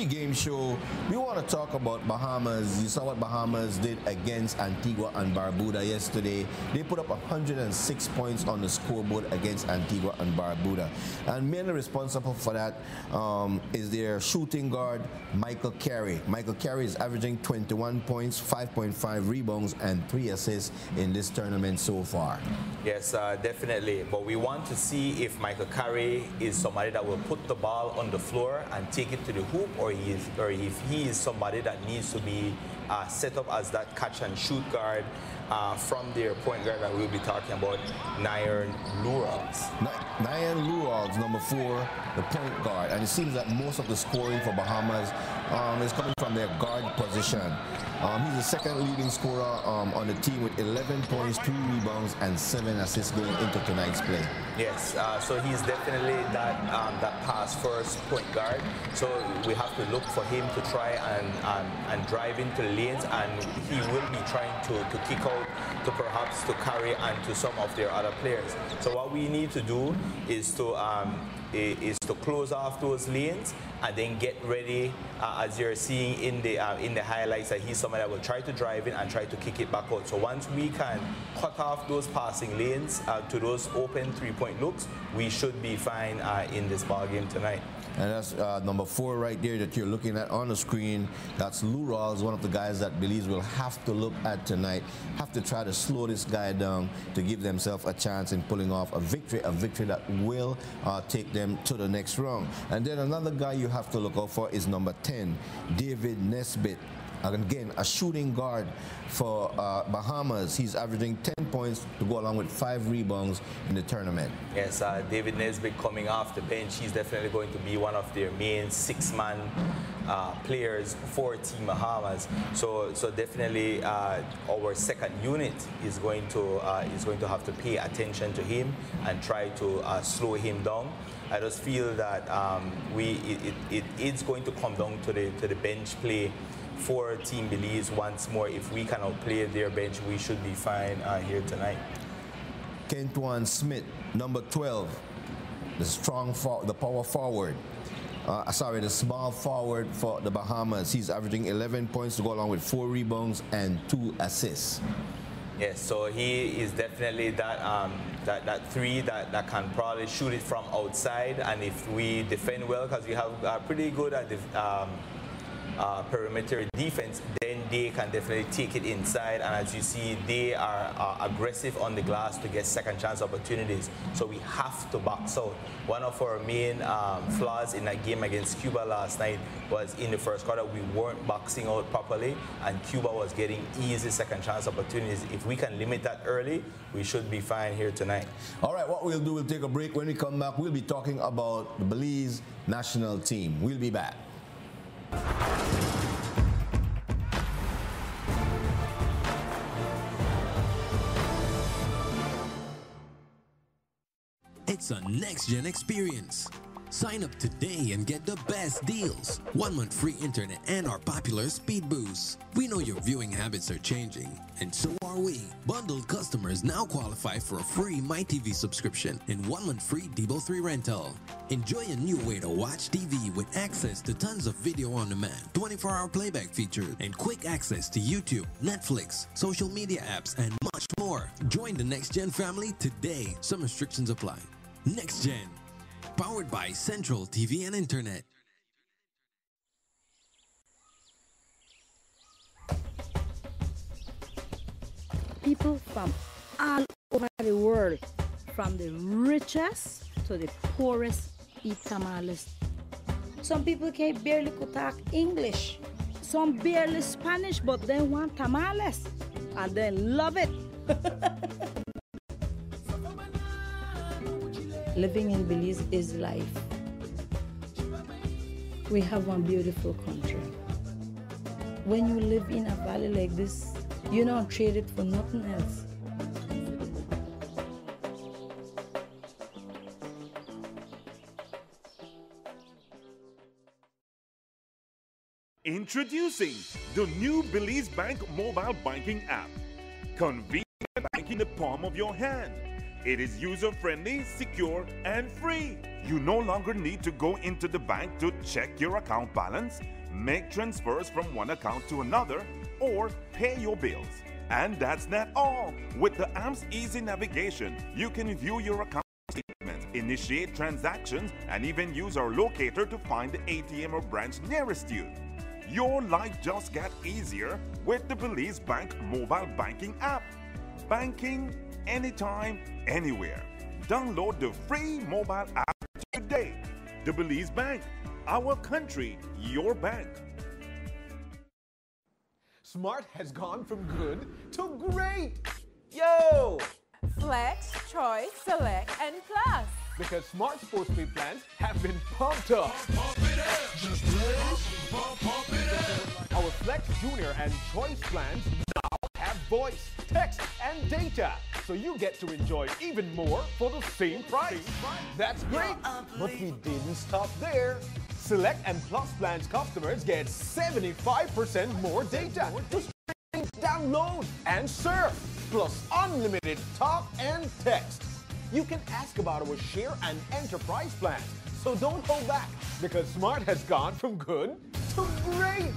Game show. We want to talk about Bahamas. You saw what Bahamas did against Antigua and Barbuda yesterday. They put up 106 points on the scoreboard against Antigua and Barbuda. And mainly responsible for that is their shooting guard, Michael Carey. Michael Carey is averaging 21 points, 5.5 rebounds, and 3 assists in this tournament so far. Yes, definitely. But we want to see if Michael Carey is somebody that will put the ball on the floor and take it to the hoop, or if he is somebody that needs to be set up as that catch and shoot guard from their point guard that we'll be talking about, Nayan Lurals. Nayan Lurals, number 4, the point guard. And it seems that most of the scoring for Bahamas is coming from their guard position. He's the second leading scorer on the team with 11 points, 2 rebounds, and 7 assists going into tonight's play. Yes, so he's definitely that pass-first point guard. So we have to look for him to try and drive into the lanes, and he will be trying to kick out to perhaps to Carey and to some of their other players. So what we need to do is to close off those lanes and then get ready, as you're seeing in the highlights, that he's somebody that will try to drive in and try to kick it back out. So once we can cut off those passing lanes to those open three-point looks, we should be fine in this ball game tonight. And that's number 4 right there that you're looking at on the screen. That's Lurals, one of the guys that Belize will have to look at tonight. Have to try to slow this guy down to give themselves a chance in pulling off a victory that will take them to the next round. And then another guy you have to look out for is number 10, David Nesbitt. Again, a shooting guard for Bahamas. He's averaging 10 points to go along with 5 rebounds in the tournament. Yes, David Nesbitt coming off the bench. He's definitely going to be one of their main 6-man players for Team Bahamas. So definitely our second unit is going to have to pay attention to him and try to slow him down. I just feel that it's going to come down to the bench play for Team Belize once more. If we can outplay their bench, we should be fine here tonight. Centaur Smith, number 12, the power forward. The small forward for the Bahamas. He's averaging 11 points to go along with 4 rebounds and 2 assists. Yes, so he is definitely that 3 that can probably shoot it from outside, and if we defend well, because we have pretty good at the perimeter defense, then they can definitely take it inside, and as you see, they are aggressive on the glass to get second chance opportunities. So we have to box out. One of our main flaws in that game against Cuba last night was in the first quarter we weren't boxing out properly, and Cuba was getting easy second chance opportunities. If we can limit that early, we should be fine here tonight. All right, what we'll do, we'll take a break. When we come back, we'll be talking about the Belize national team. We'll be back. It's a next-gen experience. Sign up today and get the best deals. 1 month free internet and our popular speed boost. We know your viewing habits are changing, and so are we. Bundled customers now qualify for a free MyTV subscription and 1 month free Debo 3 rental. Enjoy a new way to watch TV with access to tons of video on demand, 24-hour playback feature, and quick access to YouTube, Netflix, social media apps, and much more. Join the Next Gen family today. Some restrictions apply. Next Gen, powered by Central TV and Internet. People from all over the world, from the richest to the poorest, eat tamales. Some people can barely talk English. Some barely Spanish, but they want tamales and they love it. Living in Belize is life. We have one beautiful country. When you live in a valley like this, you don't trade it for nothing else. Introducing the new Belize Bank mobile banking app. Convenient banking in the palm of your hand. It is user-friendly, secure, and free. You no longer need to go into the bank to check your account balance, make transfers from one account to another, or pay your bills. And that's not all. With the AMP's easy navigation, you can view your account statements, initiate transactions, and even use our locator to find the ATM or branch nearest you. Your life just got easier with the Belize Bank mobile banking app. Banking anytime, anywhere. Download the free mobile app today. The Belize Bank, our country, your bank. Smart has gone from good to great. Yo! Flex, Choice, Select, and Plus. Because Smart's postpaid plans have been pumped up. Pump it up. Just pump it up. Our Flex Junior and Choice plans now have voice, text, and data. So you get to enjoy even more for the same price. That's great. But we didn't stop there. Select and Plus plans customers get 75% more data to stream, download, and surf. Plus unlimited talk and text. You can ask about our share and enterprise plans. So don't hold back, because Smart has gone from good to great.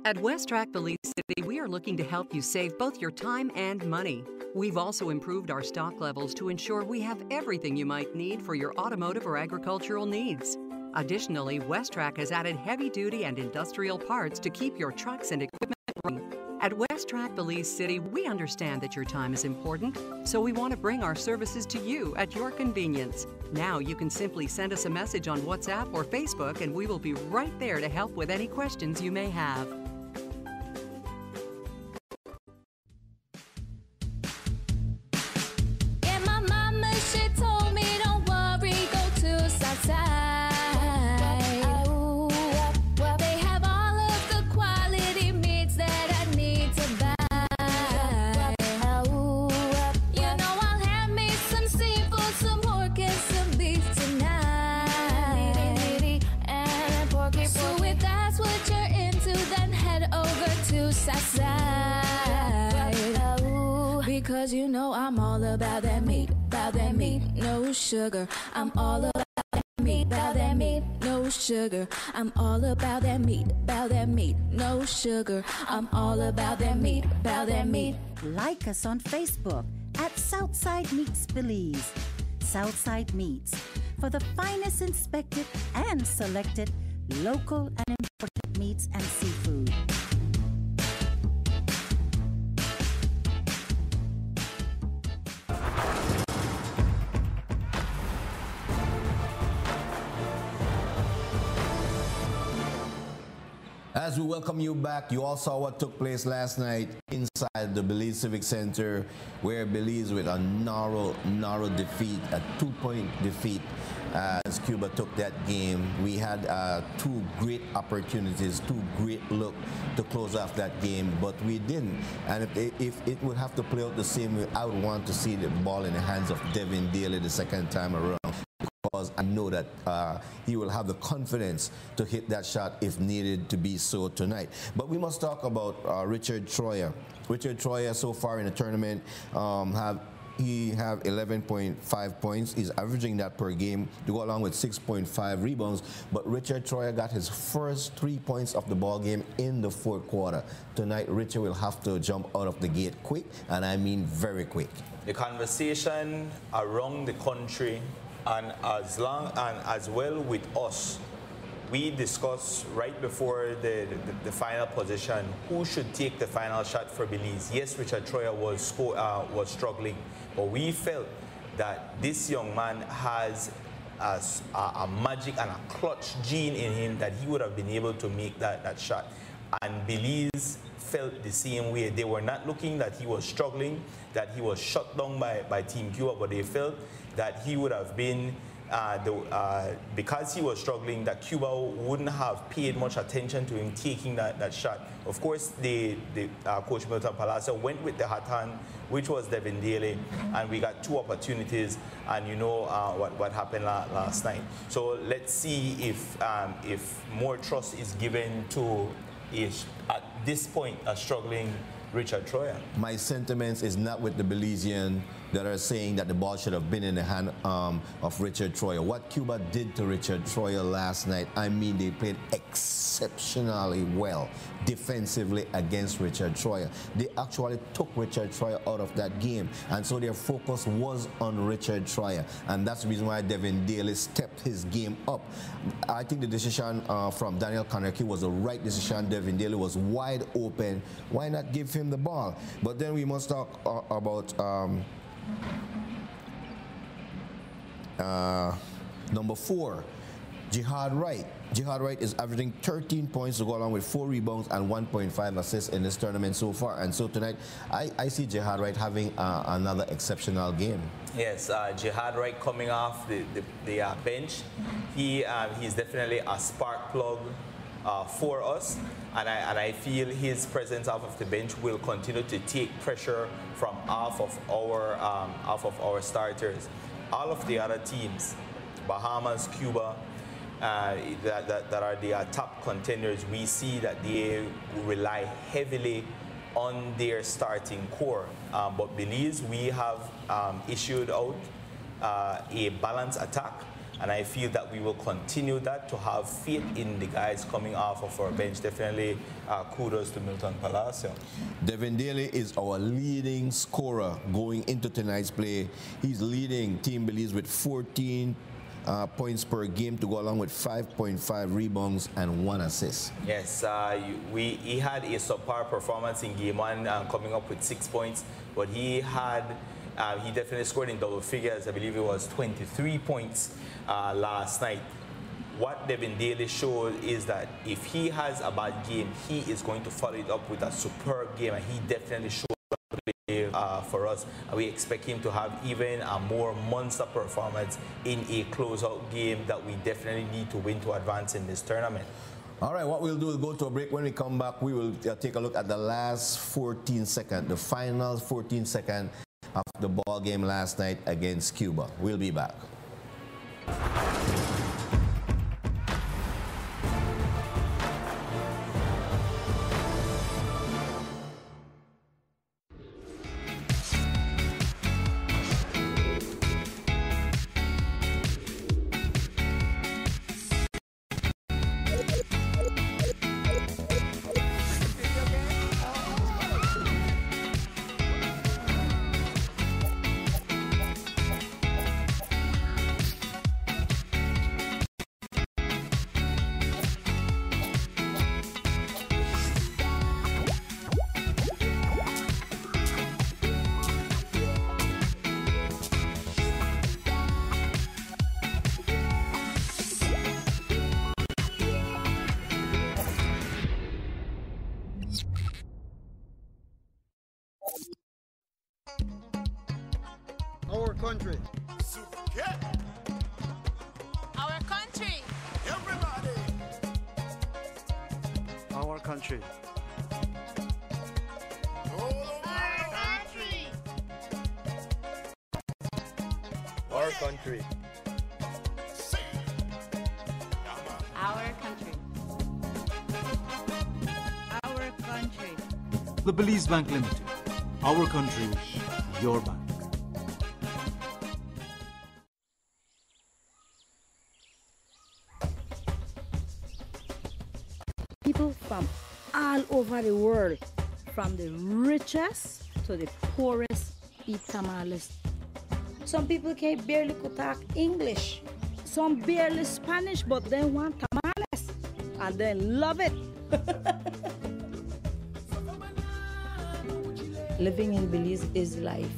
At WestTrac Belize City, we are looking to help you save both your time and money. We've also improved our stock levels to ensure we have everything you might need for your automotive or agricultural needs. Additionally, WestTrac has added heavy-duty and industrial parts to keep your trucks and equipment running. At WestTrac Belize City, we understand that your time is important, so we want to bring our services to you at your convenience. Now you can simply send us a message on WhatsApp or Facebook, and we will be right there to help with any questions you may have. Because you know I'm all about that meat, no sugar. I'm all about that meat, no sugar. I'm all about that meat, no sugar. I'm all about that meat, Like us on Facebook at Southside Meats Belize. Southside Meats, for the finest inspected and selected local and imported meats and seafood. As we welcome you back, you all saw what took place last night inside the Belize Civic Center, where Belize, with a narrow defeat, a 2-point defeat, as Cuba took that game. We had two great opportunities, two great look to close off that game, but we didn't. And if it would have to play out the same way, I would want to see the ball in the hands of Devin Daly the second time around, because I know that he will have the confidence to hit that shot if needed to be so tonight. But we must talk about Richard Troyer. Richard Troyer, so far in the tournament, he have 11.5 points. He's averaging that per game to go along with 6.5 rebounds. But Richard Troyer got his first 3 points of the ball game in the fourth quarter. Tonight, Richard will have to jump out of the gate quick, and I mean very quick. The conversation around the country, and as well with us, we discussed right before the final position who should take the final shot for Belize. Yes, Richard Troyer was struggling, but we felt that this young man has a magic and a clutch gene in him that he would have been able to make that shot. And Belize felt the same way. They were not looking that he was struggling, that he was shut down by Team Cuba, but they felt that he would have been, because he was struggling, that Cuba wouldn't have paid much attention to him taking that shot. Of course, Coach Milton Palacio went with the hot hand, which was Devin Daly, and we got two opportunities, and you know what happened last night. So let's see if more trust is given to, at this point, a struggling Richard Troyer. My sentiments is not with the Belizean that are saying that the ball should have been in the hand of Richard Troyer. What Cuba did to Richard Troyer last night, I mean, they played exceptionally well defensively against Richard Troyer. They actually took Richard Troyer out of that game, and so their focus was on Richard Troyer, and that's the reason why Devin Daly stepped his game up. I think the decision from Daniel Kaneki was the right decision. Devin Daly was wide open. Why not give him the ball? But then we must talk about number 4, Jihad Wright. Jihad Wright is averaging 13 points to go along with 4 rebounds and 1.5 assists in this tournament so far. And so tonight, I see Jihad Wright having another exceptional game. Yes, Jihad Wright coming off the bench. He's definitely a spark plug for us, and I feel his presence off of the bench will continue to take pressure from off of our starters. All of the other teams, Bahamas, Cuba, that are the top contenders, we see that they rely heavily on their starting core. But Belize, we have issued out a balanced attack, and I feel that we will continue that, to have faith in the guys coming off of our bench. Definitely kudos to Milton Palacio. Devin Daly is our leading scorer going into tonight's play. He's leading Team Belize with 14 points per game to go along with 5.5 rebounds and 1 assist. Yes, he had a subpar performance in game 1, coming up with 6 points, but he definitely scored in double figures. I believe it was 23 points last night. What Devin Daly showed is that if he has a bad game, he is going to follow it up with a superb game, and he definitely showed for us. We expect him to have even a more monster performance in a closeout game that we definitely need to win to advance in this tournament. All right, what we'll do is go to a break. When we come back, we will take a look at the last 14 seconds, the final 14 seconds of the ball game last night against Cuba. We'll be back. Our country. Our country. Everybody. Our country. Our country. Our country. Our country. The Belize Bank Limited. Our country, your bank. People from all over the world, from the richest to the poorest, eat tamales. Some people can barely talk English. Some barely Spanish, but they want tamales and they love it. Living in Belize is life.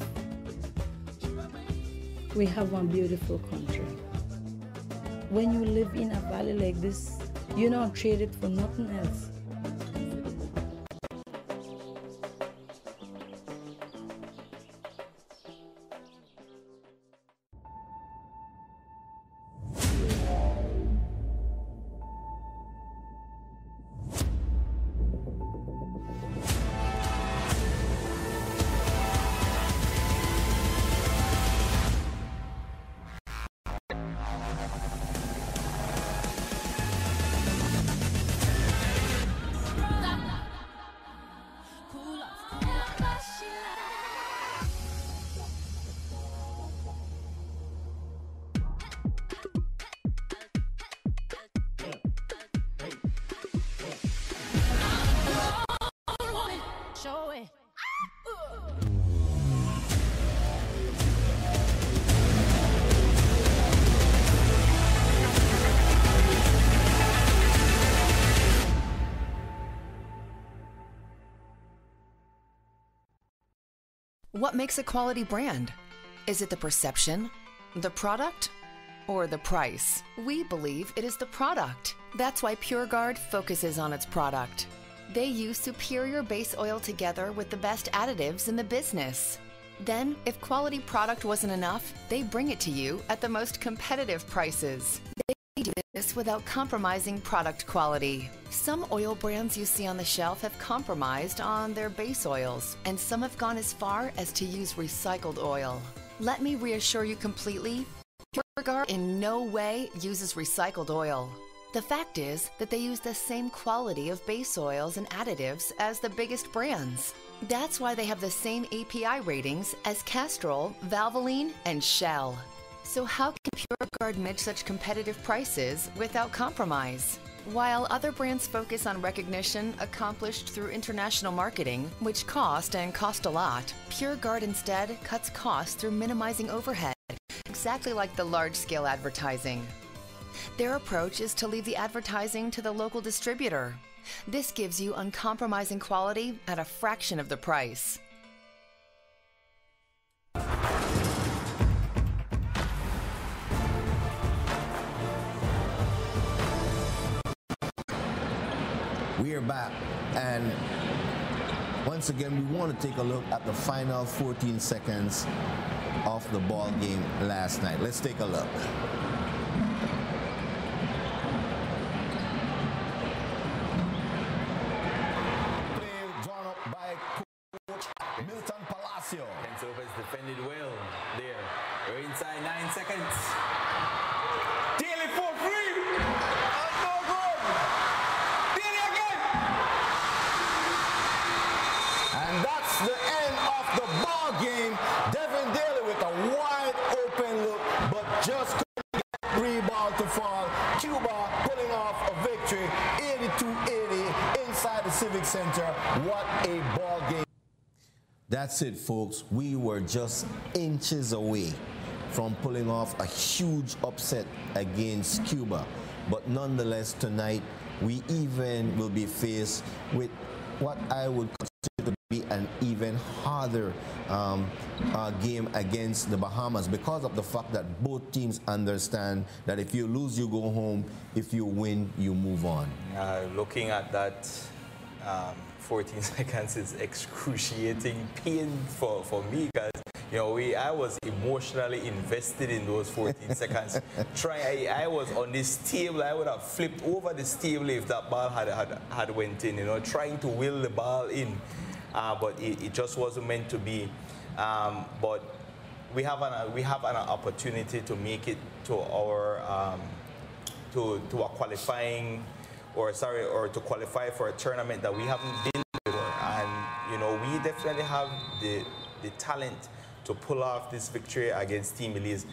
We have one beautiful country. When you live in a valley like this, you don't trade it for nothing else. What makes a quality brand? Is it the perception, the product, or the price? We believe it is the product. That's why PureGuard focuses on its product. They use superior base oil together with the best additives in the business. Then, if quality product wasn't enough, they bring it to you at the most competitive prices. They do this without compromising product quality. Some oil brands you see on the shelf have compromised on their base oils, and some have gone as far as to use recycled oil. Let me reassure you completely, PureGuard in no way uses recycled oil. The fact is that they use the same quality of base oils and additives as the biggest brands. That's why they have the same API ratings as Castrol, Valvoline, and Shell. So how can PureGuard match such competitive prices without compromise? While other brands focus on recognition accomplished through international marketing, which cost a lot, PureGuard instead cuts costs through minimizing overhead, exactly like the large-scale advertising. Their approach is to leave the advertising to the local distributor. This gives you uncompromising quality at a fraction of the price. We are back, and once again we want to take a look at the final 14 seconds of the ball game last night. Let's take a look. Centaur has defended well there. We're inside 9 seconds. Daly for free! That's no good! Daly again! And that's the end of the ball game. Devin Daly with a wide open look, but just couldn't get 3 ball to fall. Cuba pulling off a victory, 82-80 inside the Civic Center. What a ball game. That's it, folks. We were just inches away from pulling off a huge upset against Cuba. But nonetheless, tonight, we even will be faced with what I would consider to be an even harder game against the Bahamas, because of the fact that both teams understand that if you lose, you go home. If you win, you move on. Looking at that 14 seconds is excruciating pain for me, because I was emotionally invested in those 14 seconds. I was on this table. I would have flipped over this table if that ball had went in. Trying to will the ball in, but it just wasn't meant to be. But we have an opportunity to make it to our to a qualifying, or to qualify for a tournament that we haven't been before. And we definitely have the talent to pull off this victory against Team Belize,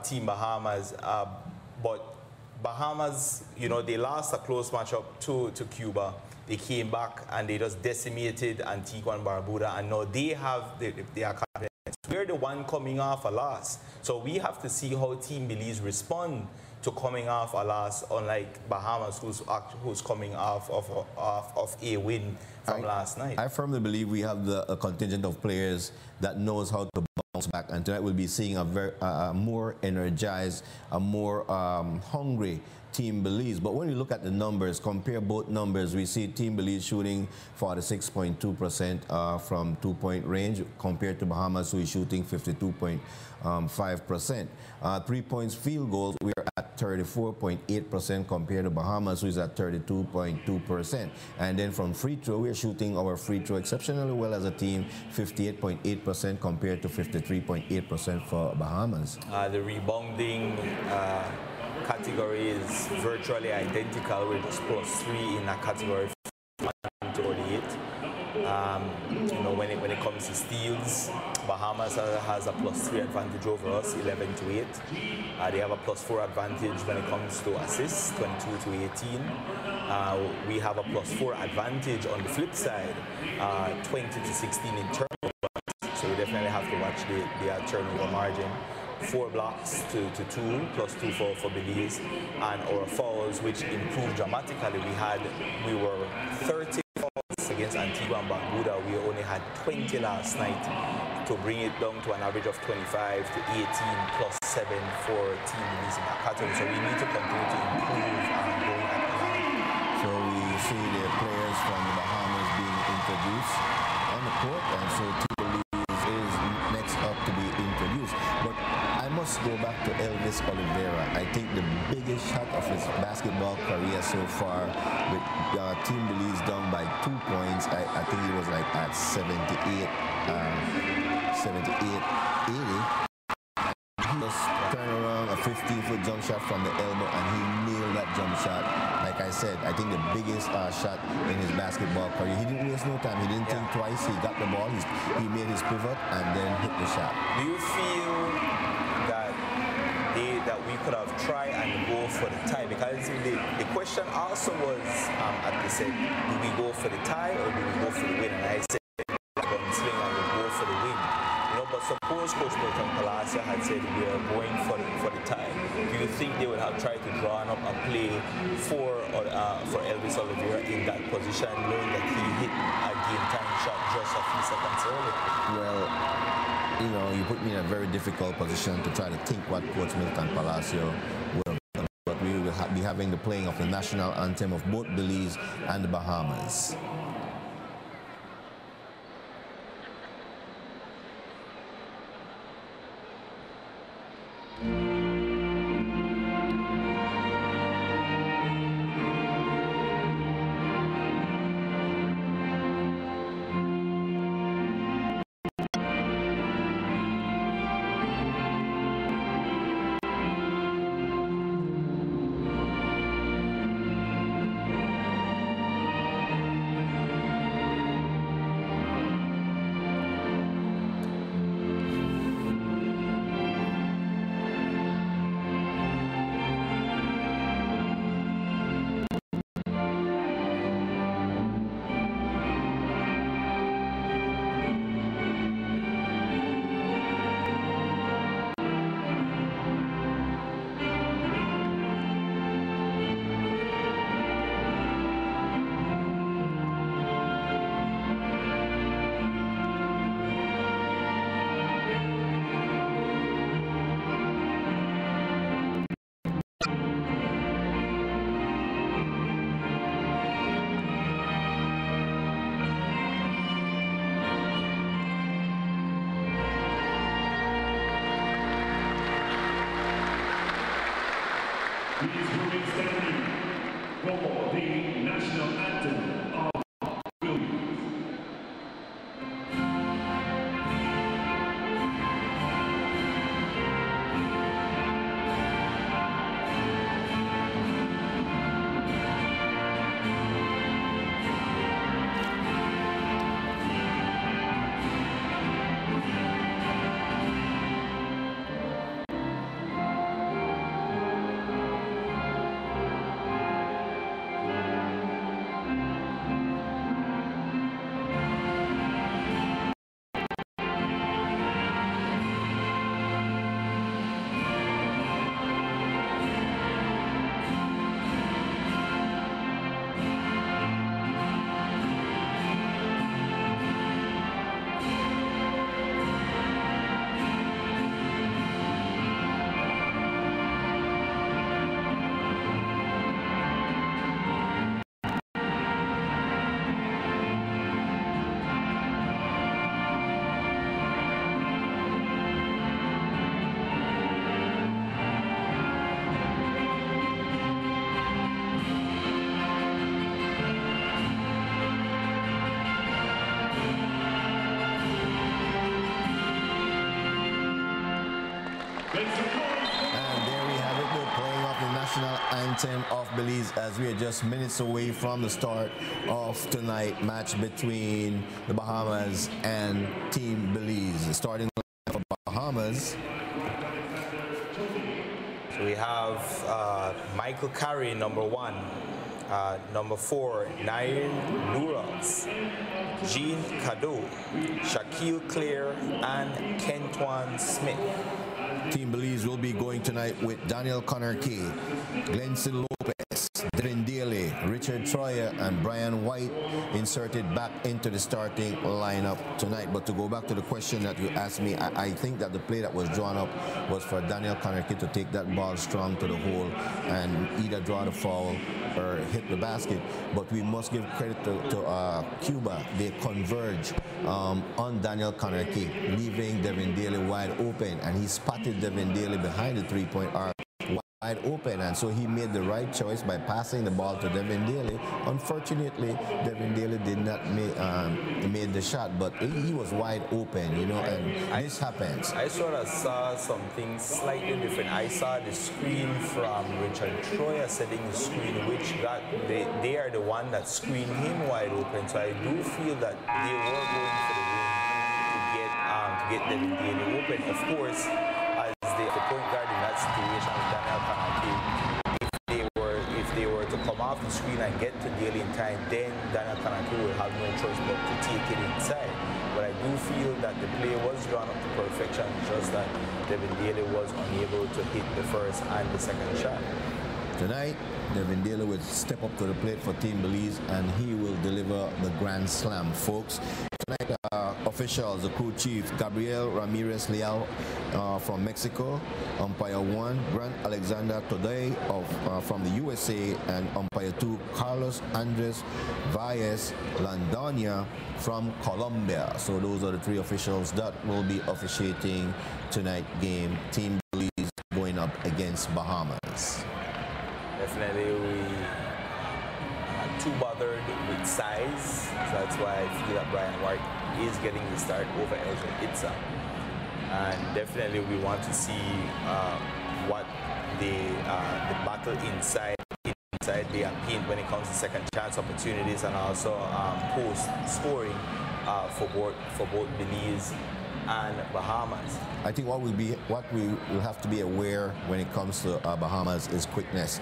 Team Bahamas. But Bahamas, they lost a close matchup to Cuba. They came back and they just decimated Antigua and Barbuda, and now they are confident. We're the one coming off a loss, so we have to see how Team Belize respond to coming off a loss, unlike Bahamas, who's coming off of a win from last night. I firmly believe we have a contingent of players that knows how to bounce back, and tonight we'll be seeing a more energized, a more hungry Team Belize. But when you look at the numbers, compare both numbers, we see Team Belize shooting 46.2% from 2-point range, compared to Bahamas, who is shooting 52.5%. 3 points field goals, we are at 34.8% compared to Bahamas, who is at 32.2%. And then from free throw, we are shooting our free throw exceptionally well as a team, 58.8% compared to 53.8% for Bahamas. The rebounding category is virtually identical. We're just +3 in that category, 148. When it comes to steals, Bahamas has a +3 advantage over us, 11-8. They have a +4 advantage when it comes to assists, 22-18. We have a +4 advantage on the flip side, 20-16 in turnovers. So we definitely have to watch the turnover margin. 4 blocks to 2, +2 for Belize, and our fouls, which improved dramatically. We were 30 fouls against Antigua and Barbuda. We only had 20 last night, to bring it down to an average of 25 to 18 plus 7 for Team Belize in that pattern. So we need to continue to improve going at the line. So we see the players from the Bahamas being introduced on the court, and so Team Belize is next up to be introduced. But I must go back to Elvis Oliveira. I think the biggest shot of his basketball career so far, with Team Belize down by 2 points. I think he was like at 78, 80. He just turned around a 15-foot jump shot from the elbow, and he nailed that jump shot. Like I said, I think the biggest shot in his basketball career. He didn't waste no time. He didn't think twice. He got the ball. He made his pivot and then hit the shot. Do you feel that we could have tried and go for the tie? Because the question also was, they said, do we go for the tie or do we go for the win? And I said, gunsling and we go for the win. You know, but suppose Coach Milton Palacio had said we are going for the tie. Do you think they would have tried to draw up a play for Elvis Oliveira in that position, knowing that he hit a game-time shot just a few seconds earlier? Well, you know, you put me in a very difficult position to try to think what Coach Milton Palacio would have done, but we will be having the playing of the national anthem of both Belize and the Bahamas. Please remain standing for the national anthem of Belize. And there we have it, we're playing off the national anthem of Belize as we are just minutes away from the start of tonight's match between the Bahamas and Team Belize. The starting line for Bahamas. So we have Michael Carey, number 1. Number 4, Nair Lurals, Jean Cadeau, Shaquille Clare, and Kentuan Smith. Team Belize will be going tonight with Daniel Connor Kay, Glenson Lopez, Devin Daly, Richard Troyer and Brian White inserted back into the starting lineup tonight. But to go back to the question that you asked me, I think that the play that was drawn up was for Daniel Conakry to take that ball strong to the hole and either draw the foul or hit the basket. But we must give credit to Cuba. They converge on Daniel Conakry, leaving Devin Daly wide open, and he spotted Devin Daly behind the three-point arc wide open, and so he made the right choice by passing the ball to Devin Daly. Unfortunately, Devin Daly did not made the shot, but he was wide open, you know, and this happens. I sort of saw something slightly different. I saw the screen from Richard Troyer setting the screen, which got they are the one that screened him wide open. So I do feel that they were going for the win to get Devin Daly open. Of course, as the point guard in that situation with Daniel Conakry, if they were to come off the screen and get to Daly in time, then Daniel Conakry will have no choice but to take it inside. But I do feel that the play was drawn up to perfection, just that Devin Daly was unable to hit the first and the second shot. Tonight, Devin Daly will step up to the plate for Team Belize, and he will deliver the grand slam, folks. Tonight, officials, the crew chief, Gabriel Ramirez Leal from Mexico, umpire 1, Grant Alexander Today from the USA, and umpire 2, Carlos Andres Valles Landonia from Colombia. So those are the 3 officials that will be officiating tonight's game. Team Belize going up against Bahamas. Definitely, we are not too bothered with size, so that's why I feel that Brian White is getting the start over Elgin Itza. And definitely, we want to see what the battle inside the paint when it comes to second chance opportunities and also post scoring for both Belize and Bahamas. I think what we will have to be aware when it comes to Bahamas is quickness.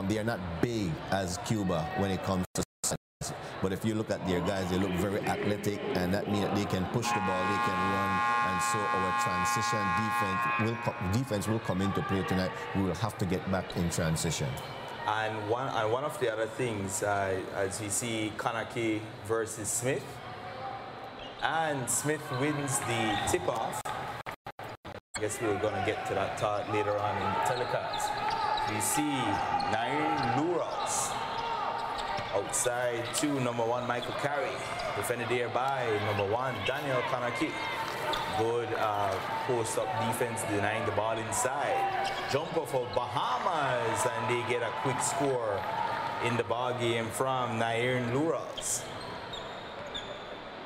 They are not big as Cuba when it comes to size, but if you look at their guys, they look very athletic, and that means that they can push the ball, they can run, and so our transition defense will come into play tonight. We will have to get back in transition. And one of the other things, as you see, Conakry versus Smith. And Smith wins the tip-off. I guess we're going to get to that thought later on in the telecast. We see Nairn Luros outside to number 1 Michael Carey. Defended there by number 1 Daniel Conakry. Good post-up defense, denying the ball inside. Jumper for Bahamas, and they get a quick score in the ball game from Nairn Luros.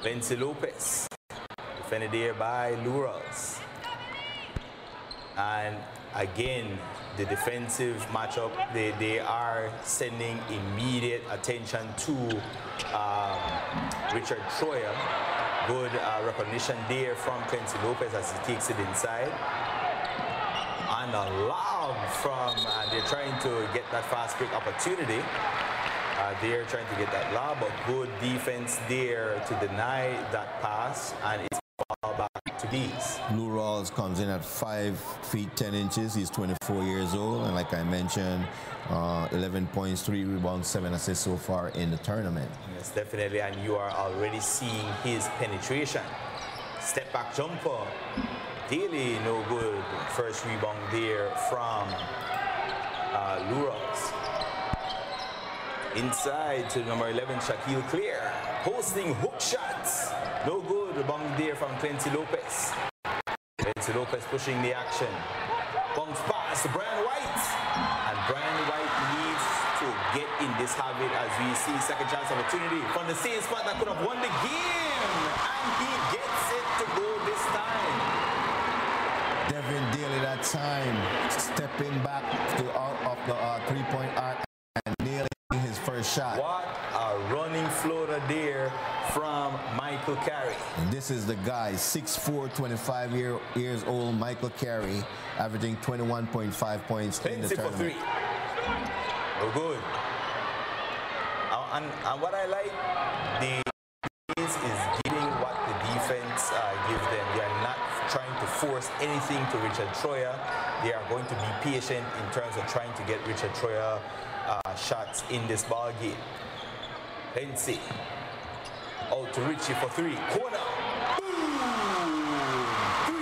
Lindsay Lopez, defended there by Luros. And again, the defensive matchup, they are sending immediate attention to Richard Troyer. Good recognition there from Lindsay Lopez as he takes it inside. And a lob from, and they're trying to get that fast break opportunity. They're trying to get that lob, but good defense there to deny that pass, and it's ball back to Belize. Lou Rawls comes in at 5 feet 10 inches. He's 24 years old, and like I mentioned, 11 points, 3 rebounds, 7 assists so far in the tournament. Yes, definitely, and you are already seeing his penetration. Step back jumper, Daly, no good. First rebound there from Lou Rawls. Inside to number 11, Shaquille Clear. Posting hook shots. No good. Rebound there from Clency Lopez. Clency Lopez pushing the action. Bounce pass to Brian White. And Brian White needs to get in this habit as we see second chance opportunity from the same spot that could have won the game. And he gets it to go this time. Devin Daly that time stepping back to out of the three-point arc and nailing his first shot. What a running floater there from Michael Carey. And this is the guy, 6'4", 25 years old, Michael Carey, averaging 21.5 points in the tournament. Oh, good. And what I like, the is giving what the defense gives them. They are not trying to force anything to Richard Troyer. They are going to be patient in terms of trying to get Richard Troyer shots in this ball game. Hensi out to Richie for three. Corner. Boom! 3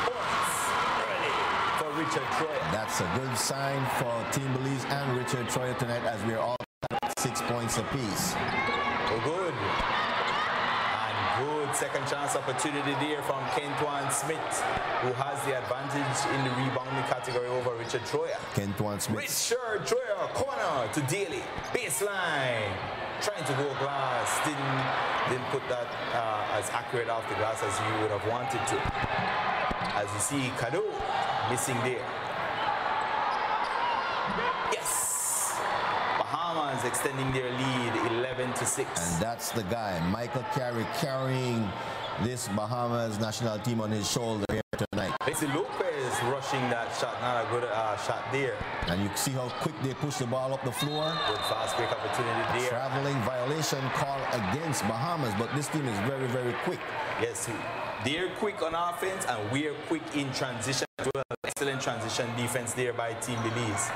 points early for Richard Troyer. That's a good sign for Team Belize and Richard Troyer tonight, as we are all at 6 points apiece. Oh, good. Good second chance opportunity there from Centaur Smith, who has the advantage in the rebounding category over Richard Troyer. Centaur Smith. Richard Troyer, corner to Daly, baseline, trying to go glass, didn't put that as accurate off the glass as you would have wanted to. As you see, Kado missing there. Yes, Bahamas extending their lead 11-6. And that's the guy, Michael Carey, carrying this Bahamas national team on his shoulder here tonight. It's Lopez rushing that shot, not a good shot there. And you see how quick they push the ball up the floor. Good fast break opportunity there. Traveling violation call against Bahamas, but this team is very, very quick. Yes, they're quick on offense and we're quick in transition as well. Excellent transition defense there by Team Belize.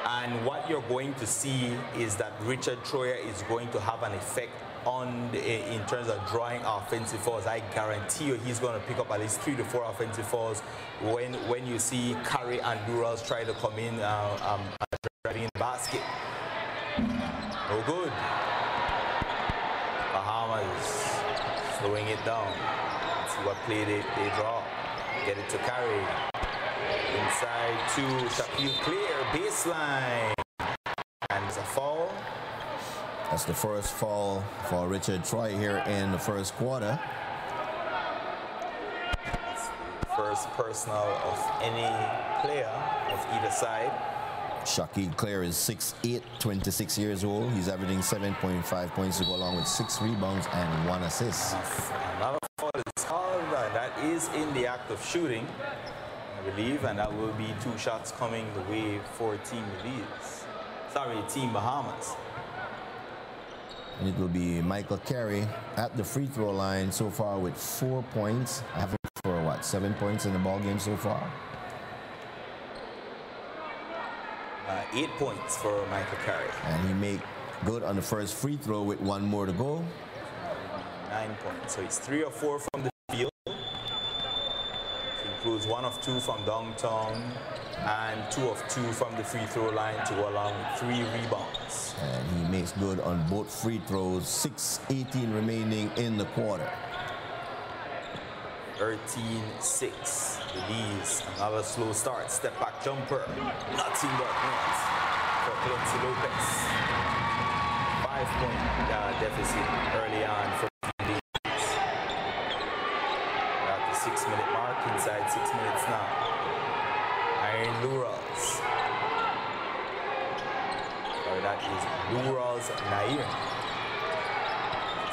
And what you're going to see is that Richard Troyer is going to have an effect on in terms of drawing offensive fouls. I guarantee you he's going to pick up at least 3 to 4 offensive fouls when you see Curry and Durals try to come in driving in the basket. No good. Bahamas slowing it down. Let's see what play they draw. Get it to Curry. Inside to Shaquille Clear, baseline. And it's a foul. That's the first foul for Richard Troyer here in the first quarter. It's the first personal of any player of either side. Shaquille Clear is 6'8", 26 years old. He's averaging 7.5 points to go along with 6 rebounds and 1 assist. Another foul is called. That is in the act of shooting, I believe, and that will be 2 shots coming the way for Team Belize. Sorry, Team Bahamas. And it will be Michael Carey at the free throw line so far with 4 points. Average for what, 7 points in the ball game so far? 8 points for Michael Carey. And he made good on the first free throw with 1 more to go. 9 points. So it's 3 of 4 from the field. Which includes 1 of 2 from downtown and 2 of 2 from the free throw line to go along with 3 rebounds. And he makes good on both free throws. 6:18 remaining in the quarter. 13-6. Belize, another slow start. Step back jumper. Nothing but net for Clancy Lopez. 5-point deficit early on for Belize. We're at the 6-minute mark, inside 6 minutes now. Iron Lurals. Sorry, that is Lurals Nair.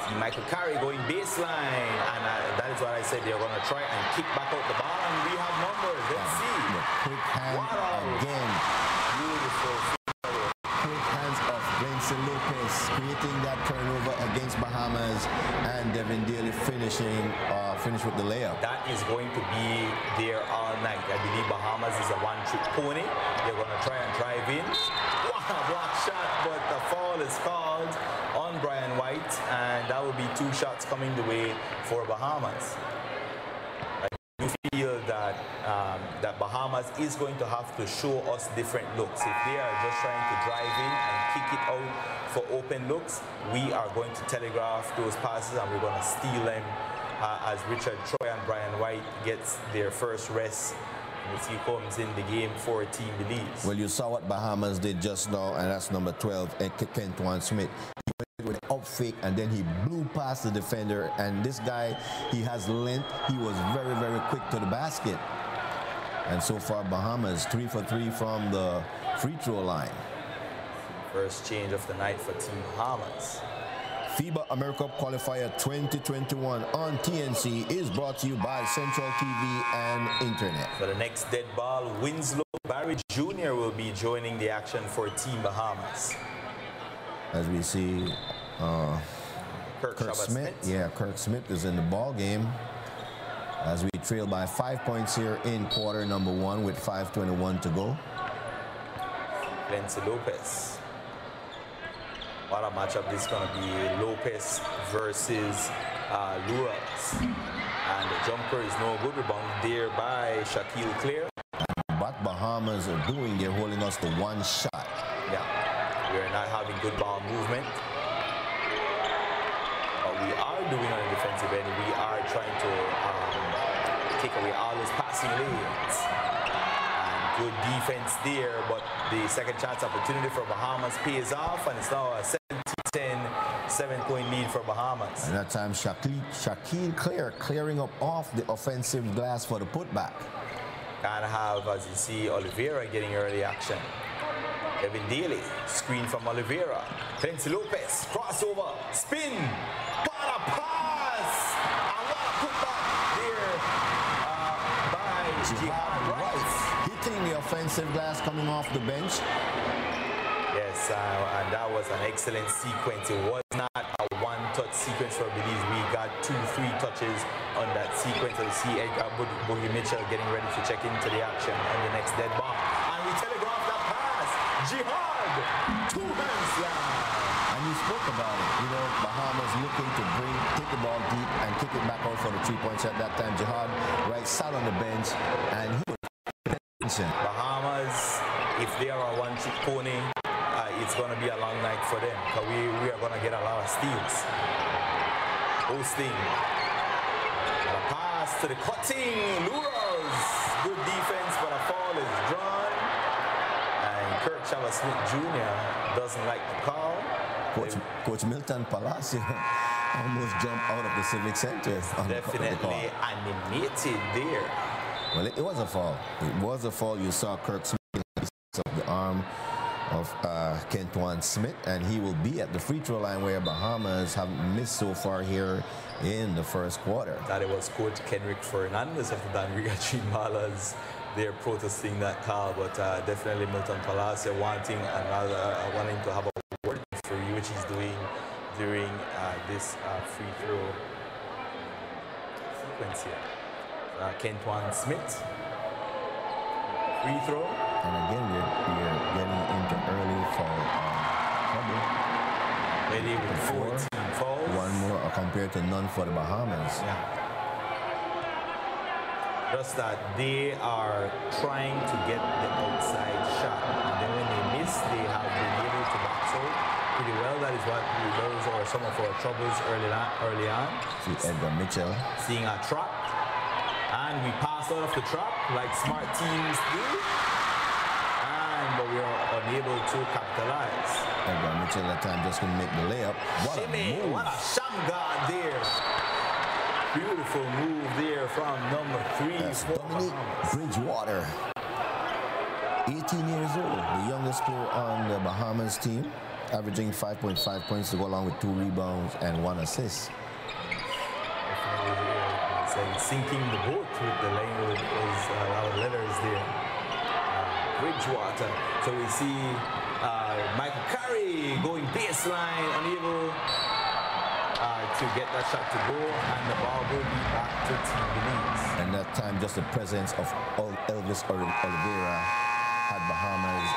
See Michael Carey going baseline, and that is what I said, they're going to try and kick back out the ball, and we have numbers. Let's see. The quick hand again. Beautiful. Quick hands of Clancy Lopez, creating that turnover against Bahamas, and Devin Daly finish with the layup. That is going to be there all night. I believe Bahamas is a one-trick pony. They're going to try and drive in. Wow, block shot, but the foul is called on Brian White, and that will be 2 shots coming the way for Bahamas. I do feel that that Bahamas is going to have to show us different looks. If they are just trying to drive in and kick it out for open looks, we are going to telegraph those passes and we're going to steal them as Richard Troyer and Brian White gets their first rest. As he comes in the game for Team Belize. Well, you saw what Bahamas did just now, and that's number 12, Centaur Smith. He went up fake, and then he blew past the defender. And this guy, he has length. He was very, very quick to the basket. And so far, Bahamas 3 for 3 from the free throw line. First change of the night for Team Bahamas. FIBA AMERICUP Qualifier 2021 on TNC is brought to you by Central TV and Internet. For the next dead ball, Winslow Barry Jr. will be joining the action for Team Bahamas. As we see, Kirk Smith. Yeah, Kirk Smith is in the ball game. As we trail by 5 points here in quarter number 1 with 5:21 to go. Clency Lopez. What a matchup this is going to be. Lopez versus Lurals. And the jumper is no good. Rebound there by Shaquille Clear. What Bahamas are doing, they're holding us to one shot. Yeah, we're not having good ball movement. But we are doing on the defensive end. We are trying to take away all those passing lanes. And good defense there, but the second chance opportunity for Bahamas pays off, and it's now a 17-10 7-point lead for Bahamas. And that time, Shaquille Clear clearing up off the offensive glass for the putback. Kind of have, as you see, Oliveira getting early action. Evan Daly, screen from Oliveira. Clency Lopez, crossover, spin, bada pass! And what a putback there by Jihad Rice. Hitting the offensive glass coming off the bench. Yes, and that was an excellent sequence. It was not a one-touch sequence for Belize. We got 2-3 touches on that sequence. You see Edgar Boogie Mitchell getting ready to check into the action on the next dead bomb. And we telegraph that pass. Jihad, two-hand slam. And you spoke about it. You know, Bahamas looking to take the ball deep and kick it back out for the 3-point shot. That time, Jihad Rice sat on the bench and he was attention. Bahamas, if they are a one-trick pony, it's going to be a long night for them, because we are going to get a lot of steals. Hosting. A pass to the cutting. Lurals. Good defense, but a foul is drawn. And Kirk Chavez Smith Jr. doesn't like the call. Coach Milton Palacio almost jumped out of the Civic Center. Definitely animated there. Well, it was a foul. It was a foul. You saw Kirk Smith of the arm of Centaur Smith, and he will be at the free throw line, where Bahamas have missed so far here in the first quarter. That it was Coach Kenrick Fernandez of the Danriga Tree Malas. They're protesting that call, but definitely Milton Palacio wanting to have a word for you, which he's doing during this free throw sequence here. Centaur Smith, free throw. And again, we're getting into early foul trouble. Ready with 14 fouls. One more compared to none for the Bahamas. Yeah. Just that they are trying to get the outside shot. And then when they miss, they have been able to box out pretty well. That is what those are some of our troubles early on. See Edgar Mitchell. Seeing a trap. And we pass out of the trap like smart teams do. But we are unable to capitalize. Edgar Mitchell that time just couldn't make the layup. What a move. What a Shamgar there. Beautiful move there from number 3 for Dominique Bridgewater. 18 years old, the youngest player on the Bahamas team, averaging 5.5 points to go along with 2 rebounds and 1 assist. It's like sinking the boat with the language, a lot of letters there. Bridgewater. So we see Michael Curry going baseline, unable to get that shot to go, and the ball will be back to Team Belize. And that time, just the presence of Elvis Oliveira had Bahamas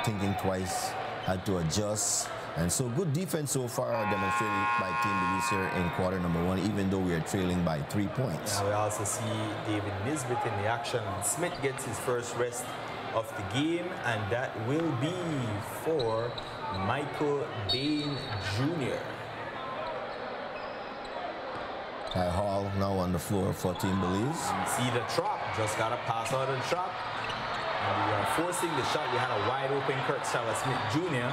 thinking twice, had to adjust. And so good defense so far demonstrated by Team Belize here in quarter number 1, even though we are trailing by 3 points. Yeah, we also see David Nisbet in the action. Smith gets his first rest of the game, and that will be for Michael Baymen Jr. Ty Hall now on the floor for Team Belize. You see the trap, just got to pass out of the trap. And we are forcing the shot. We had a wide open Kirk Chavez Smith Jr.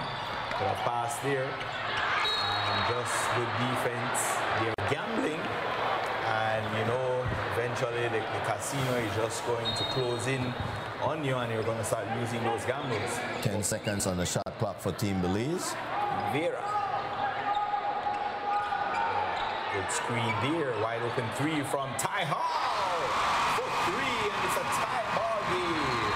But a pass there. And just good defense. They're gambling. And you know, eventually the casino is just going to close in on you, and you're going to start losing those gambles. 10 seconds on the shot clock for Team Belize. Vera. Good screen there. Wide open 3 from Ty Hall. For 3, and it's a tie ball game.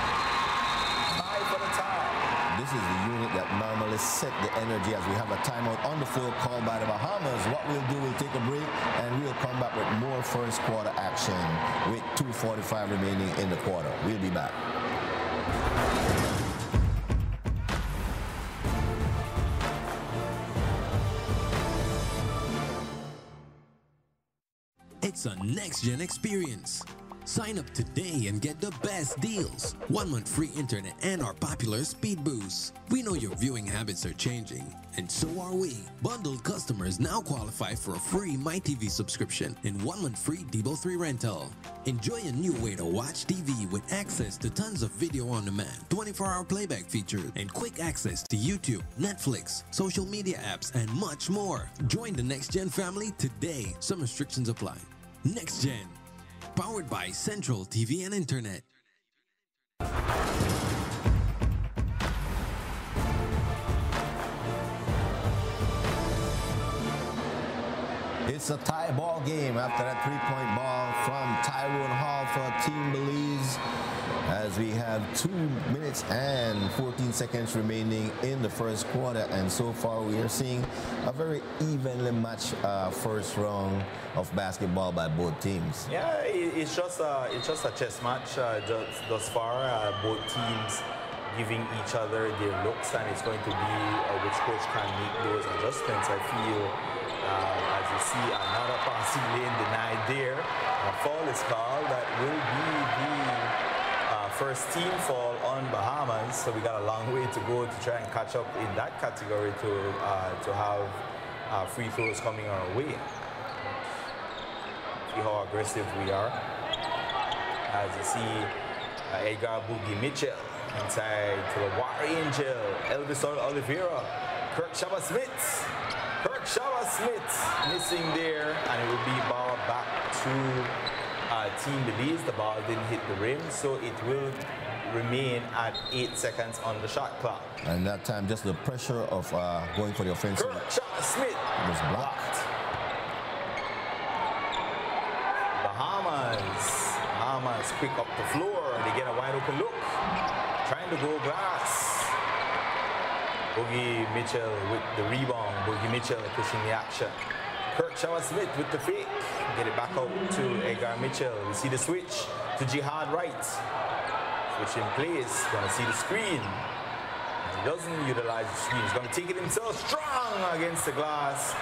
Tie for the tie. This is the unit that normally set the energy as we have a timeout on the floor called by the Bahamas. What we'll do, we'll take a break, and we'll come back with more first quarter action with 2:45 remaining in the quarter. We'll be back. It's a next-gen experience. Sign up today and get the best deals. 1 month free internet and our popular speed boost. We know your viewing habits are changing, and so are we. Bundled customers now qualify for a free MyTV subscription and 1 month free Debo 3 rental. Enjoy a new way to watch TV with access to tons of video on demand, 24-hour playback feature, and quick access to YouTube, Netflix, social media apps, and much more. Join the Next Gen family today. Some restrictions apply. Next Gen, powered by Central TV and Internet. It's a tie ball game after that three-point ball from Tyrone Hall for Team Belize, as we have 2 minutes and 14 seconds remaining in the first quarter, and so far we are seeing a very evenly matched first round of basketball by both teams. Yeah, it's just a chess match thus far. Both teams giving each other their looks, and it's going to be which coach can make those adjustments. I feel, as you see, another passing lane denied there. A foul is called. That will be the first team foul on Bahamas. So we got a long way to go to try and catch up in that category to have free throws coming our way. See how aggressive we are. As you see, Edgar Boogie Mitchell inside to the War Angel, Elvis Oliveira, Kirk Shabba-Smith. Kirk Shabba-Smith missing there, and it will be ball back to Team Belize. The ball didn't hit the rim, so it will remain at 8 seconds on the shot clock. And that time, just the pressure of going for the offensive. Kirk Shabba-Smith was blocked. Bahamas quick up the floor. They get a wide open look. Trying to go glass. Boogie Mitchell with the rebound. Boogie Mitchell pushing the action. Kirk Shabba-Smith with the fake. Get it back out to Edgar Mitchell. We see the switch to Jihad Wright. Switch in place. Gonna see the screen. He doesn't utilize the screen. He's gonna take it himself strong against the glass.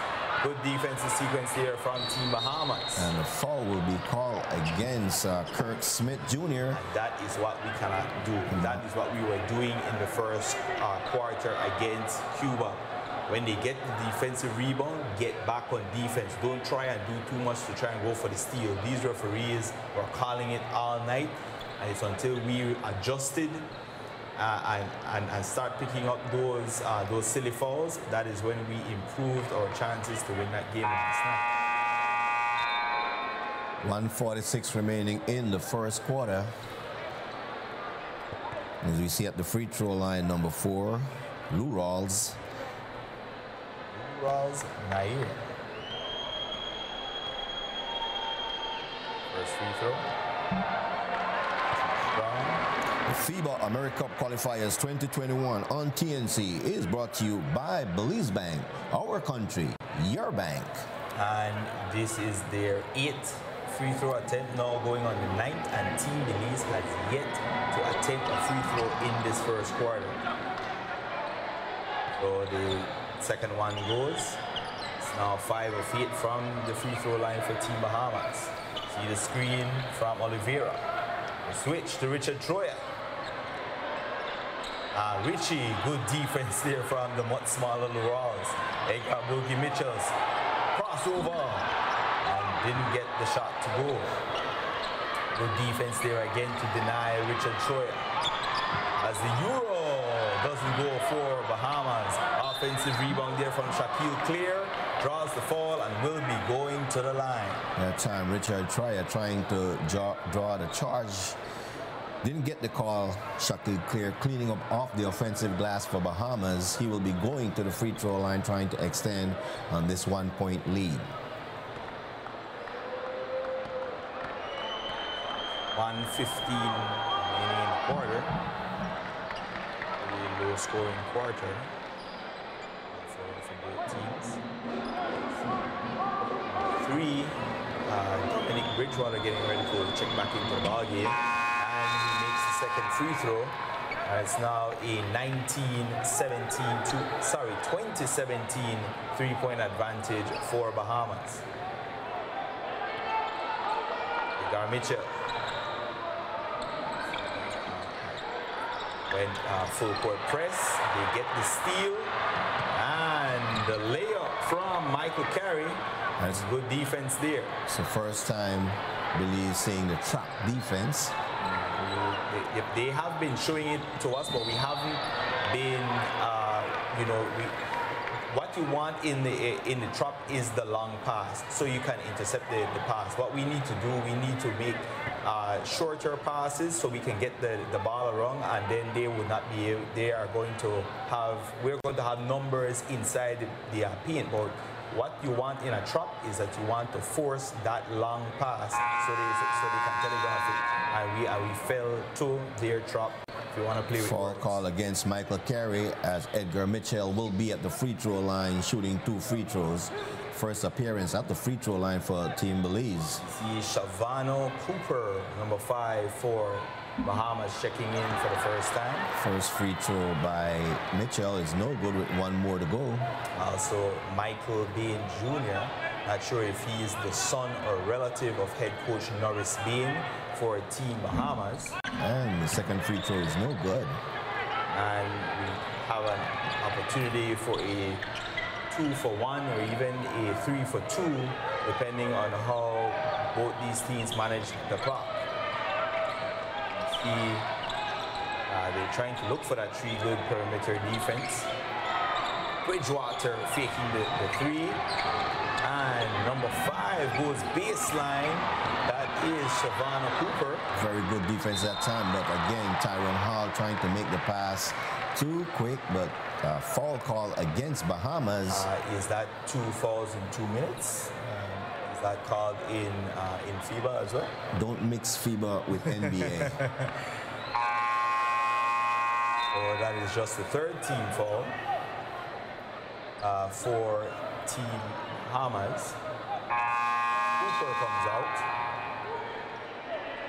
Good defensive sequence here from Team Bahamas. And the foul will be called against Kirk Smith Jr. And that is what we cannot do. That is what we were doing in the first quarter against Cuba. When they get the defensive rebound, get back on defense. Don't try and do too much to try and go for the steal. These referees were calling it all night, and it's until we adjusted and start picking up those silly fouls, that is when we improved our chances to win that game last night. 1:46 remaining in the first quarter. As we see at the free throw line, number 4, Lou Rawls. Lou Rawls, Nair. First free throw. The FIBA AMERICUP Qualifiers 2021 on TNC is brought to you by Belize Bank, our country, your bank. And this is their 8th free throw attempt, now going on the 9th, and Team Belize has yet to attempt a free throw in this first quarter. So the second one goes. It's now 5 of 8 from the free throw line for Team Bahamas. See the screen from Oliveira. The switch to Richard Troyer. Richie, good defense there from the much smaller Rawls. Edgar Boogie Mitchell's crossover and didn't get the shot to go. Good defense there again to deny Richard Troyer. As the Euro doesn't go for Bahamas. Offensive rebound there from Shaquille Clear. Draws the fall and will be going to the line. That time Richard Troyer trying to draw the charge. Didn't get the call. Shaquille Clear cleaning up off the offensive glass for Bahamas. He will be going to the free throw line trying to extend on this 1-point lead. 1:15 remaining in the quarter. Really low scoring quarter for both teams. 3, Dominic Bridgewater getting ready to check back into the ball game. Second free throw. It's now a 2017 three-point advantage for Bahamas. Edgar Mitchell. When full court press, they get the steal and the layup from Michael Carey. That's good defense there. It's the first time Belize seeing the trap defense. They have been showing it to us, but we haven't been, you know, what you want in the trap is the long pass, so you can intercept the pass. What we need to do, we need to make shorter passes so we can get the ball around, and then they would not be able, they are going to have, we're going to have numbers inside the paint. But what you want in a trap is that you want to force that long pass so they can telegraph it, and we fell to their trap. If you want to play with Foul call against Michael Carey, as Edgar Mitchell will be at the free throw line shooting 2 free throws. First appearance at the free throw line for Team Belize. See Shavano Cooper, number 5 for Bahamas, checking in for the first time. First free throw by Mitchell is no good with 1 more to go. Also Michael Bain Jr., not sure if he is the son or relative of head coach Norris Bain for Team Bahamas. And the second free throw is no good. And we have an opportunity for a 2 for 1 or even a 3 for 2, depending on how both these teams manage the clock. They're trying to look for that 3 good perimeter defense. Bridgewater faking the 3. And number 5 goes baseline. That is Shavana Cooper. Very good defense that time, but again, Tyrone Hall trying to make the pass too quick, but foul call against Bahamas. Is that 2 fouls in 2 minutes? Is that called in FIBA as well? Don't mix FIBA with NBA. So that is just the 3rd team foul for Team Bahamas. Cooper comes out.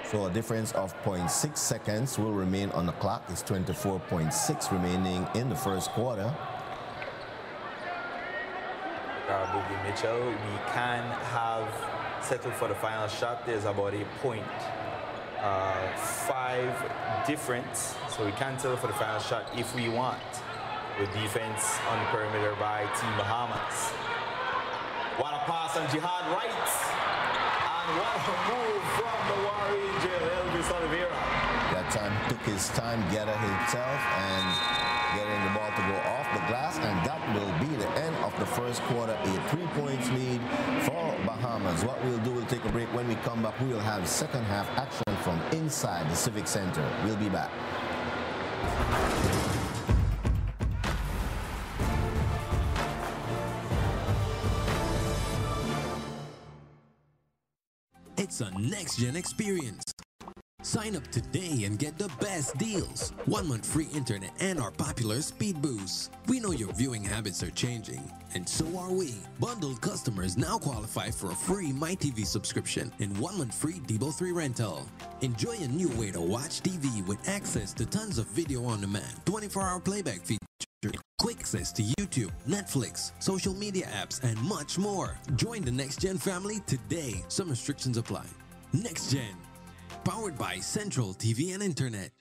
So a difference of 0.6 seconds will remain on the clock. It's 24.6 remaining in the first quarter. Boogie Mitchell, we can have settled for the final shot. There's about a 0.5 difference, so we can settle for the final shot if we want, with defense on the perimeter by Team Bahamas. What a pass on Jihad right, and what a move from the War Angel, Elvis Oliveira. That time took his time, gather himself, and getting the ball to go off the glass, and that will be the end of the first quarter. A 3-point lead for Bahamas. What we'll do, we'll take a break. When we come back, we will have second half action from inside the Civic Center. We'll be back. It's a next-gen experience. Sign up today and get the best deals. 1 month free internet and our popular speed boost. We know your viewing habits are changing, and so are we. Bundled customers now qualify for a free MyTV subscription and 1 month free Debo 3 rental. Enjoy a new way to watch TV with access to tons of video on demand, 24-hour playback feature, quick access to YouTube, Netflix, social media apps, and much more. Join the Next Gen family today. Some restrictions apply. Next Gen, powered by Central TV and Internet.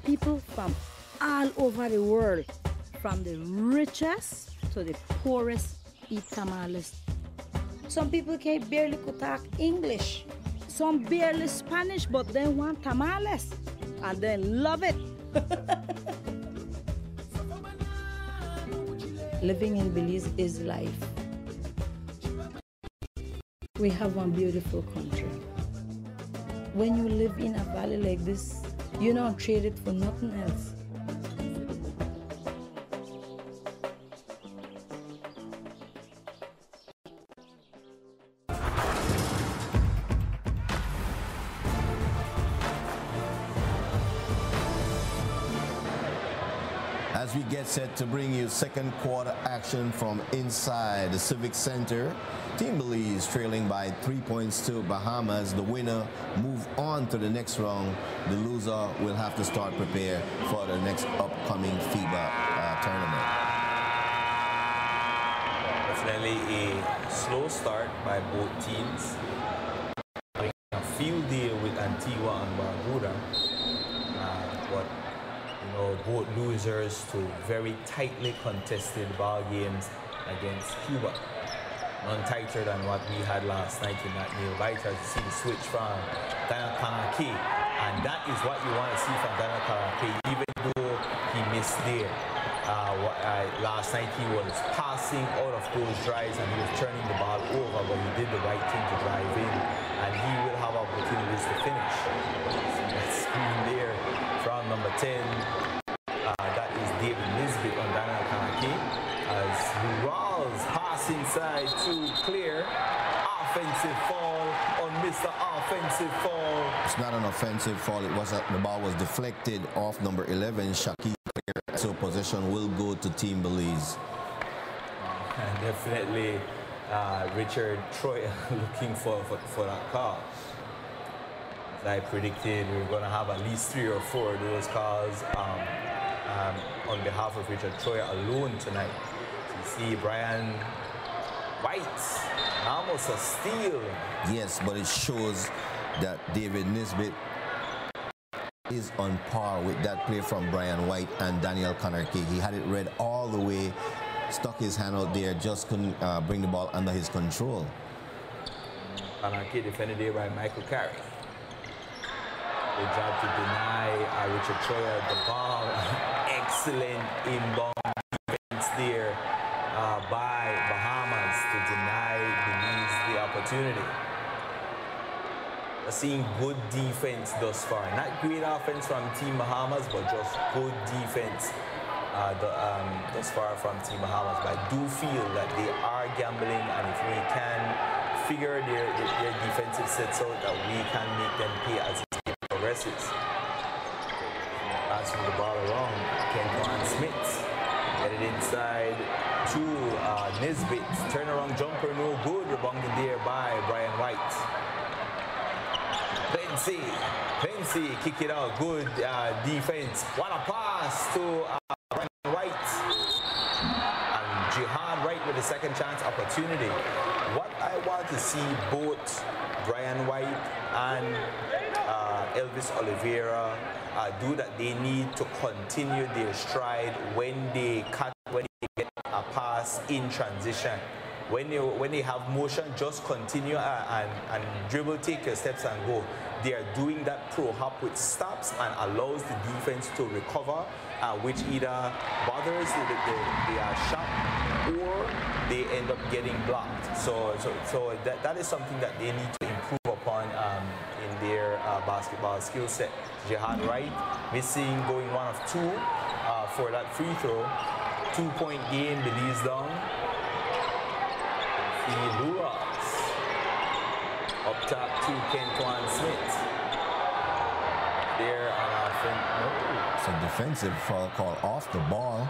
People from all over the world, from the richest to the poorest, eat tamales. Some people can barely talk English. Some barely Spanish, but they want tamales, and they love it. Living in Belize is life. We have one beautiful country. When you live in a valley like this, you don't trade it for nothing else. As we get set to bring you second quarter action from inside the Civic Center, Team Belize trailing by 3 points to Bahamas. The winner move on to the next round. The loser will have to start, prepare for the next upcoming FIBA tournament. Definitely a slow start by both teams. Having a field deal with Antigua and Barbuda, but you know, both losers to very tightly contested ball games against Cuba. None tighter than what we had last night in that Neil Vital to see the switch from Daniel Kanaki. And that is what you want to see from Daniel Kanaki, even though he missed there. Last night he was passing out of those drives and he was turning the ball over, but he did the right thing to drive in, and he will have opportunities to finish. See that screen there from number 10. That is David Nisbet on Daniel Kanaki. As Rawls pass inside to clear. Offensive fall on Mr. Offensive fall. It's not an offensive fall. It was the ball was deflected off number 11, Shaquille. So possession will go to Team Belize. Definitely Richard Troy looking for that call. As I predicted, we're going to have at least 3 or 4 of those calls on behalf of Richard Troy alone tonight. So you see Brian White, almost a steal. Yes, but it shows that David Nisbet is on par with that play from Brian White and Daniel Kanaki. He had it read all the way, stuck his hand out there, just couldn't bring the ball under his control. Kanaki defended there by Michael Carey. Good job to deny Richard Troy the ball. Excellent inbound defense there by Bahamas to deny Belize the opportunity. We're seeing good defense thus far. Not great offense from Team Bahamas, but just good defense thus far from Team Bahamas. But I do feel that they are gambling, and if we can figure their defensive sets out, that we can make them pay as it progresses. Passing the ball around, Centaur Smith. Get it inside to Nisbet. Turnaround jumper, no good. Rebounded there by Brian White. Plenty, kick it out. Good defense. What a pass to Brian White. And Jihad Wright with a second chance opportunity. What I want to see both Brian White and Elvis Oliveira do, that they need to continue their stride when they get a pass in transition. When they have motion, just continue and dribble, take your steps and go. They are doing that pro hop with stops and allows the defense to recover, which either bothers the shot or they end up getting blocked. So that is something that they need to improve upon in their basketball skill set. Jihad Wright missing, going 1 of 2 for that free throw. 2-point game, Belize down. The Luras up top to Centaur Smith. There on offense. No. It's a defensive foul call off the ball.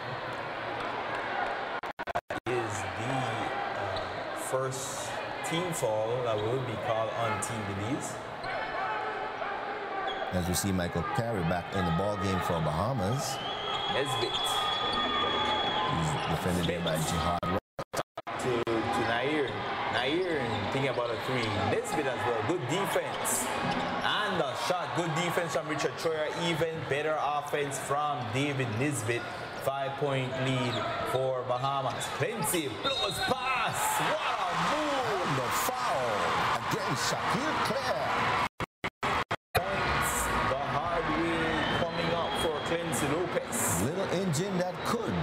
That is the first team foul that will be called on Team Belize. As we see Michael Carey back in the ball game for Bahamas. Nesbitt. He's defended there by Jihad. To Nair. Nair thinking about a 3. Nesbitt as well. Good defense. And a shot. Good defense from Richard Troyer. Even better offense from David Nisbet. 5-point lead for Bahamas. Plenty. Blows pass. What a move. And the foul against Shaquille Clare. Points the hard way coming up for Clancy Lopez. Little engine that could.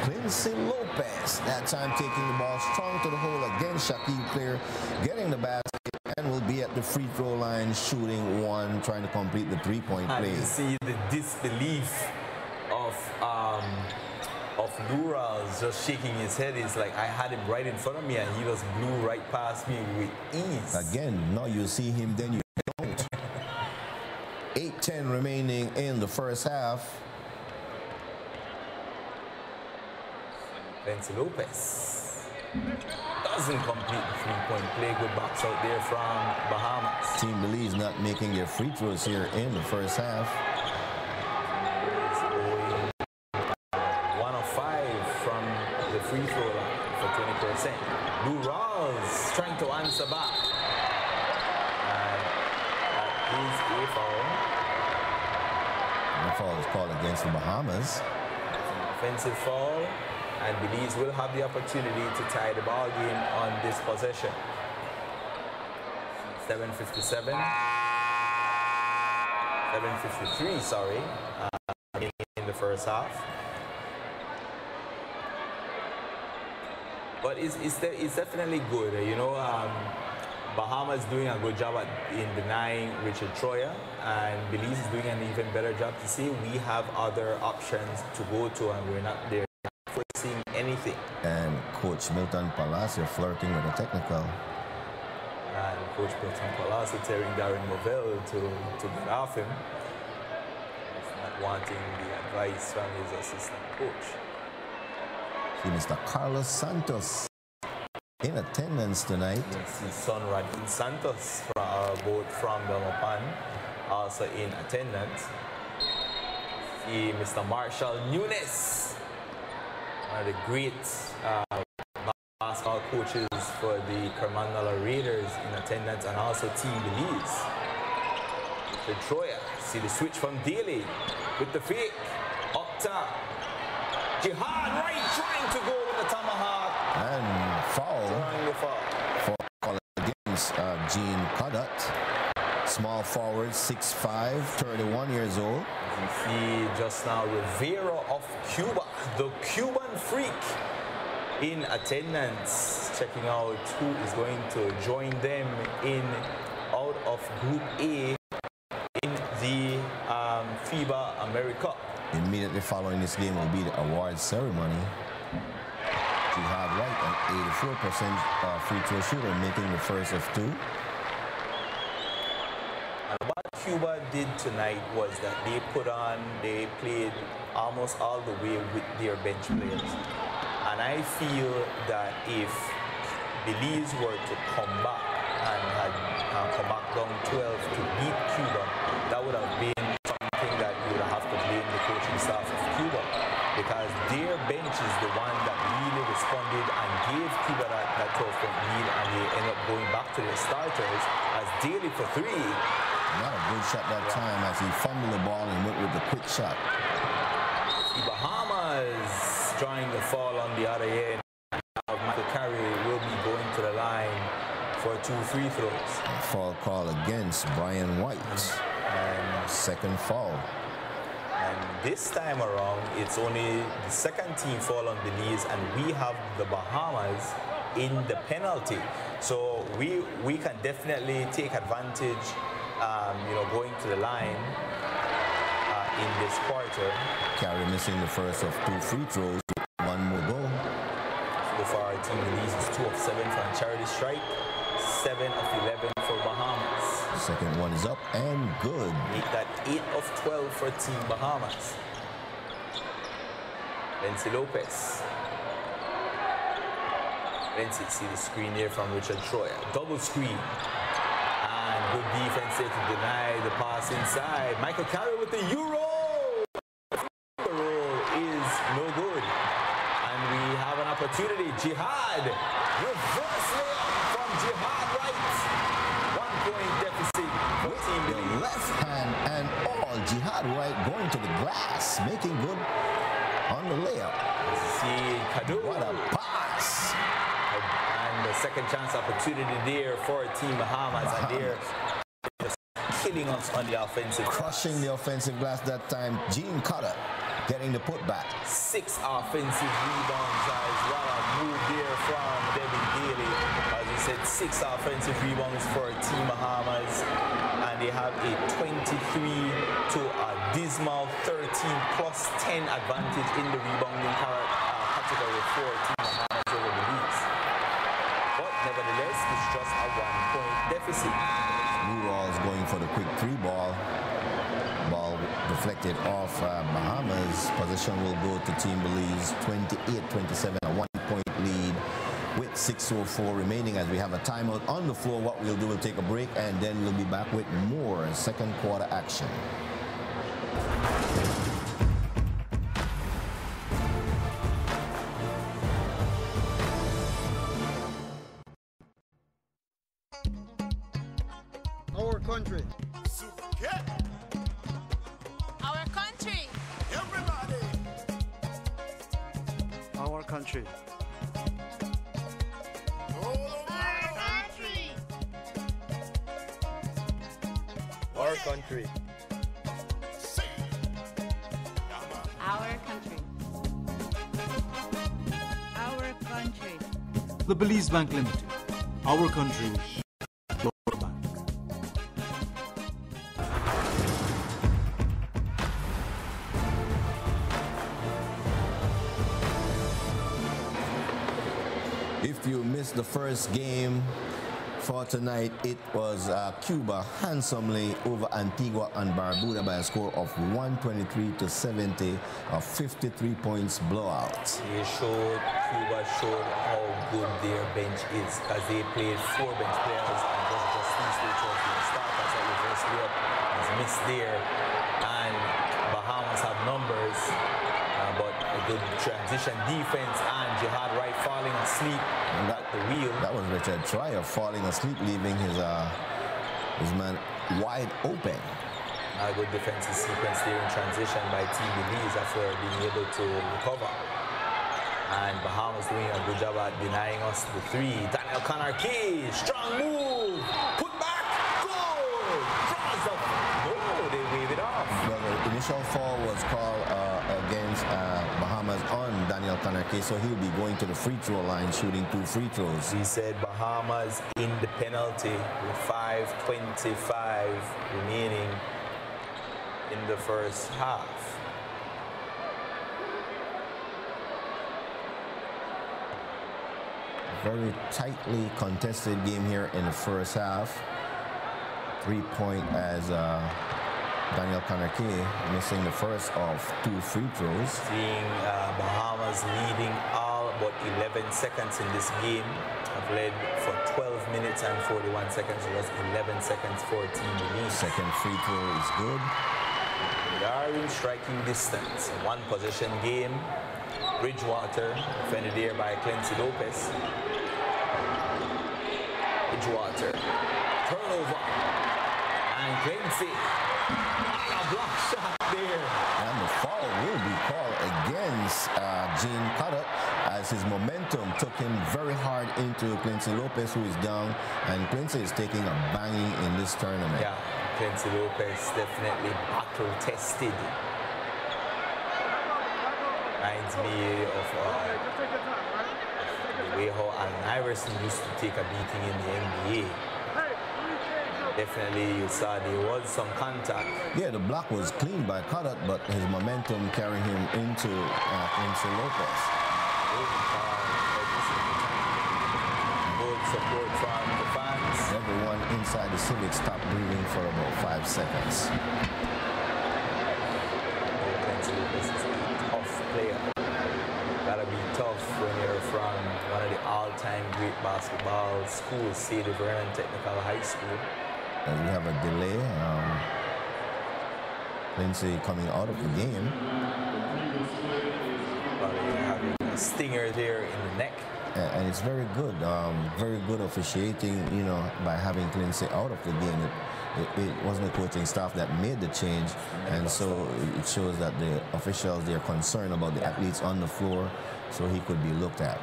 Clancy Lopez, that time taking the ball strong to the hole against Shaquille Clare, getting the basket, and will be at the free throw line shooting 1, trying to complete the 3-point play. And you see the disbelief of Luras just shaking his head. It's like I had him right in front of me and he just blew right past me with ease. Again, now you see him, then you don't. 8:10 remaining in the first half. Clancy Lopez doesn't complete the 3-point play. Good box out there from Bahamas. Team Belize not making their free throws here in the first half. 1 of 5 from the free throw line for 20%. Lou Rawls trying to answer back. And that is a foul. The foul is called against the Bahamas. It's an offensive foul, and Belize will have the opportunity to tie the ball game on this possession. 7:57. 7:53, sorry, in the first half. But it's definitely good. You know, Bahamas doing a good job in denying Richard Troyer, and Belize is doing an even better job to see we have other options to go to, and we're not there forcing anything. And Coach Milton Palacio flirting with a technical. And Coach Milton Palacio telling Darren Movell to get off him. He's not wanting the advice from his assistant coach. See Mr. Carlos Santos in attendance tonight. Yes, his son Radin Santos, both from Belmopan, also in attendance. See Mr. Marshall Nunes, one of the great basketball coaches for the Kermanala Raiders in attendance, and also Team Belize. The Troyer, see the switch from Daly with the fake, up top. Jihad right, trying to go with the tomahawk. And foul. Drawing the foul. Foul against Gene Cadet. Small forward, 6'5", 31 years old. You see just now Rivera of Cuba, the Cuban freak, in attendance, checking out who is going to join them out of Group A in the FIBA AMERICUP. Immediately following this game will be the award ceremony. Jihad Wright, an 84% free throw shooter, making the first of two. And what Cuba did tonight was that they played almost all the way with their bench players. And I feel that if Belize were to come back and had come back down 12 to beat Cuba, that would have been something that you would have to blame the coaching staff of Cuba, because their bench is the one that really responded and gave Cuba that 12-point lead, and they ended up going back to their starters as Daly for three. Not a good shot that time as he fumbled the ball and went with the quick shot. The Bahamas drawing the foul on the other end. Michael Carey will be going to the line for 2 free throws. A foul call against Brian White. And second foul. And this time around, it's only the second team foul on Belize, and we have the Bahamas in the penalty. So we can definitely take advantage, going to the line in this quarter. Carey missing the first of 2 free throws. One more goal. So far, Team Belize is 2 of 7 from charity strike, 7 of 11 for Bahamas. Second one is up and good. Make that 8 of 12 for Team Bahamas. Lindsay Lopez. Lindsay, see the screen here from Richard Troyer. Double screen. And good defense here to deny the pass inside. Michael Carey with the Euro. The roll is no good. And we have an opportunity. Jihad. Reverse layup from Jihad right. 1-point deficit for Team Belize. The left hand and all. Jihad White going to the glass. Making good on the layup. See Kadu. What a pass. And the second chance opportunity there for Team Bahamas. And they're just killing us on the offensive. Crushing the offensive glass that time. Gene Cutter getting the putback. 6 offensive rebounds as well. A move there from Devin Daly. As we said, 6 offensive rebounds for Team Bahamas. And they have a 23 to a dismal 13+10 advantage in the rebounding category for Team Bahamas over Belize. But nevertheless, it's just a 1-point deficit. Lou Rawls going for the quick 3 ball. Ball deflected off Bahamas. Possession will go to Team Belize. 28-27, a 1-point lead with 6:04 remaining as we have a timeout on the floor. What we'll do, we'll take a break and then we'll be back with more second quarter action. country. Our country. Our country. Our country. The Belize Bank Limited. Our country, your bank. If you missed the first game for tonight, it was Cuba handsomely over Antigua and Barbuda by a score of 123-70, a 53 points blowout. Cuba showed how good their bench is, because they played 4 bench players and just these two starters at reverse layup is missed there. And Bahamas have numbers, but a good transition defense, and Jihad Wright falling asleep at the wheel. That was Richard Troyer falling asleep, leaving his man wide open. A good defensive sequence there in transition by Team Belize after being able to recover. And Bahamas doing a good job at denying us the 3. Daniel Conarkey, strong move, put back, goal, draws up. No, they wave it off. Well, the initial foul was called against Bahamas on Daniel Conarkey, so he'll be going to the free throw line, shooting 2 free throws. He said Bahamas in the penalty with 5:25 remaining in the first half. Very tightly contested game here in the first half. 3-point as Daniel Conarkey missing the first of 2 free throws. Seeing Bahamas leading all but 11 seconds in this game. Have led for 12 minutes and 41 seconds. It was 11 seconds for Team Belize. Second free throw is good. They are in striking distance. 1 possession game. Bridgewater, defended here by Clancy Lopez. Bridgewater, turnover, and Clancy, a block shot there. And the foul will be called against Gene Cutter, as his momentum took him very hard into Clancy Lopez, who is down, and Clancy is taking a banging in this tournament. Yeah, Clancy Lopez definitely battle-tested. Reminds me of the way how Allen Iverson used to take a beating in the NBA. Definitely, you saw there was some contact. Yeah, the block was clean by Cutter, but his momentum carrying him into Clancy Lopez. Good support from the fans. Everyone inside the Civic stopped breathing for about 5 seconds. Clancy Lopez is a tough player. Gotta be tough when you're from one of the all-time great basketball schools, Sadie Vernon Technical High School. As we have a delay, Lindsay coming out of the game. Probably having a stinger there in the neck. And it's very good officiating, you know, by having Lindsay out of the game. It wasn't the coaching staff that made the change, and so it shows that the officials, they're concerned about the athletes on the floor, so he could be looked at.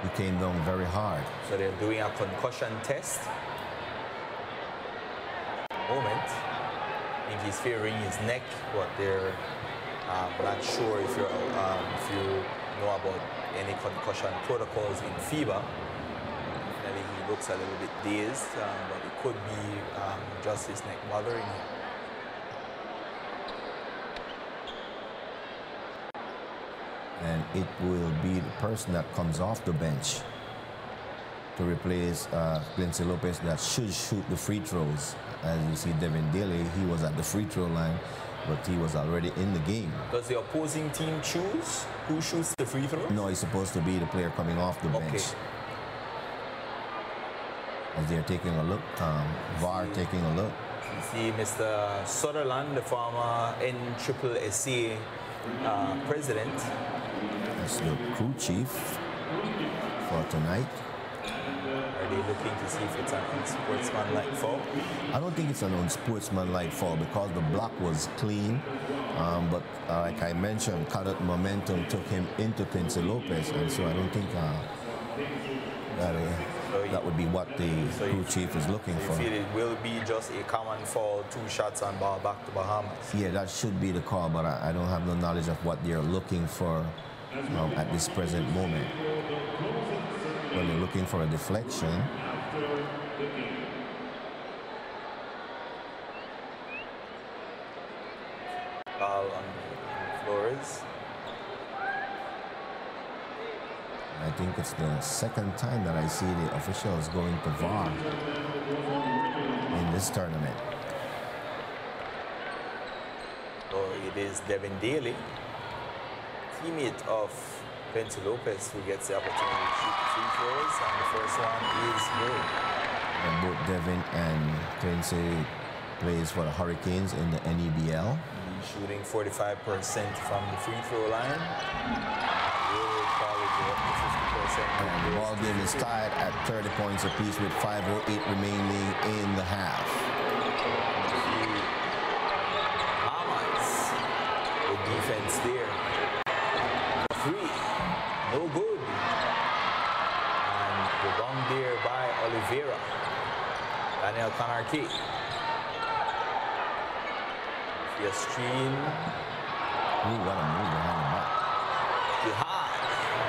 He came down very hard. So they're doing a concussion test. Moment. I think he's favoring his neck, but they're not sure if you know about any concussion protocols in FIBA. Definitely he looks a little bit dazed, but it could be just his neck bothering him. And it will be the person that comes off the bench to replace Clancy Lopez that should shoot the free throws. As you see, Devin Daly, he was at the free throw line, but he was already in the game. Does the opposing team choose who shoots the free throws? No, he's supposed to be the player coming off the bench. As they're taking a look, VAR taking a look. You see Mr. Sutherland, the former NSSA president. That's the crew chief for tonight. Are they looking to see if it's an unsportsmanlike foul? I don't think it's an unsportsmanlike foul because the block was clean. But like I mentioned, Cadet momentum took him into Quincy Lopez, and so I don't think that would be what the crew chief is looking for. You feel it will be just a common foul, 2 shots on ball back to Bahamas? Yeah, that should be the call, but I don't have no knowledge of what they're looking for at this present moment. Well, they're looking for a deflection. Ball on Flores. I think it's the second time that I see the officials going to VAR in this tournament. So it is Devin Daly, teammate of Quincy Lopez, who gets the opportunity to shoot the free throws, and the first one is good. And both Devin and Quincy plays for the Hurricanes in the NEBL. He's shooting 45% from the free throw line. And the ball game is tied at 30 points apiece with 5:08 remaining in the half. Bahamas, the defense there. 3, no good. And the run there by Oliveira. Daniel Canarque. The screen. Ooh, what a move behind the back. Jihad.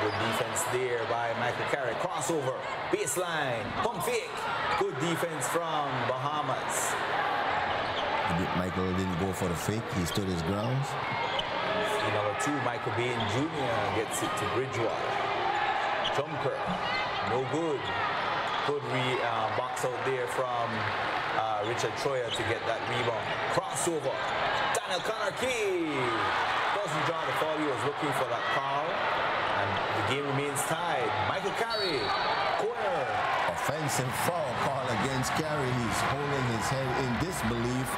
Good defense there by Michael Carey. Crossover, baseline, pump fake. Good defense from Bahamas. Michael didn't go for the fake. He stood his grounds. Number 2, Michael Bain Jr. gets it to Bridgewater. Jumper, no good. Good box out there from Richard Troyer to get that rebound. Crossover, Daniel Canarque doesn't draw the foul. He was looking for that call. And the game remains tied. Michael Carey, corner. Offensive foul call against Carey. He's holding his head in disbelief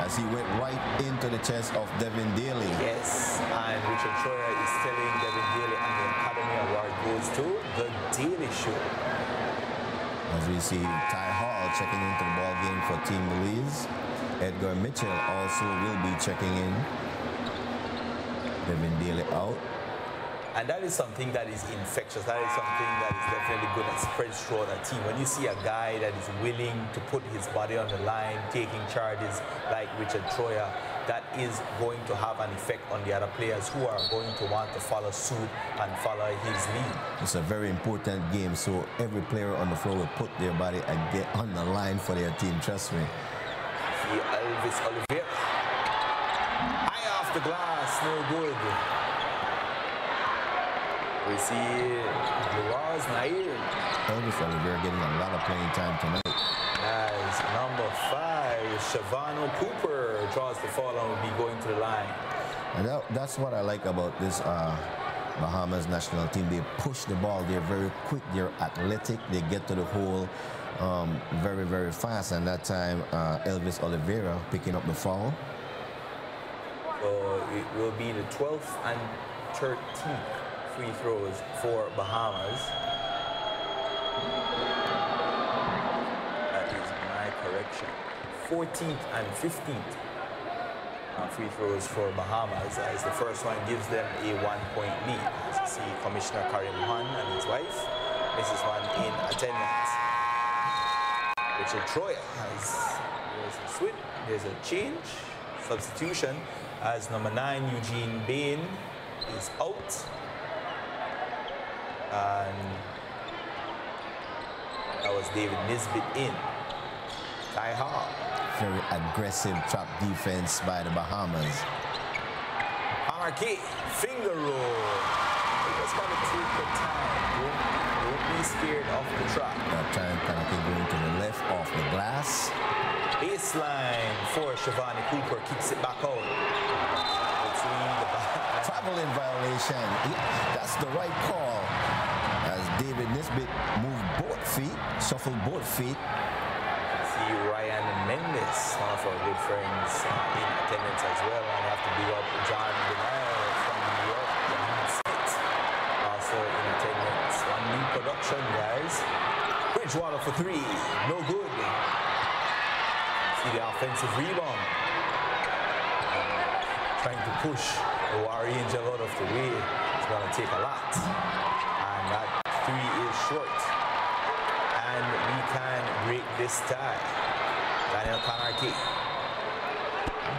as he went right into the chest of Devin Daly. Yes, and Richard Troyer is telling Devin Daly, and the Academy Award goes to The Daily Show. As we see Ty Hall checking into the ball game for Team Belize. Edgar Mitchell also will be checking in. Devin Daly out. And that is something that is infectious. That is something that is definitely going to spread throughout a team. When you see a guy that is willing to put his body on the line, taking charges like Richard Troyer, that is going to have an effect on the other players who are going to want to follow suit and follow his lead. It's a very important game, so every player on the floor will put their body on the line for their team, trust me. See Elvis Oliveira. High off the glass, no good. We see Luaz Nair. Elvis Oliveira getting a lot of playing time tonight. As number 5, Shavano Cooper draws the foul and will be going to the line. And that's what I like about this Bahamas national team. They push the ball. They're very quick. They're athletic. They get to the hole very, very fast. And that time, Elvis Oliveira picking up the foul. So it will be the 12th and 13th. Free throws for Bahamas. That is my correction. 14th and 15th free throws for Bahamas, as the first one gives them a 1-point lead. As you see, Commissioner Karim Han and his wife. Mrs. Han in attendance. Richard Troyer there's a switch, there's a change, substitution, as number 9, Eugene Bain, is out. And that was David Nisbet in. Ty Hall. Very aggressive trap defense by the Bahamas. Canarque, finger roll. You just got to take your time. Don't be scared of the trap. That time, Canarque going to the left off the glass. Baseline for Shavani Cooper, kicks it back out. Traveling violation. That's the right call. As David Nisbet moved both feet, shuffled both feet. See Ryan Mendes, one of our good friends, in attendance as well. And I have to big up John Denial from New York, John Smith, also in attendance. One new production, guys. Bridgewater for three. No good. See the offensive rebound. Trying to push the War Angel out of the way. It's going to take a lot. And that three is short. And we can break this tie. Daniel Kanarki.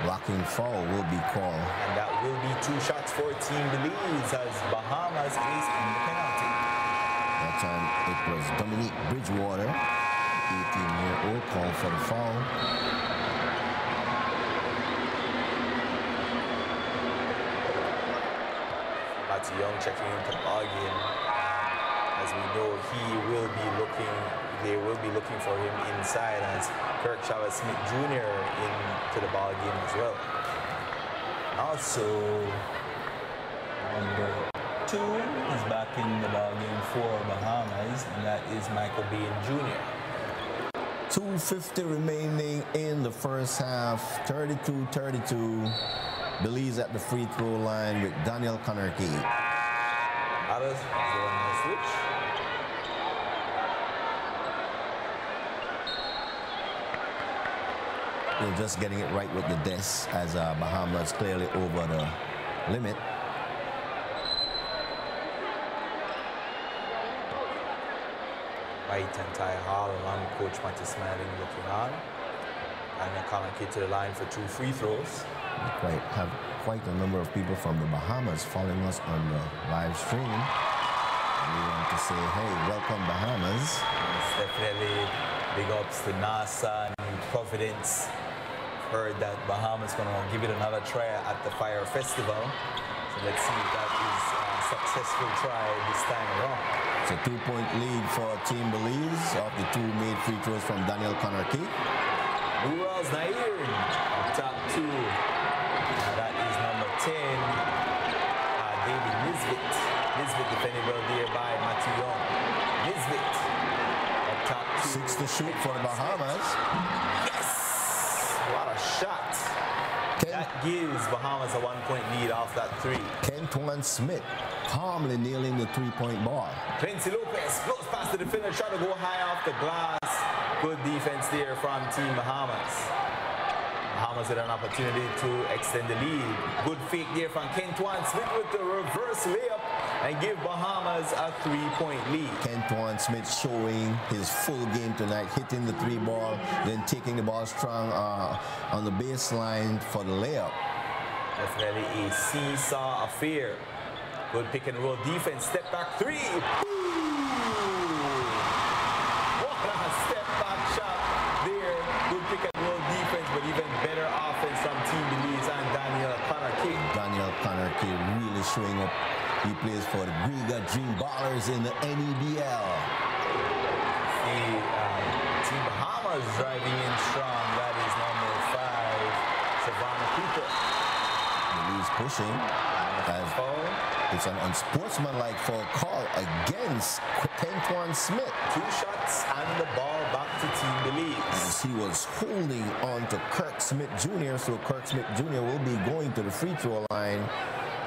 Blocking foul will be called. And that will be 2 shots for Team Belize as Bahamas is in the penalty. That time it was Dominique Bridgewater, 18-year-old, called for the foul. Matthew Young checking into the ball game. As we know, they will be looking for him inside as Kirk Chavez Smith Jr. into the ball game as well. Also, number 2 is back in the ball game for Bahamas, and that is Michael Bain Jr. 2:50 remaining in the first half. 32-32. Belize at the free throw line with Daniel Kanarki. Others is doing a switch. They're just getting it right with the desk as Bahamas clearly over the limit. Right and Ty Hall along with Coach Matty Smiling looking on. And Kanarki to the line for 2 free throws. We have quite a number of people from the Bahamas following us on the live stream. We want to say, hey, welcome Bahamas. It's definitely big ups to NASA and Providence. Heard that Bahamas going to give it another try at the Fire Festival. So let's see if that is a successful try this time around. It's a 2-point lead for Team Belize off the 2 made free throws from Daniel Kanarki. Burals Nair, top 2. That is number 10, David Nisbet. Nisbet defended well there by Matthew Young. Nisbet, up top 2. 6 to shoot for the Bahamas. Yes! What a shot. That gives Bahamas a 1-point lead off that 3. Centaur Smith calmly nailing the 3-point ball. Quincy Lopez floats past the defender, trying to go high off the glass. Good defense there from Team Bahamas. Bahamas had an opportunity to extend the lead. Good fake there from Kentuan Smith with the reverse layup and give Bahamas a 3-point lead. Kentuan Smith showing his full game tonight, hitting the 3 ball, then taking the ball strong on the baseline for the layup. Definitely a seesaw affair. Good pick and roll defense, step back 3. What a step back shot there. Good pick and roll defense, but even better offense from Team Belize and Daniel Kanarki. Daniel Kanarki really showing up. He plays for the Griga Dream Ballers in the NEBL. Team Bahamas driving in strong. That is number 5, Savannah Cooper. Belize pushing. It's an unsportsmanlike foul call against Kentuan Smith. 2 shots and the ball back to Team Belize. As he was holding on to Kirk Smith Jr., so Kirk Smith Jr. will be going to the free throw line,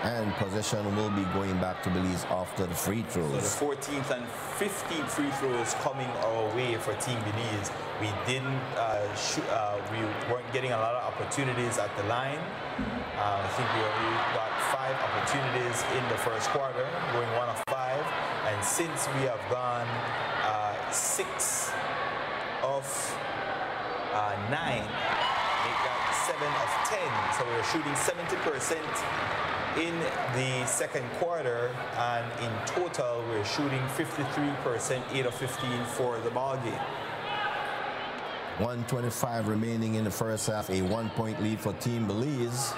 and possession will be going back to Belize after the free throws. So the 14th and 15th free throws coming our way for Team Belize. We we weren't getting a lot of opportunities at the line. I think we only got 5 opportunities in the first quarter, going 1 of 5. And since we have gone 6 of 9, make that 7 of 10. So we're shooting 70% in the second quarter, and in total we're shooting 53%, 8 of 15 for the ball game. 1:25 remaining in the first half, a 1-point lead for Team Belize.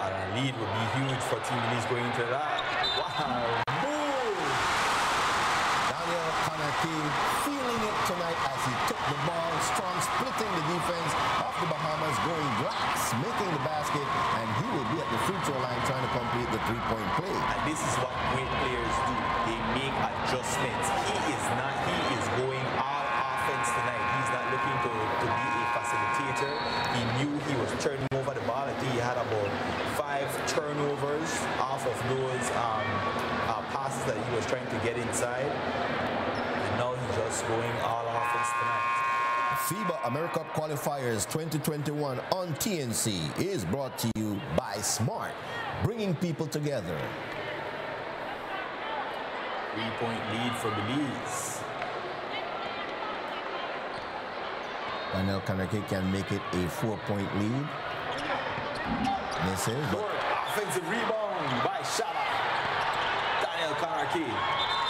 And a lead would be huge for Team Belize going into that. Wow, boom! Daniel Kanarki feeling it tonight as he took the ball, strong, splitting the defense of the Bahamas, going glass, making the basket, and he will be at the free throw line trying to complete the 3-point play. And this is what great players do. They make adjustments. He is going all offense tonight. He's not looking to be a facilitator. He knew he was turning over the ball. I think he had about 5 turnovers off of those passes that he was trying to get inside. And just going all offense tonight. FIBA AMERICUP Qualifiers 2021 on TNC is brought to you by Smart, bringing people together. 3-point lead for Belize. Daniel Kanarke can make it a 4-point lead. Misses, but offensive rebound by Shala. Daniel Kanarke.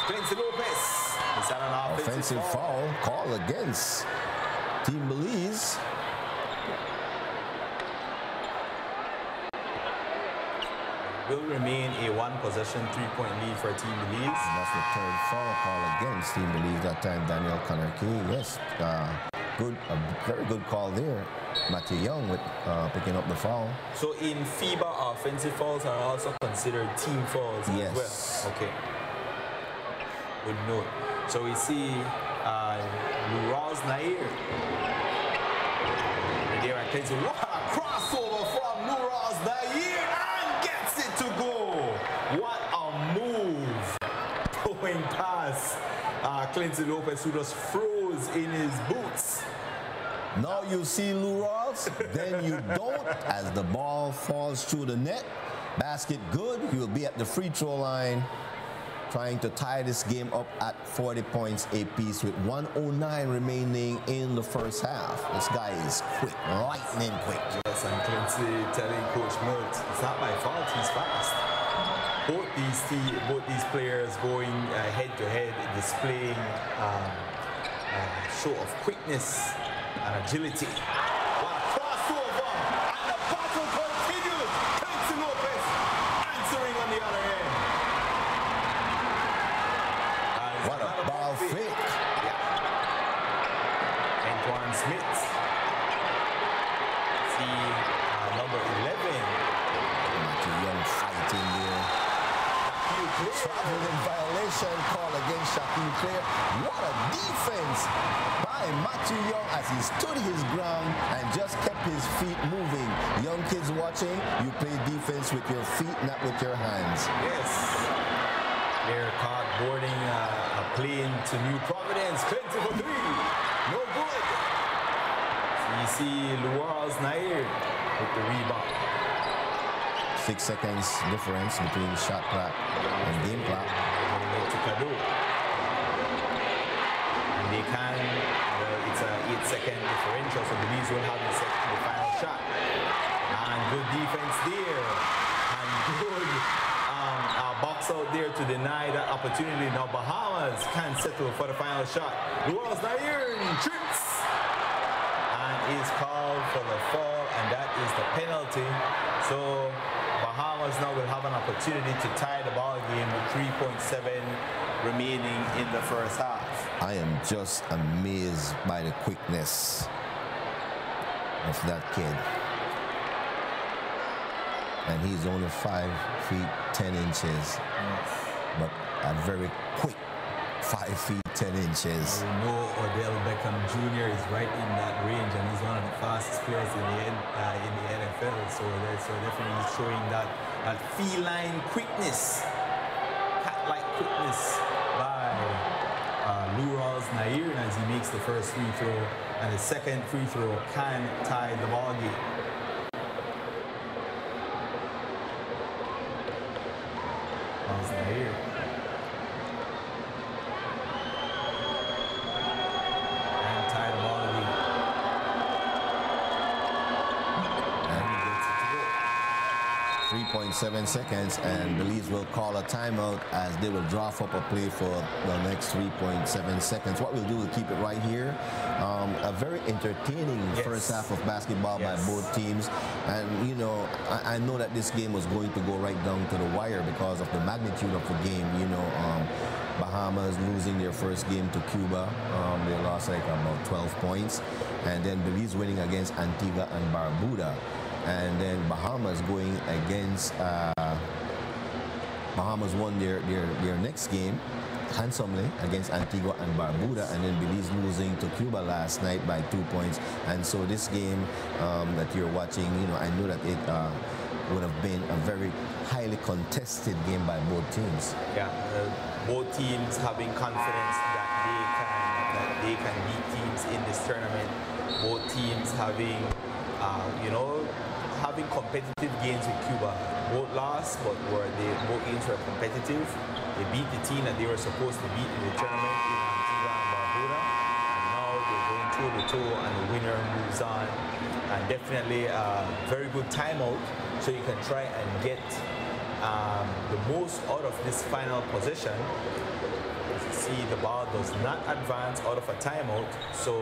Quincy Lopez. Is that an offensive foul call against Team Belize. Will remain a one-possession 3-point lead for Team Belize. And that's the third foul call against Team Belize. That time, Daniel Kanarke. Yes, a very good call there. Matthew Young with picking up the foul. So in FIBA, offensive fouls are also considered team fouls as well. Okay. Good note. So we see Luraz Nair. What a crossover from Luraz Nair and gets it to go. What a move. Going past Clinton Lopez, who just froze in his boots. Now you see Luraz, then you don't, as the ball falls through the net. Basket good. He will be at the free throw line, trying to tie this game up at 40 points apiece with 1:09 remaining in the first half. This guy is quick, lightning quick. Yes, and Clinton telling Coach Milt, it's not my fault, he's fast. Both these players going head-to-head, displaying a show of quickness and agility. What a crossover! And the battle continues! Quincy Lopez answering on the other end. What a ball fake. Antoine Smith. See number 11. Matthew Young fighting there. Traveling violation call against Shaquille Clare. What a defense by Matthew Young as he stood his ground and just kept his feet moving. Young kids watching, you play defense with your feet, not with your hands. Yes. They're caught boarding a plane to New Providence. Clinton for 3. No good. So you see Luaz Nair with the rebound. 6 seconds difference between shot clock and game clock. And they can, it's a 8-second differential, so Belize will have the final shot. And good defense there. And good box out there to deny that opportunity. Now Bahamas can settle for the final shot. Luaz Nair trips. And is called for the foul, and that is the penalty. So Bahamas now will have an opportunity to tie the ball game with 3.7 remaining in the first half. I am just amazed by the quickness of that kid. And he's only 5 feet 10 inches, but a very quick 5 feet 10 inches. We know Odell Beckham Jr. is right in that range, and he's one of the fastest players in the NFL. So definitely showing that feline quickness, cat-like quickness by Luraz Nair as he makes the first free throw, and the second free throw can tie the ball game. Luraz Nair. And tie the ball game. And 3.7 seconds, and Belize will call a timeout as they will draft up a play for the next 3.7 seconds. What we'll do, we'll keep it right here. A very entertaining first half of basketball by both teams. And, you know, I know that this game was going to go right down to the wire because of the magnitude of the game. You know, Bahamas losing their first game to Cuba. They lost like about 12 points. And then Belize winning against Antigua and Barbuda. And then Bahamas going against, Bahamas won their next game handsomely against Antigua and Barbuda, and then Belize losing to Cuba last night by 2 points. And so this game that you're watching, you know, I know that it would have been a very highly contested game by both teams. Yeah, both teams having confidence that they can that they can beat teams in this tournament. Both teams having, having competitive games with Cuba. Both lost, but both games were competitive. They beat the team that they were supposed to beat in the tournament in Antigua and Barbuda. And now they're going toe-to-toe, and the winner moves on. And definitely a very good timeout, so you can try and get the most out of this final possession. As you see, the ball does not advance out of a timeout, so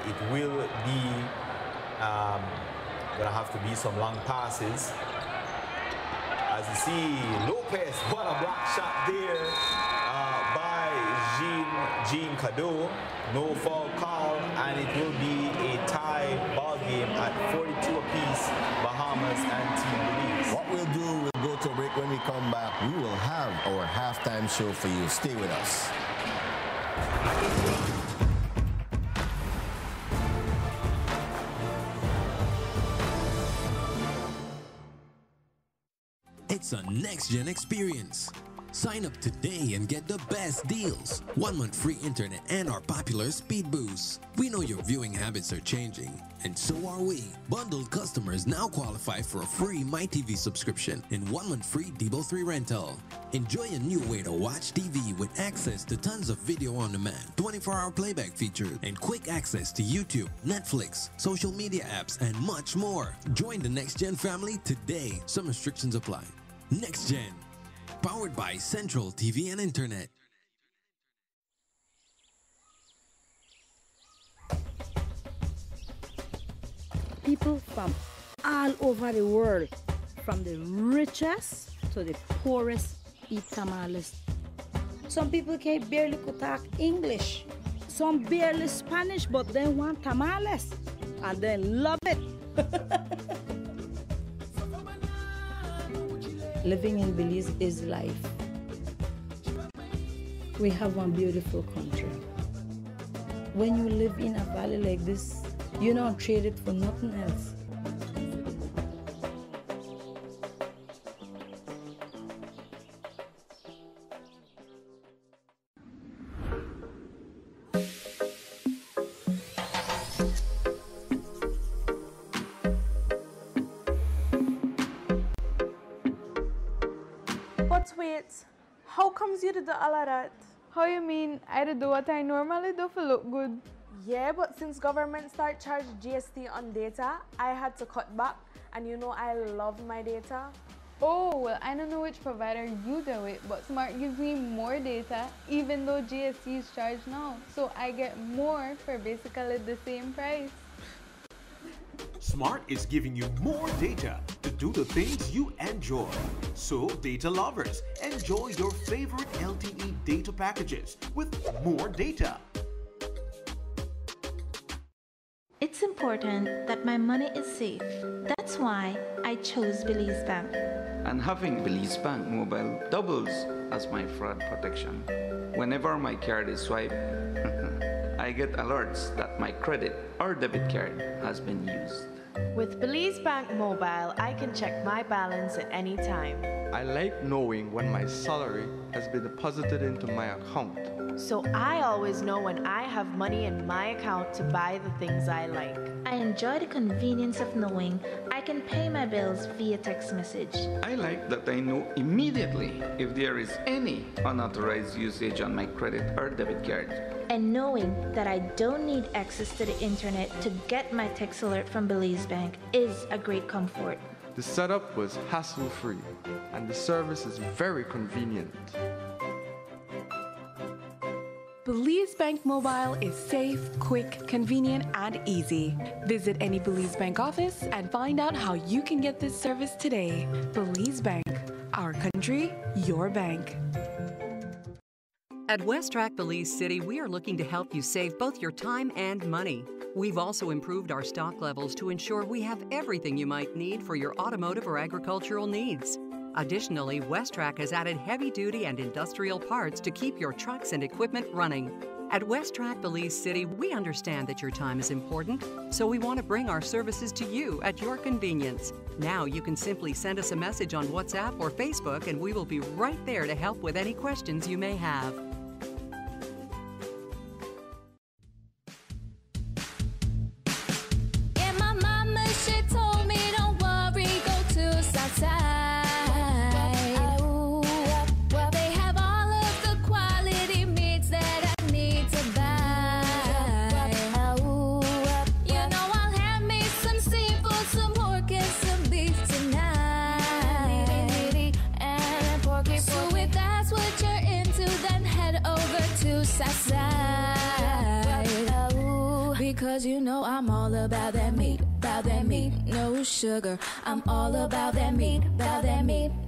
it will be gonna have to be some long passes. As you see, Lopez, what a block shot there by Jean Cadeau. No foul call, and it will be a tie ball game at 42 apiece, Bahamas and Team Belize. What we'll do, we'll go to a break. When we come back, we will have our halftime show for you. Stay with us. It's a next-gen experience. Sign up today and get the best deals. 1 month free internet and our popular speed boost. We know your viewing habits are changing, and so are we. Bundled customers now qualify for a free MyTV subscription and 1 month free Debo 3 rental. Enjoy a new way to watch TV with access to tons of video on demand, 24-hour playback features, and quick access to YouTube, Netflix, social media apps, and much more. Join the Next Gen family today. Some restrictions apply. Next Gen, powered by Central TV and Internet. People from all over the world, from the richest to the poorest, eat tamales. Some people can barely talk English. Some barely Spanish, but they want tamales and they love it. Living in Belize is life. We have one beautiful country. When you live in a valley like this, you don't trade it for nothing else. But wait, how comes you did all of that? How you mean? I did do what I normally do for look good. Yeah, but since government start charge GST on data, I had to cut back, and you know I love my data. Oh, well, I don't know which provider you do it, but Smart gives me more data even though GST is charged now. So I get more for basically the same price. Smart is giving you more data to do the things you enjoy. So, data lovers, enjoy your favorite LTE data packages with more data. It's important that my money is safe. That's why I chose Belize Bank. And having Belize Bank Mobile doubles as my fraud protection. Whenever my card is swiped, I get alerts that my credit or debit card has been used. With Belize Bank Mobile, I can check my balance at any time. I like knowing when my salary has been deposited into my account. So I always know when I have money in my account to buy the things I like. I enjoy the convenience of knowing I can pay my bills via text message. I like that I know immediately if there is any unauthorized usage on my credit or debit card. And knowing that I don't need access to the internet to get my text alert from Belize Bank is a great comfort. The setup was hassle-free, and the service is very convenient. Belize Bank Mobile is safe, quick, convenient, and easy. Visit any Belize Bank office and find out how you can get this service today. Belize Bank, our country, your bank. At WestTrack Belize City, we are looking to help you save both your time and money. We've also improved our stock levels to ensure we have everything you might need for your automotive or agricultural needs. Additionally, WestTrack has added heavy-duty and industrial parts to keep your trucks and equipment running. At WestTrack Belize City, we understand that your time is important, so we want to bring our services to you at your convenience. Now you can simply send us a message on WhatsApp or Facebook, and we will be right there to help with any questions you may have. I'm all about that meat, no sugar. I'm all about that meat,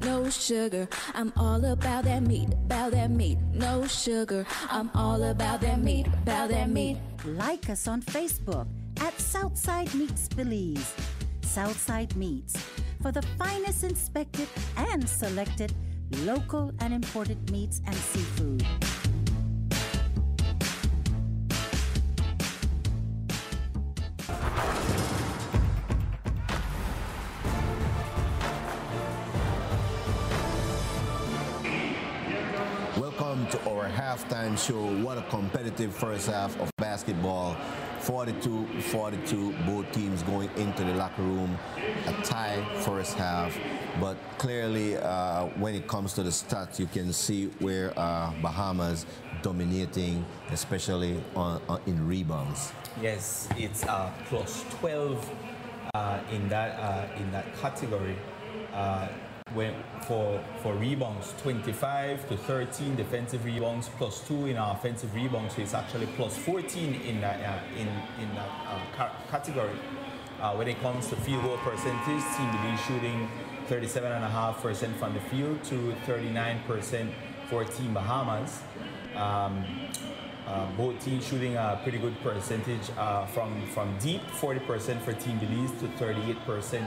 no sugar. I'm all about that meat, no sugar. I'm all about that meat, Like us on Facebook at Southside Meats Belize. Southside Meats, for the finest inspected and selected local and imported meats and seafood. Welcome to our halftime show. What a competitive first half of basketball. 42-42, both teams going into the locker room. A tie first half, but clearly when it comes to the stats, you can see where Bahamas dominating, especially in rebounds. Yes, it's plus 12 in that category. For rebounds, 25 to 13 defensive rebounds, plus 2 in offensive rebounds, so it's actually plus 14 in that category. When it comes to field goal percentage, Team Belize shooting 37.5% from the field to 39% for Team Bahamas. Both teams shooting a pretty good percentage from deep, 40% for Team Belize to 38%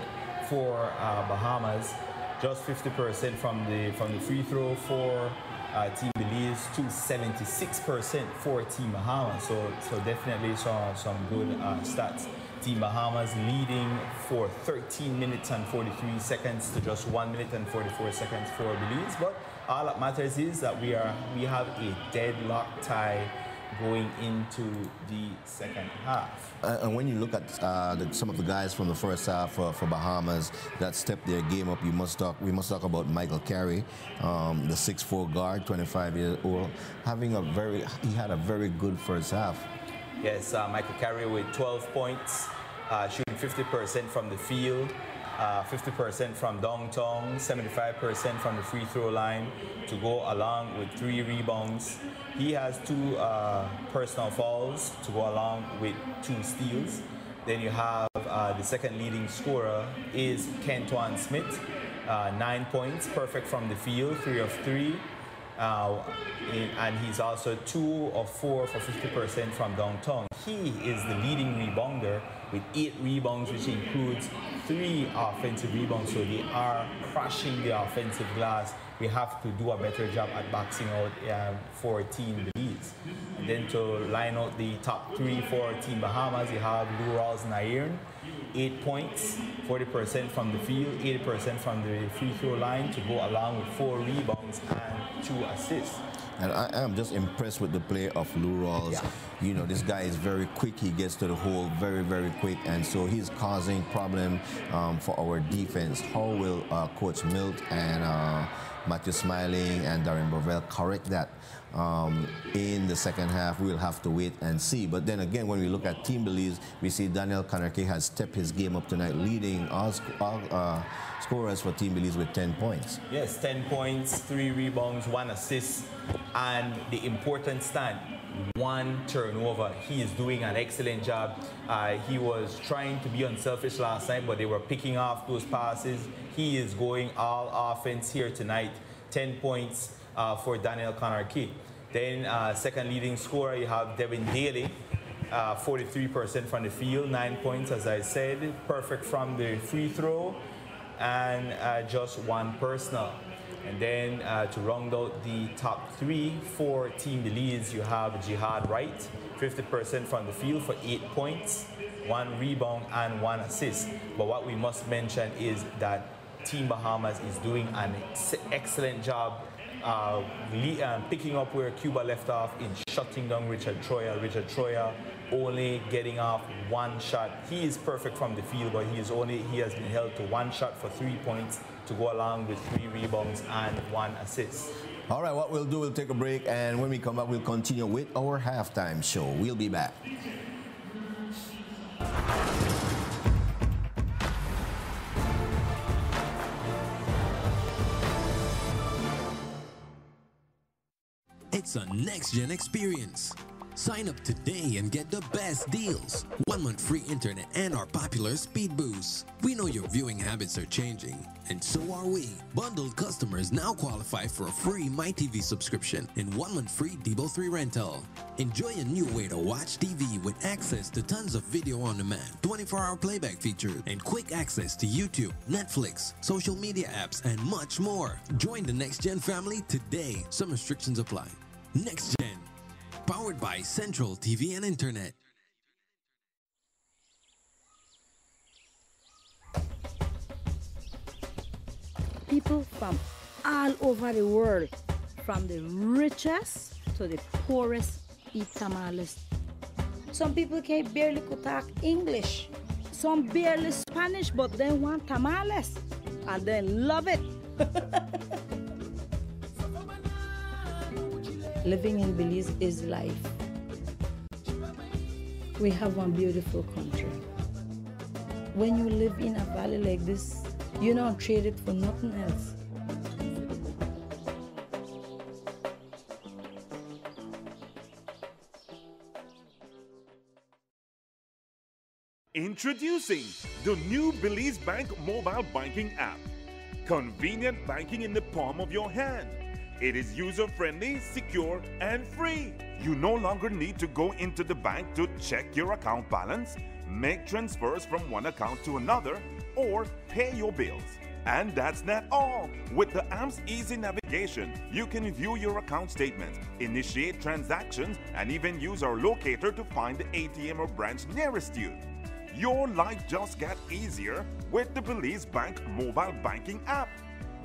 for Bahamas. Just 50% from the free throw for Team Belize to 76% for Team Bahamas. So definitely some good stats. Team Bahamas leading for 13 minutes and 43 seconds to just 1 minute and 44 seconds for Belize. But all that matters is that we have a deadlock tie going into the second half. And when you look at some of the guys from the first half for Bahamas that stepped their game up, we must talk about Michael Carey, the 6'4" guard, 25 years old, he had a very good first half. Yes, Michael Carey with 12 points, shooting 50% from the field, 50% from downtown, 75% from the free throw line to go along with 3 rebounds. He has 2 personal fouls to go along with 2 steals. Then you have the second leading scorer is Centaur Smith, 9 points, perfect from the field, 3 of 3. And he's also 2 of 4 for 50% from downtown. He is the leading rebounder with 8 rebounds, which includes 3 offensive rebounds. So they are crashing the offensive glass. We have to do a better job at boxing out for Team Belize. And then to line out the top 3 for Team Bahamas, you have Lou Rawls Nairn, 8 points, 40% from the field, 80% from the free throw line to go along with 4 rebounds and 2 assists. And I am just impressed with the play of Lou Rawls. Yeah. You know, this guy is very quick. He gets to the hole very, very quick. And so he's causing problem for our defense. How will Coach Milt and Matthew Smiling and Darren Bovell correct that in the second half? We'll have to wait and see. But then again, when we look at Team Belize, we see Daniel Kanarke has stepped his game up tonight, leading all scorers for Team Belize with 10 points. Yes, 10 points, 3 rebounds, 1 assist, and the important stat, 1 turnover. He is doing an excellent job. He was trying to be unselfish last night, but they were picking off those passes. He is going all offense here tonight. 10 points for Daniel Kanarke. Then second leading scorer, you have Devin Daly, 43% from the field, 9 points, as I said, perfect from the free throw, and just 1 personal. And then to round out the top 3 for Team Belize, you have Jihad Wright, 50% from the field for 8 points, 1 rebound and 1 assist. But what we must mention is that Team Bahamas is doing an excellent job picking up where Cuba left off in shutting down Richard Troyer. Richard Troyer only getting off 1 shot. He is perfect from the field, but he has been held to 1 shot for 3 points to go along with 3 rebounds and 1 assist. All right, what we'll do, we'll take a break, and when we come back, we'll continue with our halftime show. We'll be back. It's a next-gen experience. Sign up today and get the best deals. 1 month free internet and our popular speed boost. We know your viewing habits are changing, and so are we. Bundled customers now qualify for a free MyTV subscription and 1 month free Debo 3 rental. Enjoy a new way to watch TV with access to tons of video on demand, 24-hour playback features, and quick access to YouTube, Netflix, social media apps, and much more. Join the Next Gen family today. Some restrictions apply. Next Gen, powered by Central TV and Internet. People from all over the world, from the richest to the poorest, eat tamales. Some people can barely talk English. Some barely Spanish, but they want tamales and they love it. Living in Belize is life. We have one beautiful country. When you live in a valley like this, you don't trade it for nothing else. Introducing the new Belize Bank mobile banking app. Convenient banking in the palm of your hand. It is user-friendly, secure, and free. You no longer need to go into the bank to check your account balance, make transfers from one account to another, or pay your bills. And that's not all. With the app's easy navigation, you can view your account statements, initiate transactions, and even use our locator to find the ATM or branch nearest you. Your life just got easier with the Belize Bank mobile banking app.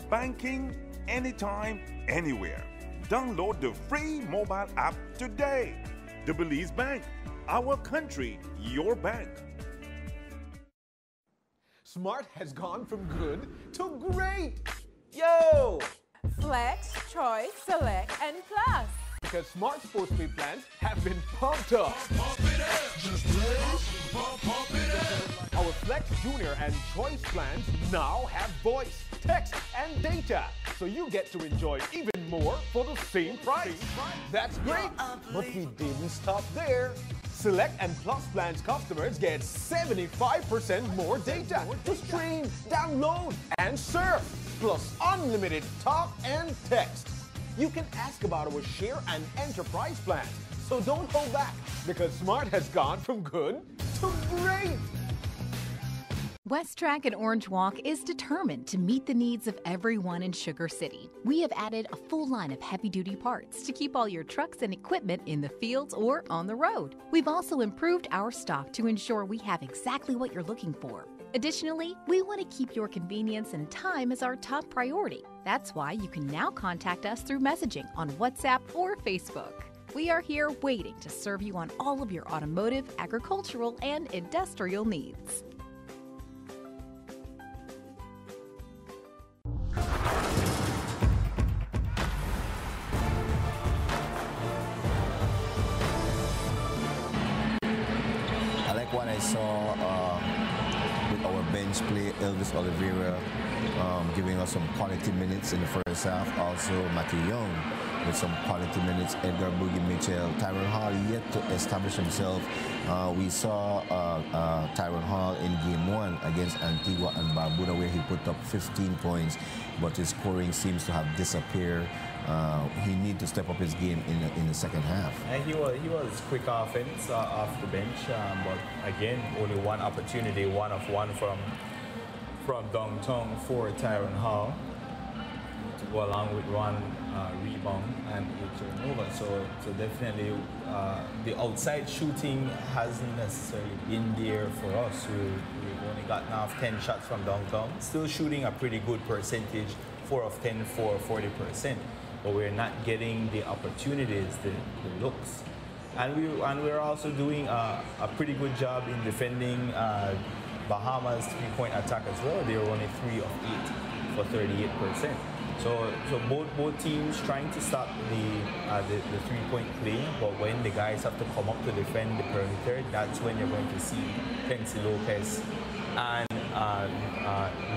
Banking anytime, anywhere. Download the free mobile app today. The Belize Bank, our country, your bank. Smart has gone from good to great. Yo! Flex, Choice, Select, and Plus. Because Smart's postpaid plans have been pumped up. Pump it up. Just play. Pump it up. Our Flex Junior and Choice plans now have voice, text, and data. So you get to enjoy even more for the same price. That's great, but we didn't stop there. Select and Plus plans customers get 75% more data to stream, download, and surf, plus unlimited talk and text. You can ask about our share and enterprise plans, so don't hold back, because Smart has gone from good to great. West Track and Orange Walk is determined to meet the needs of everyone in Sugar City. We have added a full line of heavy-duty parts to keep all your trucks and equipment in the fields or on the road. We've also improved our stock to ensure we have exactly what you're looking for. Additionally, we want to keep your convenience and time as our top priority. That's why you can now contact us through messaging on WhatsApp or Facebook. We are here waiting to serve you on all of your automotive, agricultural, and industrial needs. I like what I saw with our bench play, Elvis Oliveira giving us some quality minutes in the first half. Also, Matthew Young with some quality minutes. Edgar Boogie Mitchell. Tyrone Hall yet to establish himself. We saw Tyrone Hall in Game 1 against Antigua and Barbuda, where he put up 15 points, but his scoring seems to have disappeared. He needs to step up his game in the second half. And he was quick offense off the bench, but again, only one opportunity, 1 of 1 from downtown for Tyrone Hall to go along with 1 rebound and 8 turnover. So definitely the outside shooting hasn't necessarily been there for us. We've only gotten off 10 shots from downtown, still shooting a pretty good percentage, 4 of 10 for 40%. But we're not getting the opportunities, the looks. And we're also doing a pretty good job in defending Bahamas' three-point attack as well. They were only 3 of 8 for 38%. So both teams trying to stop the three-point play, but when the guys have to come up to defend the perimeter, that's when you're going to see Pensy Lopez and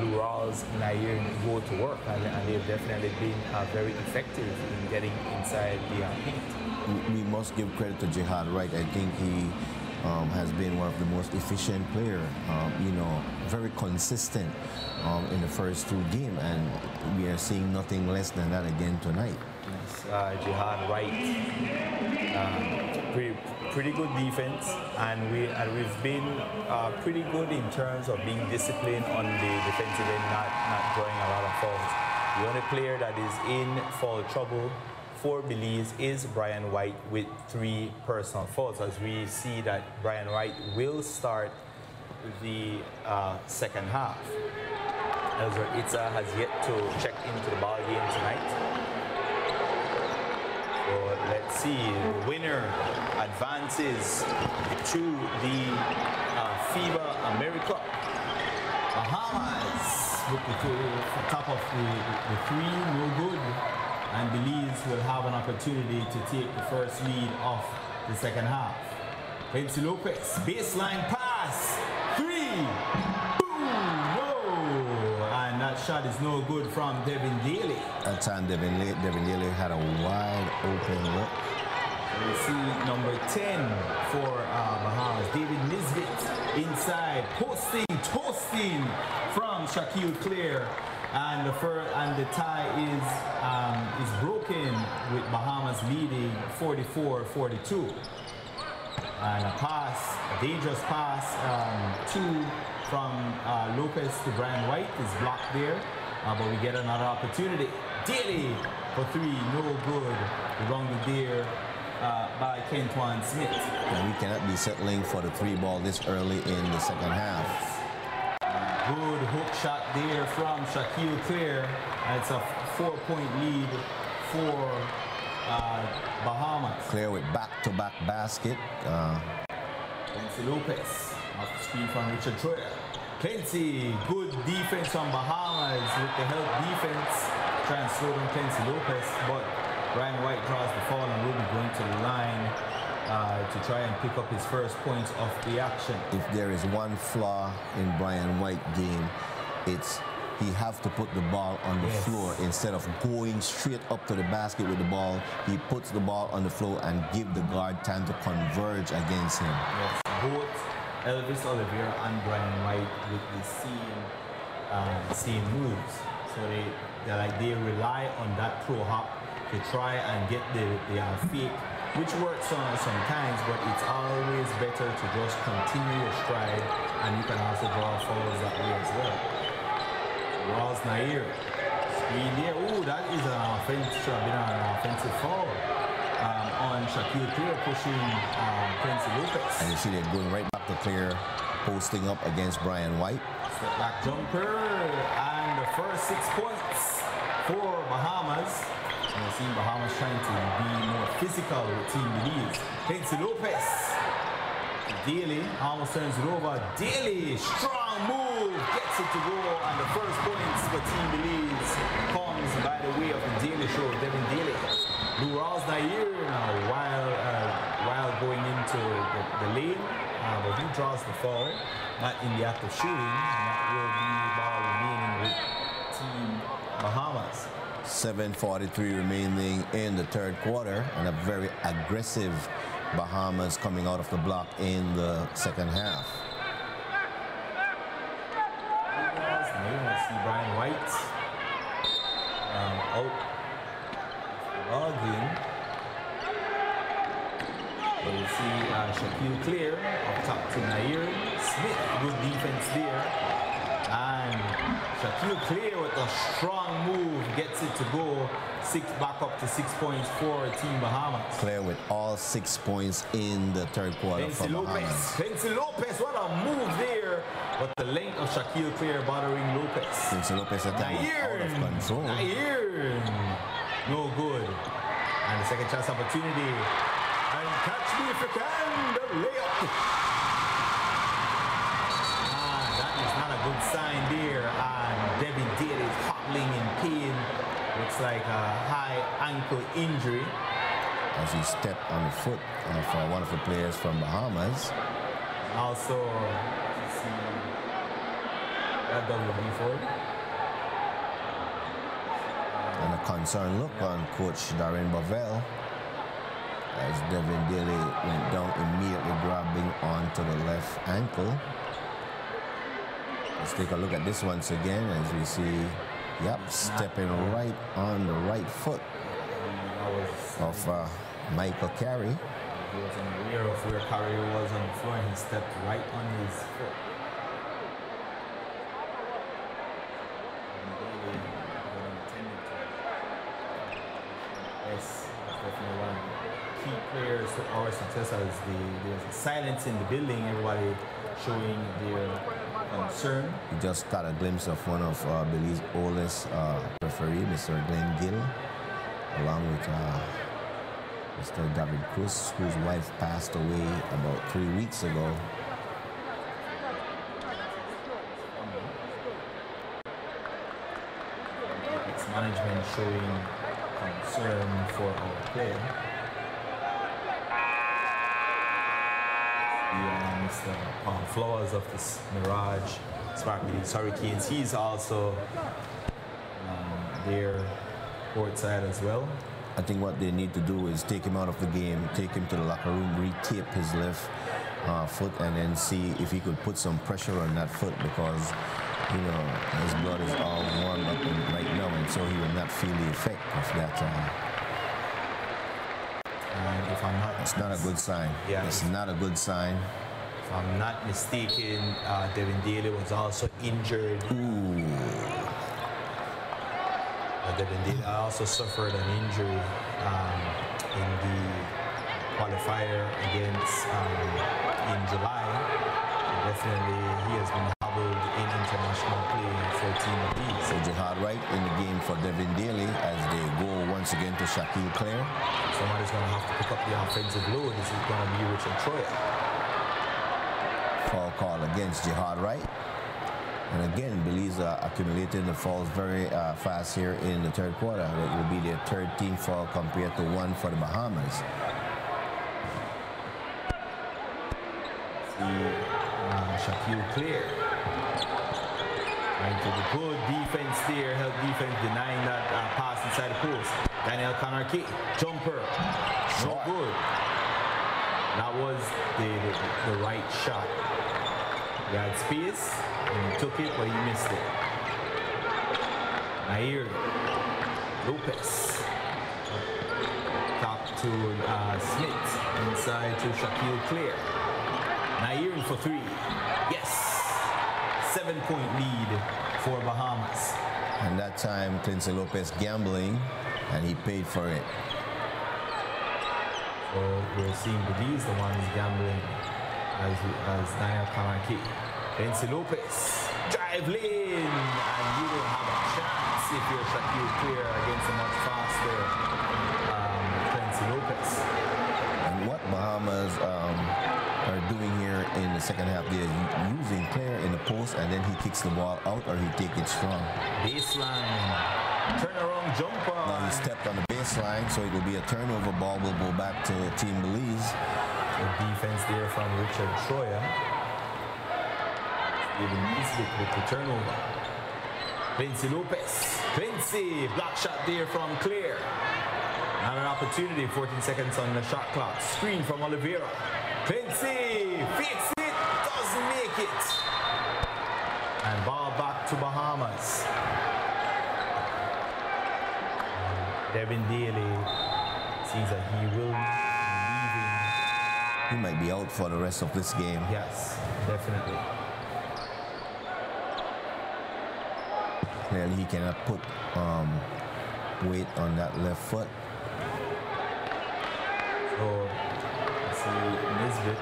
Lural's Nair go to work, and they've definitely been very effective in getting inside the paint. we must give credit to Jihad Wright. I think he has been one of the most efficient players, very consistent in the first two games, and we are seeing nothing less than that again tonight. Yes, Jihad Wright, pretty good defense, and we've been pretty good in terms of being disciplined on the defensive end, not drawing a lot of fouls. The only player that is in foul trouble for Belize is Brian White with 3 personal fouls, as we see that Brian White will start the second half. Elzer Itza has yet to check into the ball game tonight. So let's see, the winner advances to the FIBA AMERICUP. Bahamas with the top of the 3, no good. And Belize will have an opportunity to take the first lead of the second half. Quincy Lopez, baseline pass, 3, boom, no! And that shot is no good from Devin Daly. That time Devin Daly had a wide open look. We see number 10 for Bahamas, David Nisbet, inside, toasting from Shaquille Clear. And the tie is broken with Bahamas leading 44-42. And a dangerous pass from Lopez to Brian White is blocked there, but we get another opportunity. Daly for 3, no good. Rebounded there by Centaur Smith. And we cannot be settling for the 3 ball this early in the second half. Good hook shot there from Shaquille Clear. It's a 4-point lead for Bahamas. Clear with back-to-back basket. Quincy Lopez off the screen from Richard Troyer. Quincy, good defense from Bahamas with the help defense. Trying to slow down Quincy Lopez, but Brian White draws the foul and will be going to the line to try and pick up his first points of the action. If there is one flaw in Brian White's game, it's he have to put the ball on the floor instead of going straight up to the basket with the ball. He puts the ball on the floor and give the guard time to converge against him. Yes, both Elvis Oliveira and Brian White with the same moves. So they rely on that pro hop to try and get the fake, which works sometimes, but it's always better to just continue your stride, and you can also draw fouls that way as well. Ross Nair, screen there. Ooh, that is an offensive foul on Shaquille Clear pushing Quincy Lopez. And you see they're going right back to Clear, posting up against Brian White. Step back jumper, and the first 6 points for Bahamas. And you see Bahamas trying to be more physical with Team Belize. Quincy Lopez. Daly almost turns it over. Daly, strong move, gets it to go, and the first points for Team Belize comes by the way of the Daly show, Devin Daly. Lou Rawls Nair now while going into the lane, but he draws the foul, not in the act of shooting, and that will be ball remaining with Team Bahamas. 7:43 remaining in the third quarter, and a very aggressive Bahamas coming out of the block in the second half. See Brian White out ball game. But you see Shaquille Clear up top to Nair Smith. Good defense there. And Shaquille Clear with a strong move gets it to go. Back up to 6 points for Team Bahamas. Clear with all 6 points in the third quarter for Bahamas. Quincy Lopez, what a move there. But the length of Shaquille Clear bothering Lopez. Quincy Lopez at time out of control. Nair. No good. And the second chance opportunity. And catch me if you can. The layup. That is not a good sign there. And Devin Daly is hobbling in pain. Looks like a high ankle injury. As he stepped on the foot for one of the players from Bahamas. Also, see that WB for it. And a concerned look on Coach Darren Bovell as Devin Daly went down immediately, grabbing onto the left ankle. Let's take a look at this once again as we see, yep, stepping right on the right foot of Michael Carey. He was unaware of where Carey was on the floor and he stepped right on his foot. Yes, definitely one of the key players to our success as there's a silence in the building, everybody showing their concern. We just got a glimpse of one of Belize's oldest referee, Mr. Glenn Gill, along with Mr. David Cruz, whose wife passed away about 3 weeks ago. It's management showing concern for our player. Mr. Paul Flowers of this Mirage Sparkleys Hurricanes. He's also there courtside as well. I think what they need to do is take him out of the game, take him to the locker room, re-tape his left foot, and then see if he could put some pressure on that foot because, you know, his blood is all warmed up right now, and so he will not feel the effect of that. And if I'm not, it's not a good sign. Yeah, it's not a good sign. If I'm not mistaken, Devin Daly was also injured. Ooh. Devin Daly also suffered an injury in the qualifier against in July. Definitely, he has been hobbled in international play for Team Belize. So Jihad Wright in the game for Devin Daly as they go once again to Shaquille Clare. Somebody's going to have to pick up the offensive load. This is going to be Richard Troyer. Foul call against Jihad Wright. And again, Belize accumulating the fouls very fast here in the third quarter. It will be their third team foul compared to one for the Bahamas. Shaquille Clare. Trying to do good defense there, help defense denying that pass inside the post. Daniel Kanarki, jumper, no good. That was the right shot. He had space, and he took it, but he missed it. Nair Lopez. Top to Smith, inside to Shaquille Clare. Nair for three. Yes! 7-point lead for Bahamas. And that time, Quincy Lopez gambling, and he paid for it. So we're seeing Belize, the ones gambling as Daniel Kanarki. Quincy Lopez, drive lane, and you don't have a chance if you're Shaquille Clare against a much faster Quincy Lopez. And what Bahamas are doing here in the second half, they're using Clare in the post, and then he kicks the ball out or he take it strong. Baseline, turnaround jumper. Now he stepped on the baseline, so it will be a turnover. Ball will go back to Team Belize. The defense there from Richard Troyer. Steven Nisbet with the turnover. Quincy Lopez. Quincy, block shot there from Clare. Another opportunity, 14 seconds on the shot clock. Screen from Oliveira. Quincy fakes it, doesn't make it. And ball back to Bahamas. Devin Daly seems that he will be leaving. He might be out for the rest of this game. Yes, definitely. Clearly he cannot put weight on that left foot. So, let's see, Nisbet,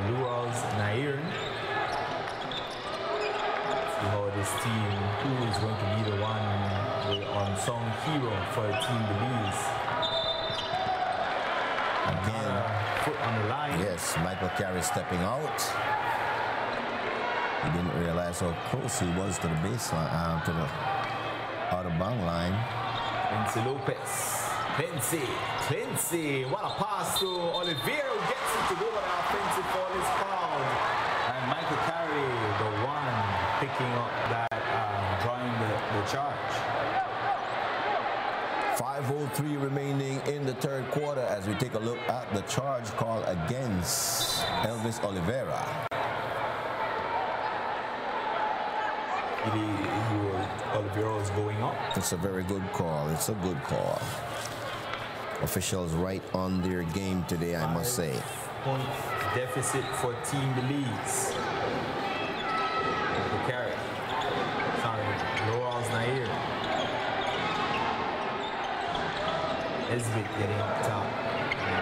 Lurals Nair. See how this team, who is going to be the one, the unsung hero for Team Belize. Again, foot on the line. Yes, Michael Carey stepping out. He didn't realize how close he was to the baseline, to the out-of-bound line. Quincy Lopez. Quincy, what a pass to Oliveira, who gets it to go, but the offensive foul is called. And Michael Carey, the one picking up that, drawing the charge. 5:03 remaining in the third quarter as we take a look at the charge call against Elvis Oliveira. Oliveira is going up. It's a very good call. It's a good call. Officials right on their game today, I must say. Point deficit for Team Belize. The carry. Sorry, Laurel's Nair. Esbit getting up top.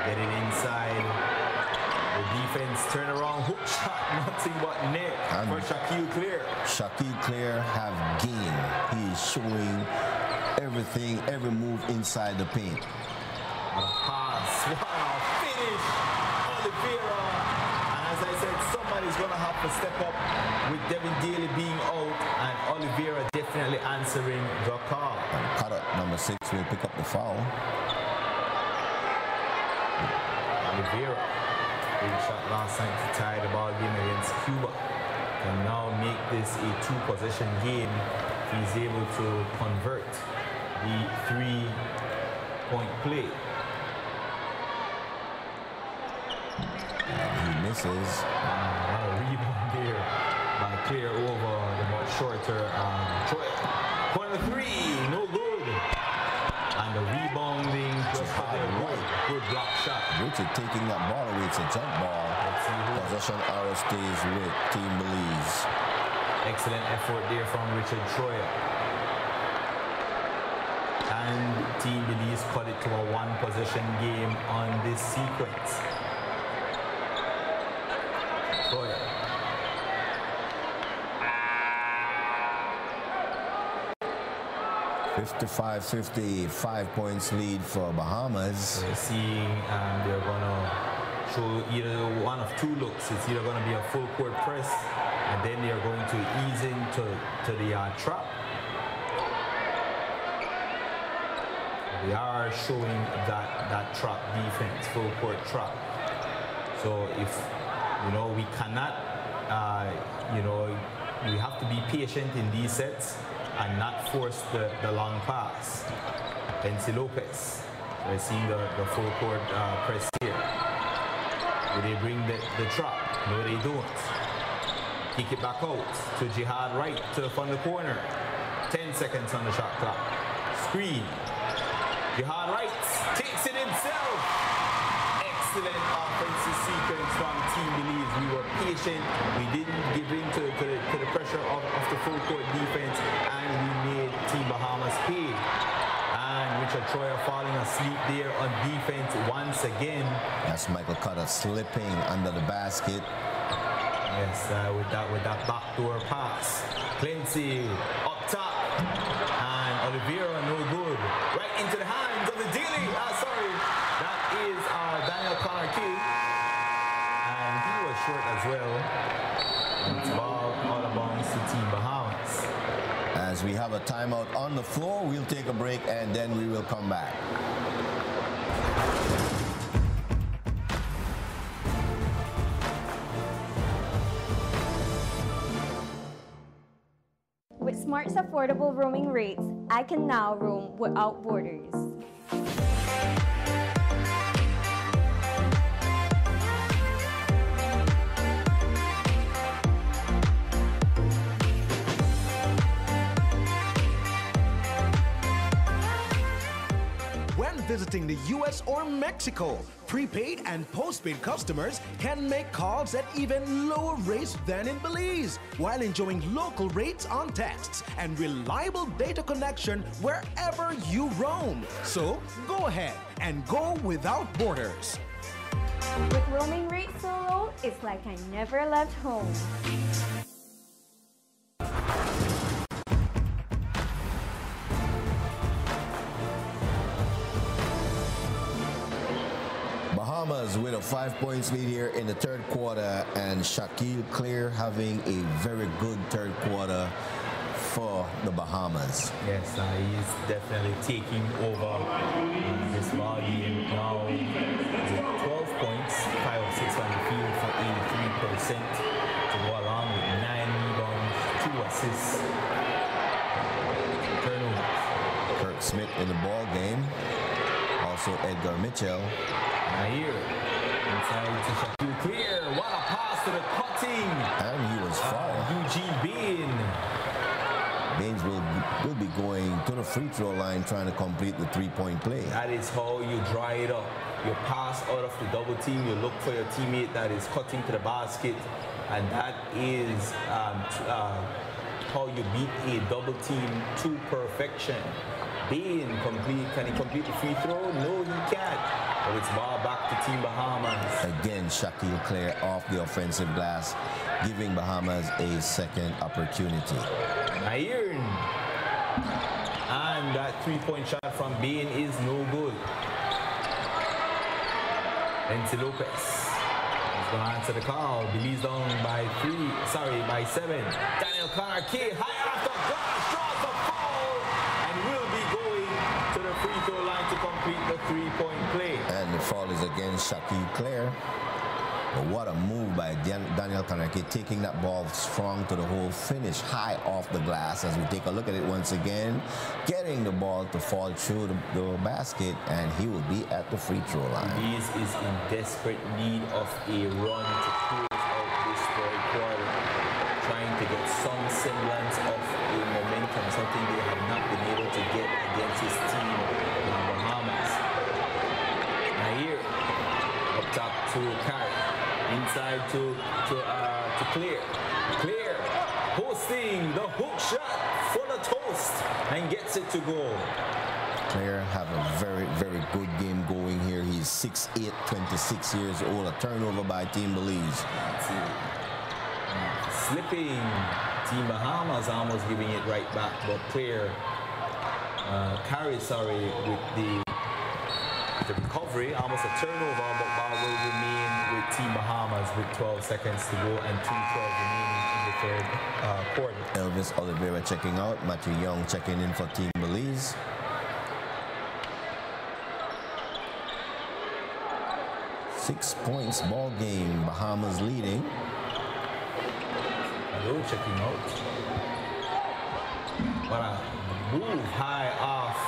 Get it inside. The defense turn around, hook shot, nothing but net for Shaquille Clear. Shaquille Clear have game. He is showing everything, every move inside the paint. A pass, wow, finish, Oliveira. And as I said, somebody's going to have to step up with Devin Daly being out and Oliveira definitely answering the call. And Cutter, number 6, will pick up the foul. Oliveira, big shot last night to tie the ball game against Cuba. Can now make this a 2-possession game if he's able to convert the 3-point play. He misses. What a rebound there by Clear over the much shorter Troy. Corner 3, no good. And the rebounding just for the good block shot. Richard taking that ball away. It's a jump ball. Possession arrow stays with Team Belize. Excellent effort there from Richard Troyer. And Team Belize cut it to a 1-possession game on this sequence. Troyer. 55-50, 5 points lead for Bahamas. We're seeing they're going to show either one of 2 looks. It's either going to be a full court press, and then they're going to ease into the trap. They are showing that trap defense, full court trap. So if, we cannot, we have to be patient in these sets and not force the long pass. Bensi Lopez. We're seeing the full court press here. Do they bring the trap? No, they don't. Kick it back out to Jihad right from the corner. 10 seconds on the shot clock. Screen. Jihad right takes it himself. Excellent offensive sequence from Team Belize. We were patient. We didn't give in to the pressure of the full court defense, and we made Team Bahamas pay. And Richard Troyer falling asleep there on defense once again. That's Michael Cutter slipping under the basket. Yes, with that backdoor pass. Clancy up top, and Oliveira no good. Right into the hands of the Daly. Sorry, that is Daniel Connor-Key, and he was short as well. It's ball out of bounds to Team Bahamas. As we have a timeout on the floor, we'll take a break and then we will come back. With Smart's affordable roaming rates, I can now roam without borders. When visiting the US or Mexico, prepaid and postpaid customers can make calls at even lower rates than in Belize, while enjoying local rates on texts and reliable data connection wherever you roam. So go ahead and go without borders. With roaming rates so low, it's like I never left home. Bahamas with a 5 points lead here in the third quarter, and Shaquille Clear having a very good third quarter for the Bahamas. Yes, he's definitely taking over this ball game now. 12 points, 5 of 6 on the field for 83% to go along with 9 rebounds, 2 assists. Turnovers. Kurt Kirk Smith in the ball game. Also Edgar Mitchell. Nair inside to Shaquille Clear. What a pass to the cutting. And he was fouled. Eugene Bain. Baines will be going to the free throw line trying to complete the three-point play. That is how you dry it up. You pass out of the double team. You look for your teammate that is cutting to the basket. And that is how you beat a double team to perfection. Bain can he complete the free throw? No, he can't. But it's ball back to Team Bahamas. Again, Shaquille Clear off the offensive glass, giving Bahamas a second opportunity. Iron. And that three-point shot from Bain is no good. Nancy Lopez is going to answer the call. Belize down by 7. Daniel Connor-Kay high off the glass, draws the foul, and will be going to the free throw line to complete the three-point play. And the foul is against Shaquille Clear. But what a move by Daniel Connor-Kay, taking that ball strong to the hole, finish high off the glass as we take a look at it once again, getting the ball to fall through the basket, and he will be at the free throw line. Belize is in desperate need of a run to close out this third quarter, trying to get some semblance of a momentum, something they have not been able to get against his team in the Bahamas. Nair up top to Carey. Inside to Clear. Clear hosting the hook shot for the toast and gets it to go. Clear have a very, very good game going here. He's 6'8", 26 years old. A turnover by Team Belize. Slipping. Team Bahamas almost giving it right back, but Clear with the recovery, almost a turnover, but ball will remain with Team Bahamas with 12 seconds to go and 2:12 remaining in the third quarter. Elvis Oliveira checking out, Matthew Young checking in for Team Belize. Six points ball game, Bahamas leading. Hello, checking out. What a move high off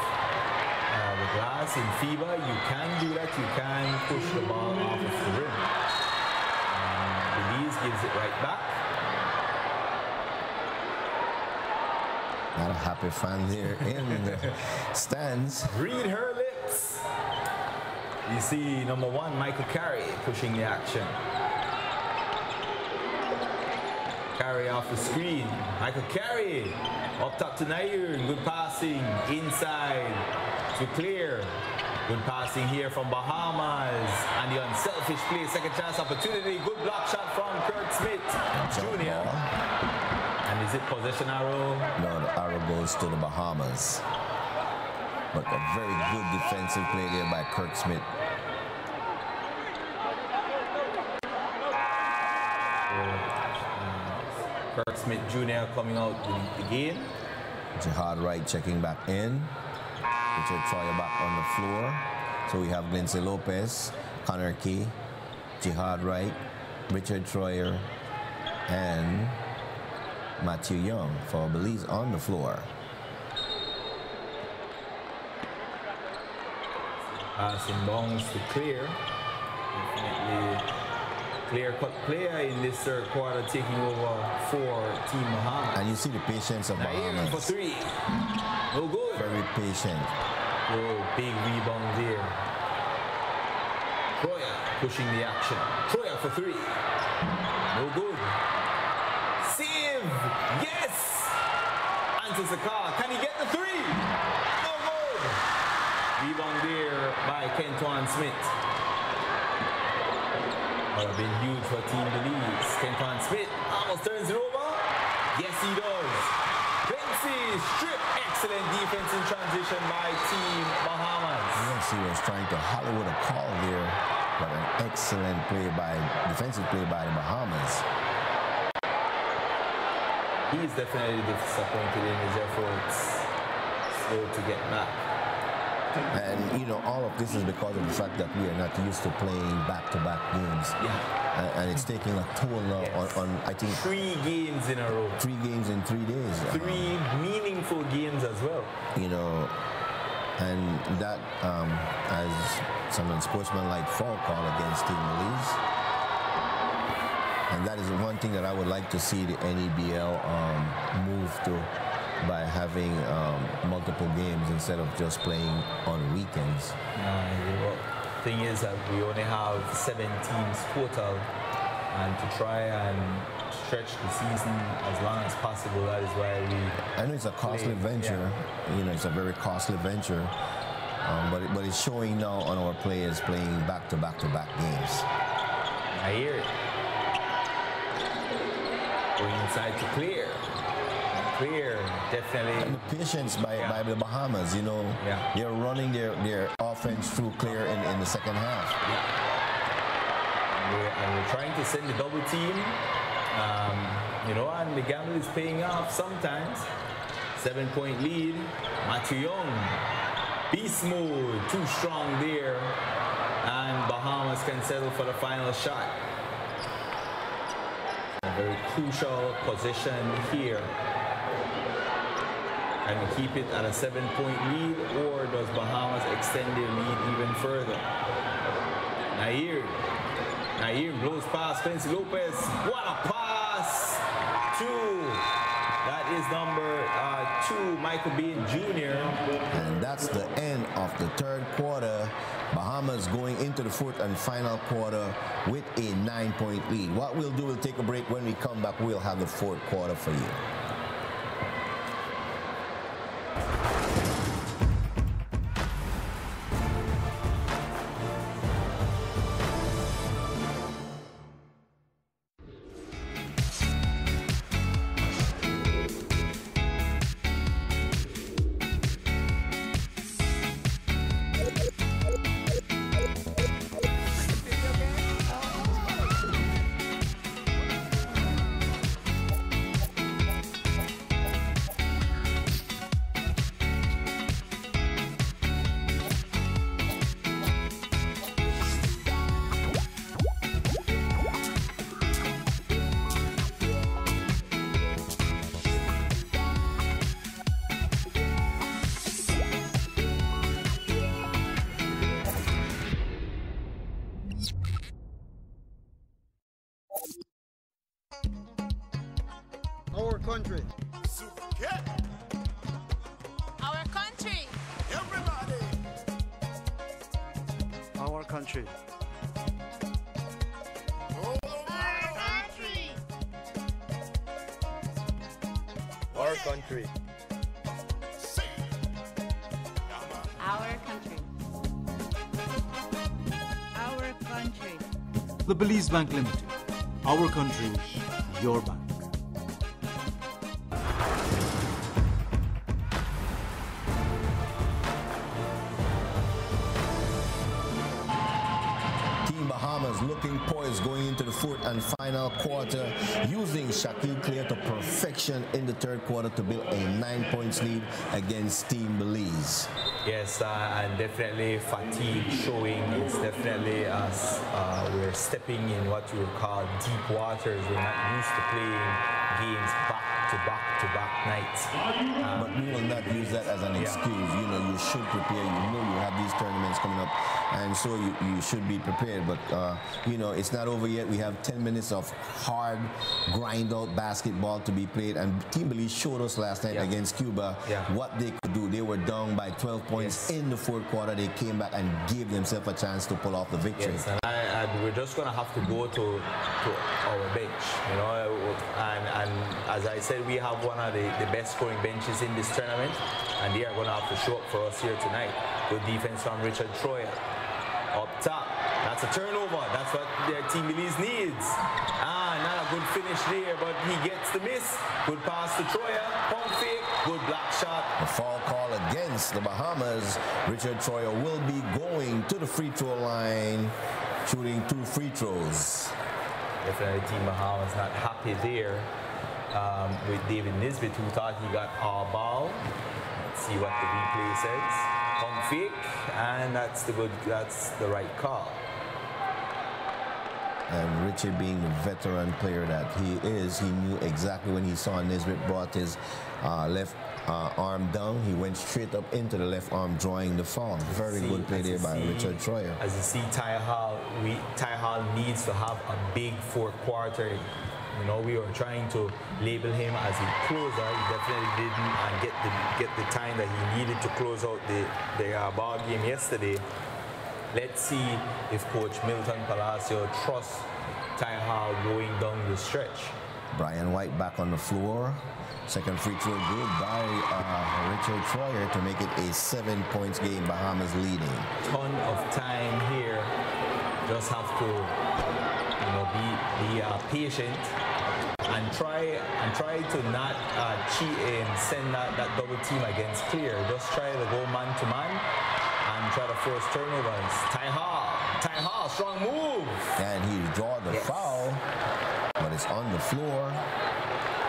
the glass in FIBA. You can do that. You can push the ball off of the rim. Belize gives it right back. Not a happy fan there in the stands. Read her lips. You see number 1, Michael Carey, pushing the action. Carey off the screen. Michael Carey up top to Nair. Good passing inside to Clear. Good passing here from Bahamas. And the unselfish play, second chance opportunity. Good block shot from Kirk Smith Jr. And is it possession arrow? No, the arrow goes to the Bahamas. But a very good defensive play there by Kirk Smith. Kirk Smith Jr. coming out the game. Jihad Wright checking back in. Richard Troyer back on the floor. So we have Lindsay Lopez, Connor-Kay, Jihad Wright, Richard Troyer, and Matthew Young for Belize on the floor. Passing bounce to Clear. Definitely clear-cut player in this third quarter, taking over for Team Bahamas. And you see the patience of Bahamas. For 3. No good. Very patient. Oh, big rebound there. Troyer pushing the action. Troyer for 3. No good. Save! Yes! Answers the call. Can he get the 3? No good. Rebound there by Centaur Smith. Would have been huge for Team Belize. Centaur Smith almost turns it over. Yes, he does. Quincy strip. Excellent defense in transition by Team Bahamas. Yes, he was trying to Hollywood a call there, but an excellent defensive play by the Bahamas. He's definitely disappointed in his efforts. Slow to get back. And, you know, all of this is because of the fact that we are not used to playing back-to-back games. Yeah. And it's taking a toll now on, I think... 3 games in a row. 3 games in 3 days. 3 meaningful games as well. You know, And that as some unsportsmanlike foul call against Team Belize. And that is one thing that I would like to see the NEBL move to, by having multiple games instead of just playing on weekends. The thing is that we only have 7 teams total, and to try and stretch the season as long as possible, that is why we... I know it's a costly venture. Yeah. You know, it's a very costly venture. But it's showing now on our players playing back-to-back-to-back games. I hear it. Going inside to clear. Clear, definitely. And the patience by the Bahamas, you know, they're running their offense through clear in the second half. And we're trying to send the double team, you know, and the gamble is paying off sometimes. 7-point lead. Matthew Young, beast mode, too strong there, and Bahamas can settle for the final shot. A very crucial position here. Can we keep it at a 7-point lead, or does Bahamas extend their lead even further? Nair blows past Quincy Lopez. What a pass! 2. That is number 2, Michael Bean Jr. And that's the end of the third quarter. Bahamas going into the fourth and final quarter with a 9-point lead. What we'll do, we'll take a break. When we come back, we'll have the fourth quarter for you. Our country. Our country. Everybody. Our country. Our country. Our country. Our country. The Belize Bank Limited. Our country, your bank. Looking poised going into the fourth and final quarter, using Shaquille Clear to perfection in the third quarter to build a 9-point lead against Team Belize. Yes, and definitely fatigue showing. It's definitely us. We're stepping in what you would call deep waters. We're not used to playing games back-to-back nights. But we will not use that as an excuse. You know, you should prepare. You know you have these tournaments coming up, and so you should be prepared. But, you know, it's not over yet. We have 10 minutes of hard, grind-out basketball to be played. And Team Belize showed us last night against Cuba what they could do. They were down by 12 points in the fourth quarter. They came back and gave themselves a chance to pull off the victory. Yes, and we're just going to have to go to our bench, you know. And as I said, we have one of the best scoring benches in this tournament, and they are going to have to show up for us here tonight. Good defense from Richard Troyer. Up top, that's a turnover. That's what their Team Belize needs. Not a good finish there, but he gets the miss. Good pass to Troyer, pump fake, good block shot. A foul call against the Bahamas. Richard Troyer will be going to the free throw line, shooting 2 free throws. Definitely Team Bahamas not happy there with David Nisbet, who thought he got all ball. Let's see what the replay says. Pump fake, and that's the right call. And Richard, being the veteran player that he is, he knew exactly when he saw Nisbet brought his left arm down. He went straight up into the left arm, drawing the foul. Very good play there by Richard Troyer. As you see, Ty Hall needs to have a big fourth quarter. You know, we were trying to label him as a closer. He definitely didn't get the time that he needed to close out the ball game yesterday. Let's see if Coach Milton Palacio trusts Ty Hall going down the stretch. Brian White back on the floor. Second free throw good by Richard Troyer to make it a 7 points game. Bahamas leading. Ton of time here. Just have to, you know, be patient and try to not cheat and send that double team against clear. Just try to go man to man and try to force turnovers. Ty Hall, strong move. And he draw the foul, but it's on the floor.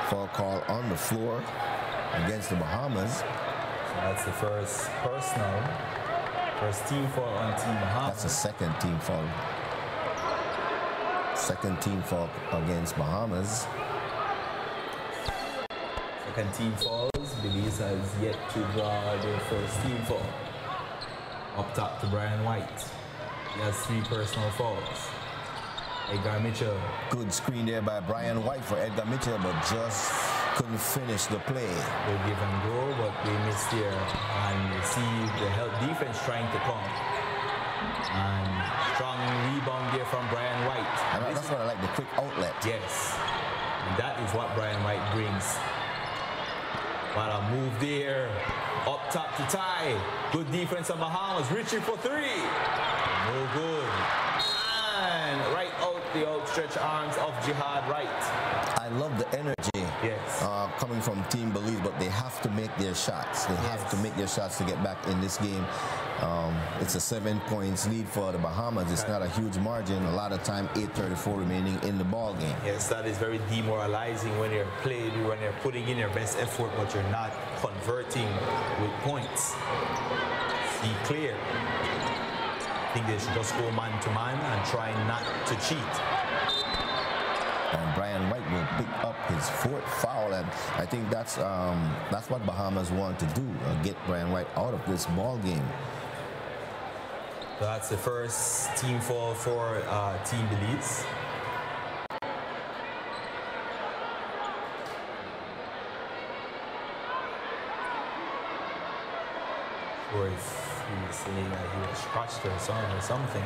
Foul call on the floor against the Bahamas. So that's the first personal, first team foul on Team Bahamas. That's the second team foul. Second team foul against Bahamas. Second team fouls. Belize has yet to draw their first team foul. Up top to Brian White. He has 3 personal fouls. Edgar Mitchell. Good screen there by Brian White for Edgar Mitchell, but just couldn't finish the play. They give and go, but they missed here. And you see the help defense trying to come. And strong rebound there from Brian White. And that's what I like, the quick outlet. Yes. And that is what Brian White brings. What a move there. Up top to Ty. Good defense on Bahamas. Richie for 3. No good. And right out the outstretched arms of Jihad Wright. I love the energy coming from Team Belize, but they have to make their shots. They have to make their shots to get back in this game. It's a 7 points lead for the Bahamas. It's not a huge margin. A lot of time, 8:34 remaining in the ball game. Yes, that is very demoralizing when you're putting in your best effort, but you're not converting with points. See clear. I think they should just go man to man and try not to cheat. And Brian White will pick up his 4th foul, and I think that's what Bahamas want to do, get Brian White out of this ball game. So that's the first team foul for Team Belize. Or if he was saying that he was scratched or something.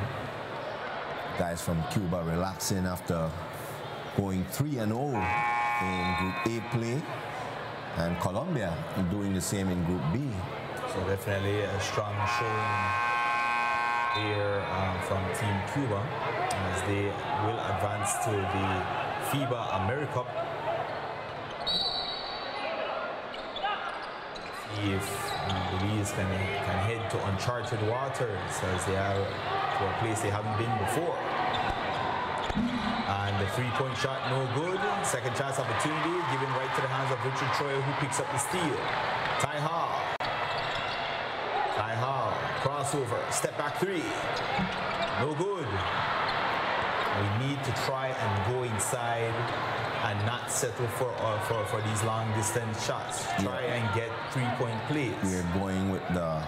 Guys from Cuba relaxing after going 3-0 in Group A play, and Colombia doing the same in Group B. So definitely a strong showing here from Team Cuba as they will advance to the FIBA AMERICUP. See if Belize can head to uncharted waters as they are to a place they haven't been before. And the 3-point shot, no good. Second chance opportunity, given right to the hands of Richard Troyer, who picks up the steal. Ty Hall, crossover, step back 3. No good. We need to try and go inside and not settle for these long distance shots. Try and get 3-point plays. We're going with the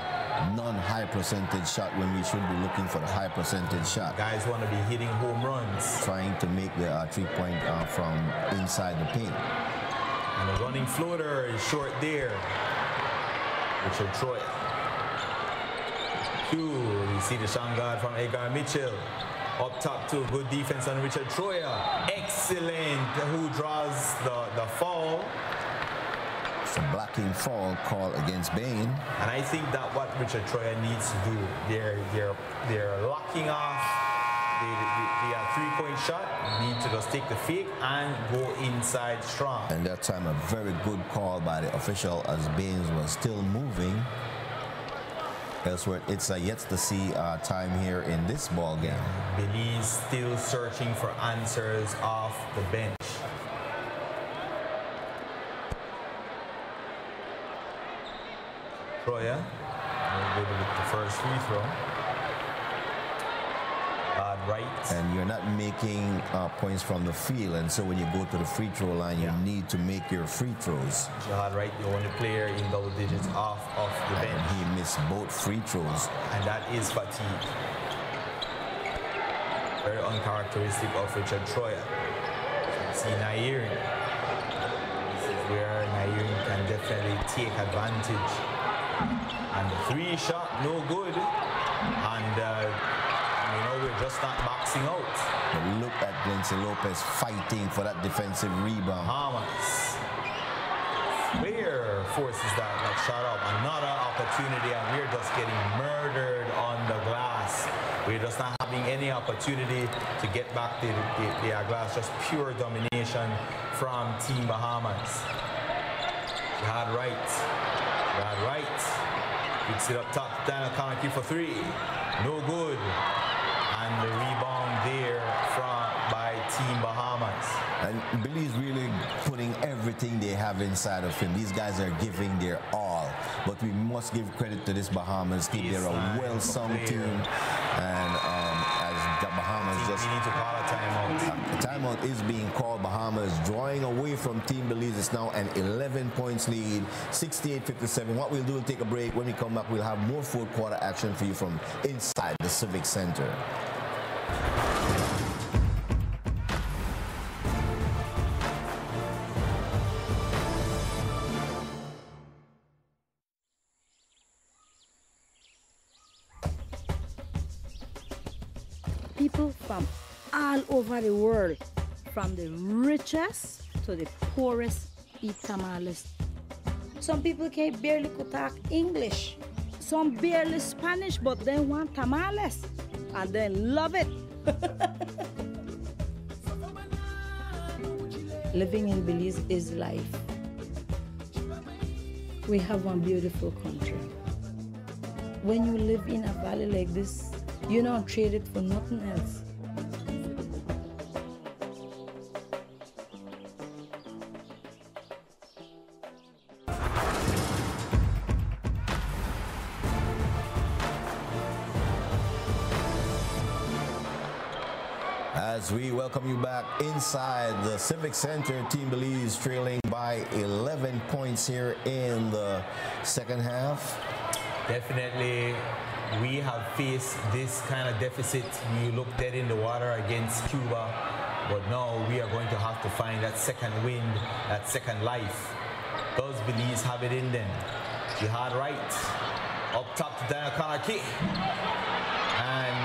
non-high percentage shot when we should be looking for the high percentage shot. Guys want to be hitting home runs. Trying to make the 3-point from inside the paint. And the running floater is short there. Richard Troyer. 2, you see the shot guard from Edgar Mitchell. Up top to good defense on Richard Troyer. Excellent, who draws the foul. It's a blocking foul call against Baymen. And I think that what Richard Troyer needs to do, they're locking off the 3-point shot, need to just take the fake and go inside strong. And that time a very good call by the official as Baynes was still moving. Elsewhere, it's a yet to see time here in this ball game. Belize still searching for answers off the bench. Troyer, good with the first free throw. Right. And you're not making points from the field, and so when you go to the free throw line, you need to make your free throws. Jihad Wright, the only player in double digits off the bench. And he missed both free throws. And that is fatigue. Very uncharacteristic of Richard Troyer. See Nairin. This is where Nairin can definitely take advantage. And the three shot, no good. And you know, we're just not boxing out. But look at Lindsay Lopez fighting for that defensive rebound. Bahamas. Where forces that shot up. Another opportunity, and we're just getting murdered on the glass. We're just not having any opportunity to get back the glass. Just pure domination from Team Bahamas. Jihad Wright. Jihad Wright. Picks it up top. Daniel Conakry for three. No good. And the rebound there by Team Bahamas. And Belize really putting everything they have inside of him. These guys are giving their all. But we must give credit to this Bahamas team. They're a well-sung team. And as the Bahamas just... We need to call a timeout. A timeout is being called. Bahamas drawing away from Team Belize. It's now an 11 points lead, 68-57. What we'll do, we'll take a break. When we come back, we'll have more fourth quarter action for you from inside the Civic Center. People from all over the world, from the richest to the poorest, eat tamales. Some people can barely talk English. Some barely Spanish, but they want tamales and they love it. Living in Belize is life. We have one beautiful country. When you live in a valley like this, you don't trade it for nothing else. As we welcome you back inside the Civic Center, Team Belize trailing by 11 points here in the second half. Definitely, we have faced this kind of deficit. We look dead in the water against Cuba, but now we are going to have to find that second wind, that second life. Does Belize have it in them? Jihad Wright, up top to Daniel Conakry. And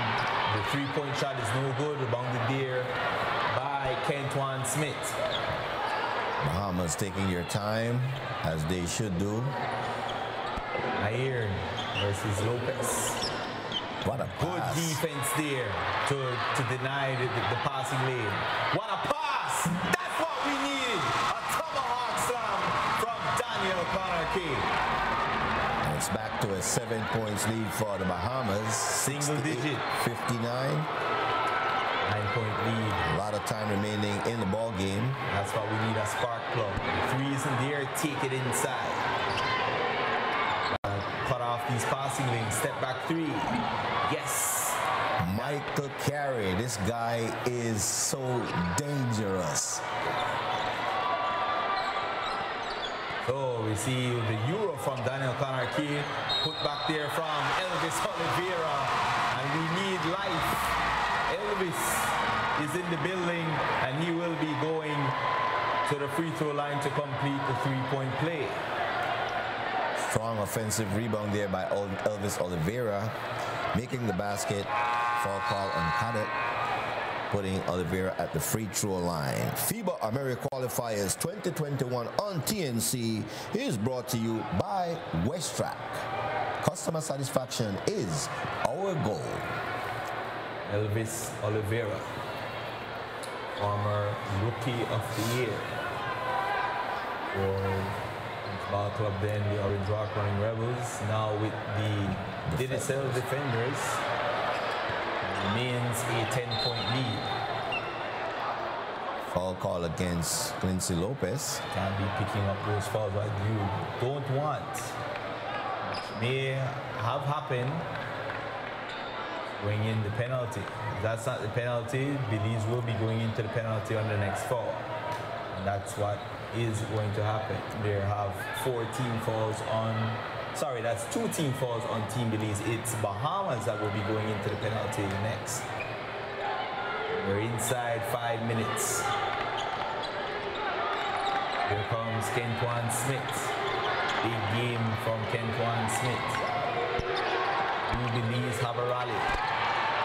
the three-point shot is no good, rebounded there by Centaur Smith. Bahamas taking your time, as they should do. Iron versus Lopez. What a good pass. defense there to deny the passing lane. What a pass! That's what we needed. A tomahawk slam from Daniel Conakry. It's back to a 7 points lead for the Bahamas. Single digit. 59. 9-point lead. A lot of time remaining in the ball game. That's what we need, a spark plug. Threes in there, take it inside. Cut off these passing lanes, step back three. Yes. Michael Carey, this guy is so dangerous. So we see the Euro from Daniel Conakry, put back there from Elvis Oliveira, and we need life. Elvis is in the building, and he will be going to the free throw line to complete the three-point play. Strong offensive rebound there by Elvis Oliveira, making the basket. Foul call on Cadet, putting Oliveira at the free throw line. FIBA AMERICUP Qualifiers 2021 on TNC is brought to you by Westrack. Customer satisfaction is our goal. Elvis Oliveira, former Rookie of the Year for ball club, then the Orange Rock Running Rebels, now with the Didicel Defenders. Remains a 10-point lead. Foul call against Lindsay Lopez. Can't be picking up those fouls that you don't want. Which may have happened. Going in the penalty. If that's not the penalty, Belize will be going into the penalty on the next foul. And that's what is going to happen. They have 4 team fouls on, sorry, that's 2 team fouls on Team Belize. It's Bahamas that will be going into the penalty next. We're inside 5 minutes. Here comes Centaur Smith. Big game from Centaur Smith. Belize have a rally.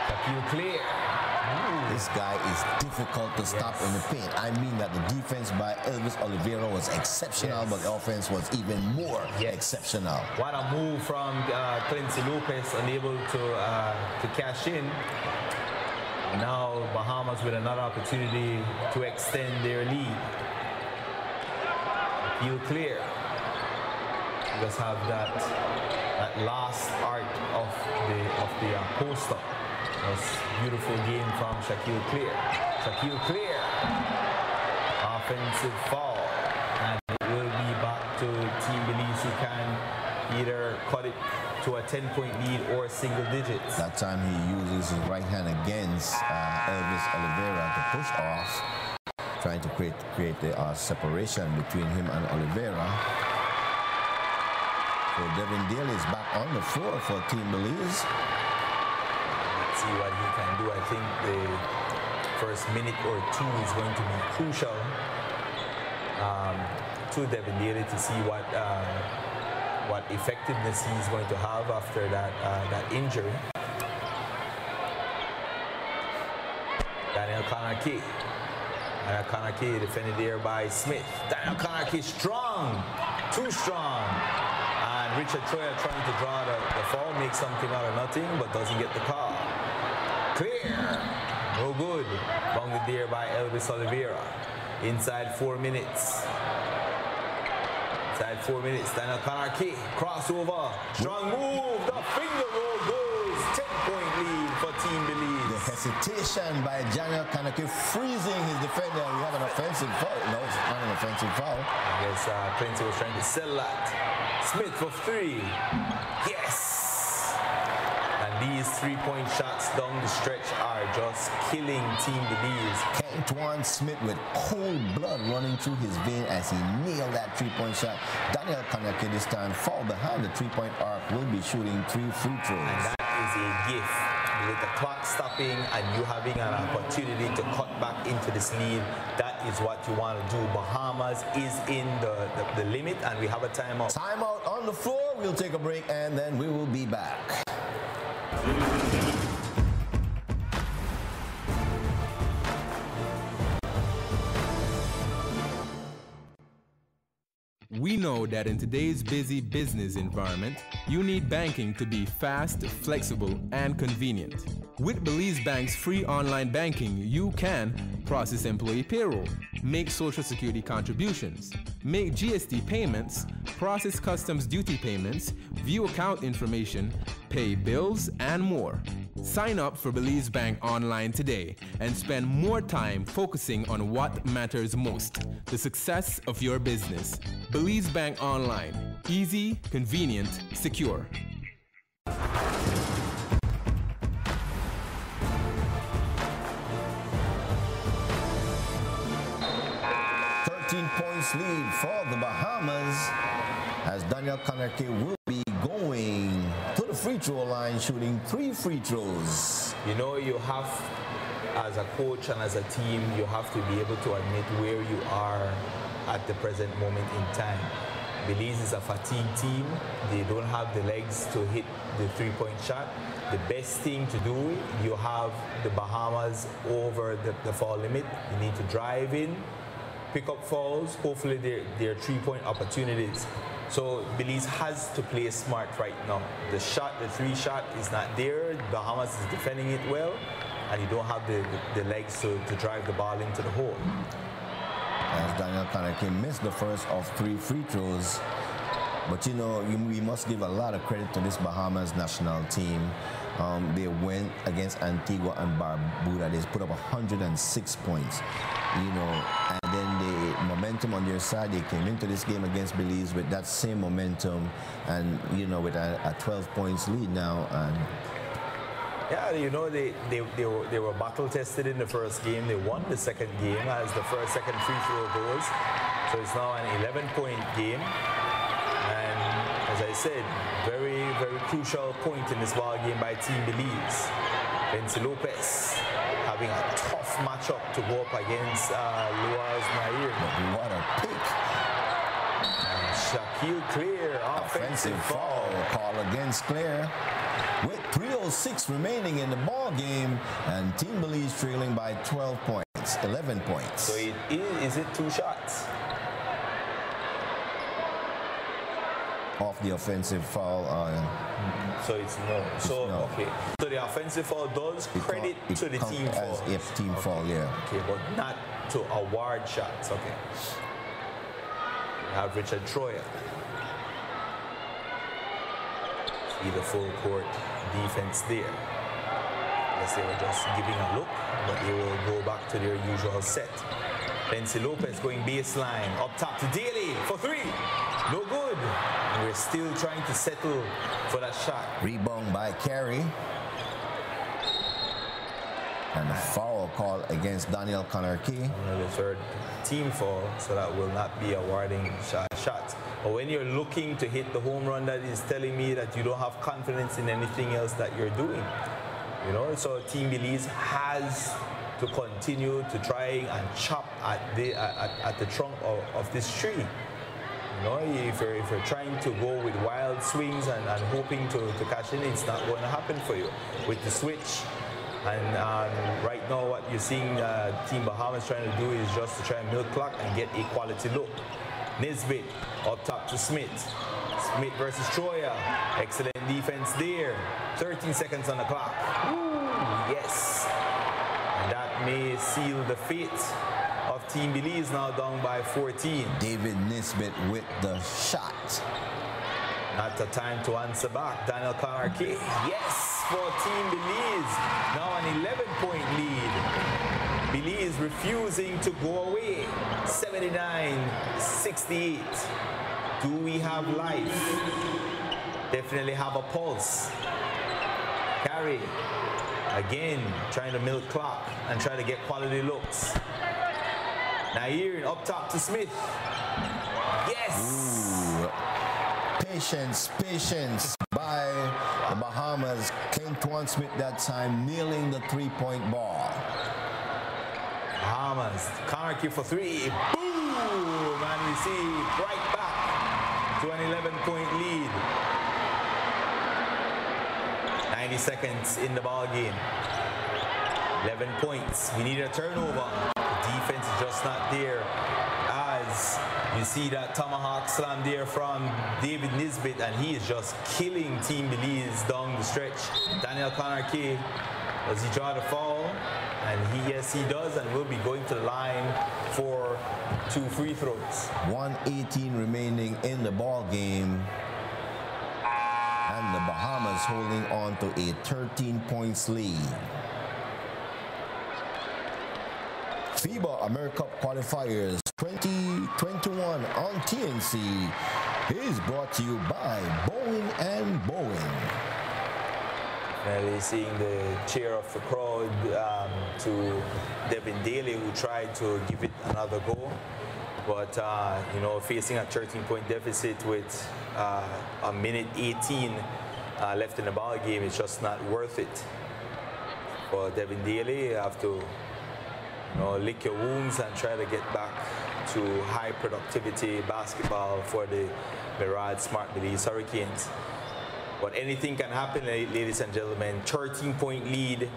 Shaquille clear. Ooh. This guy is difficult to stop in the paint. I mean that the defense by Elvis Oliveira was exceptional, but the offense was even more exceptional. What a move from Clancy Lopez, unable to cash in. Now Bahamas with another opportunity to extend their lead. Shaquille clear. Just have that last art of the post-up. Beautiful game from Shaquille Clear. Shaquille Clear. Offensive foul. And it will be back to Team Belize, who can either cut it to a 10-point lead or single digits. That time he uses his right hand against Elvis Oliveira to push off, trying to create the separation between him and Oliveira. So Devin Daly is back on the floor for Team Belize. Let's see what he can do. I think the first minute or 2 is going to be crucial to Devin Daly to see what effectiveness he's going to have after that injury. Daniel Kanaki. Daniel Kanaki defended there by Smith. Daniel Kanaki strong, too strong. And Richard Troyer trying to draw the foul, make something out of nothing, but doesn't get the call. Clear. No good. Bounded there by Elvis Oliveira. Inside 4 minutes. Inside 4 minutes. Daniel Kanaki. Crossover. Strong move. The finger roll goes. 10-point lead for Team Belize. The hesitation by Daniel Kanaki freezing his defender. We have an offensive foul. No, it's not an offensive foul. I guess Clancy was trying to sell that. Smith for 3. Yes! And these 3-point shots down the stretch are just killing Team Belize. Centaur Smith with cold blood running through his vein as he nailed that 3-point shot. Daniel Kanaki this time fall behind the 3-point arc, will be shooting 3 free throws. And that is a gift. With the clock stopping and you having an opportunity to cut back into this lead, that is what you want to do. Bahamas is in the limit, and we have a timeout. Timeout on the floor. We'll take a break, and then we will be back. 'We know that in today's busy business environment, you need banking to be fast, flexible, and convenient. With Belize Bank's free online banking, you can process employee payroll, make Social Security contributions, make GST payments, process customs duty payments, view account information, pay bills, and more. Sign up for Belize Bank online today and spend more time focusing on what matters most, the success of your business. Belize Bank Online. Easy, convenient, secure. 13 points lead for the Bahamas as Daniel Kanaki will be going to the free throw line shooting 3 free throws. You know, you have, as a coach and as a team, you have to be able to admit where you are at the present moment in time. Belize is a fatigued team. They don't have the legs to hit the 3-point shot. The best thing to do, you have the Bahamas over the foul limit. You need to drive in, pick up fouls. Hopefully they're 3-point opportunities. So Belize has to play smart right now. The 3 shot is not there. Bahamas is defending it well, and you don't have the legs to drive the ball into the hole. As Daniel Kanaki missed the first of 3 free throws. But you know, we must give a lot of credit to this Bahamas national team. They went against Antigua and Barbuda. They put up 106 points. You know, and then the momentum on their side, they came into this game against Belize with that same momentum, and you know, with a 12 points lead now, and Yeah, you know, they were battle tested in the first game. They won the second game as the second free throw goes. So it's now an 11-point game. And as I said, very, very crucial point in this ball game by Team Belize. Benzi Lopez having a tough matchup to go up against Luaz Nair. What a pick. And Shaquille Clear, offensive foul. Call against Clear. With 3:06 remaining in the ball game, and Team Belize trailing by 12 points, 11 points. So is it 2 shots? Off the offensive foul. So it's no. So no. Okay. So the offensive foul does credit to the team foul. If team foul, yeah. Okay, but not to award shots. Okay. We have Richard Troyer. See the full court defense there. Yes, they were just giving a look, but they will go back to their usual set. Benzi Lopez going baseline, up top to Daly for 3. No good. And we're still trying to settle for that shot. Rebound by Carey. And a foul call against Daniel Conarkey. The third team foul, so that will not be awarding shots. But when you're looking to hit the home run, that is telling me that you don't have confidence in anything else that you're doing. You know, so Team Belize has to continue to try and chop at the trunk of this tree. You know, if you're trying to go with wild swings and hoping to cash in, it's not going to happen for you with the switch. And right now, what you're seeing Team Bahamas trying to do is just to try and milk clock and get a quality look. Nisbet up top to Smith. Smith versus Troyer. Excellent defense there. 13 seconds on the clock. Ooh, yes. And that may seal the fate of Team Belize, now down by 14. David Nisbet with the shot. Not a time to answer back. Daniel Conarkey. Yes, for Team Belize. Now an 11-point lead. Belize refusing to go away. 79-68. Do we have life? Definitely have a pulse. Carey. Again, trying to milk clock and try to get quality looks. Nair up top to Smith. Yes! Ooh. Patience by the Bahamas. Centaur Smith that time nailing the 3-point ball. Bahamas, Conarkey for 3. Boom! And we see right back to an 11-point lead. 90 seconds in the ball game. 11 points. We need a turnover. The defense is just not there. As you see that tomahawk slam there from David Nisbet, and he is just killing Team Belize down the stretch. Daniel Conarkey, does he draw the foul? And yes, he does, and will be going to the line for 2 free throws. 1:18 remaining in the ball game. And the Bahamas holding on to a 13-point lead. FIBA AMERICUP Qualifiers 2021 on TNC is brought to you by Bowen and Bowen. Really seeing the cheer of the crowd to Devin Daly, who tried to give it another go. But, you know, facing a 13-point deficit with a minute 18 left in the ball game is just not worth it. For Devin Daly, you have to, you know, lick your wounds and try to get back to high productivity basketball for the Mirage Smart Belize Hurricanes. But anything can happen, ladies and gentlemen. 13-point lead,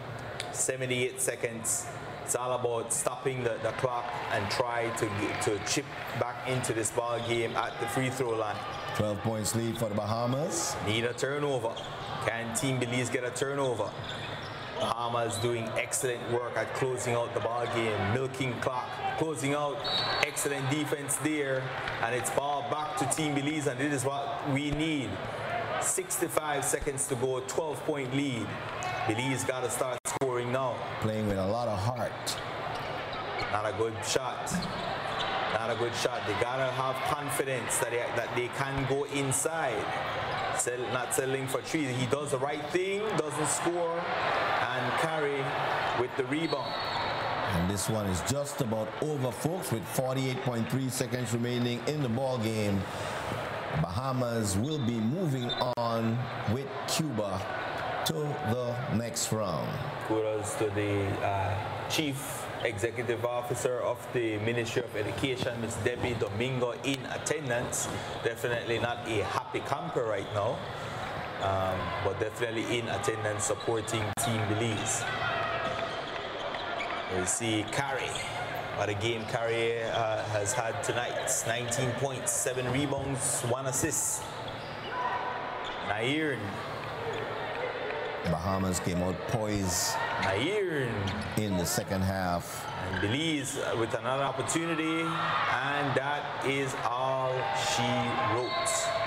78 seconds. It's all about stopping the clock and try to chip back into this ball game at the free throw line. 12 points lead for the Bahamas. Need a turnover. Can Team Belize get a turnover? Bahamas doing excellent work at closing out the ball game, milking clock, closing out. Excellent defense there, and it's ball back to Team Belize, and this is what we need. 65 seconds to go, 12-point lead. Belize got to start scoring now. Playing with a lot of heart. Not a good shot. Not a good shot. They got to have confidence that they can go inside. not settling for three. He does the right thing, doesn't score, and carry with the rebound. And this one is just about over, folks, with 48.3 seconds remaining in the ball game. Bahamas will be moving on with Cuba to the next round. Kudos to the Chief Executive Officer of the Ministry of Education, Ms. Debbie Domingo, in attendance. Definitely not a happy camper right now, but definitely in attendance supporting Team Belize. We see Carey, what a game Carey has had tonight. 19 points, 7 rebounds, 1 assist. Nairn. Bahamas came out poised in the second half. And Belize with another opportunity, and that is all she wrote.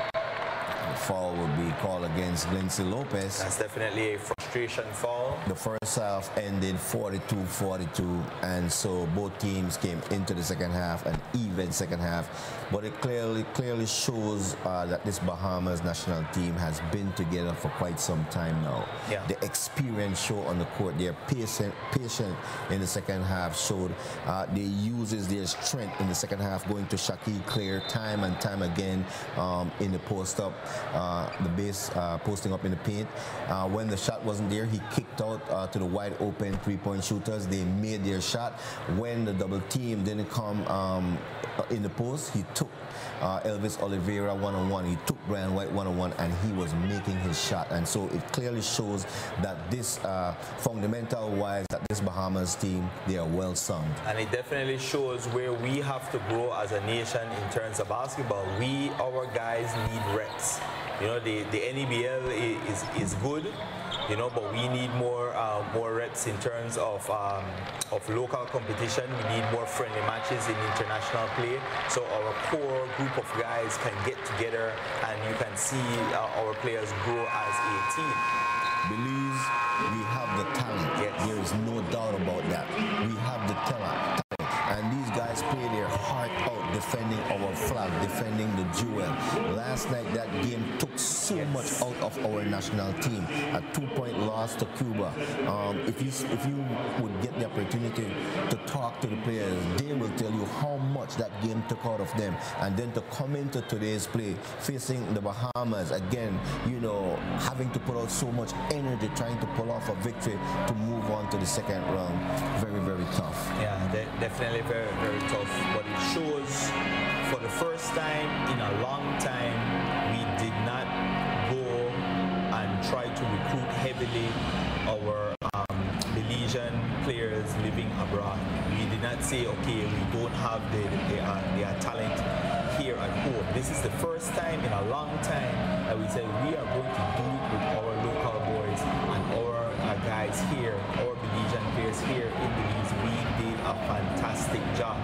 The foul would be called against Lindsay Lopez. That's definitely a frustration foul. The first half ended 42-42, and so both teams came into the second half, an even second half. But it clearly shows that this Bahamas national team has been together for quite some time now. Yeah. The experience show on the court. They're patient in the second half. Showed they uses their strength in the second half, going to Shaquille Clare time and time again in the post up. The base posting up in the paint. When the shot wasn't there, he kicked out to the wide open three-point shooters. They made their shot. When the double team didn't come in the post, he took Elvis Oliveira one-on-one. He took Brian White one-on-one, and he was making his shot. And so it clearly shows that this fundamental-wise, that this Bahamas team, they are well sound. And it definitely shows where we have to grow as a nation in terms of basketball. Our guys need reps. You know, the NEBL is good, you know, but we need more reps in terms of local competition. We need more friendly matches in international play, so our core group of guys can get together and you can see our players grow as a team. Belize, we have the talent. Yes. There is no doubt about that. We have the talent. And these guys play their heart out defending our flag, defending the jewel. Last night, that game took so much out of our national team. A 2-point loss to Cuba. If you would get the opportunity to talk to the players, they will tell you how much that game took out of them. And then to come into today's play, facing the Bahamas, again, you know, having to put out so much energy, trying to pull off a victory to move on to the second round. Very, very tough. Yeah, definitely very, very tough. But it shows for the first time in a long time, we did not go and try to recruit heavily our Belizean players living abroad. We did not say, okay, we don't have their talent here at home. This is the first time in a long time that we said we are going to do it with our local boys and our guys here, our Belizean players here in Belize. We did a fantastic job.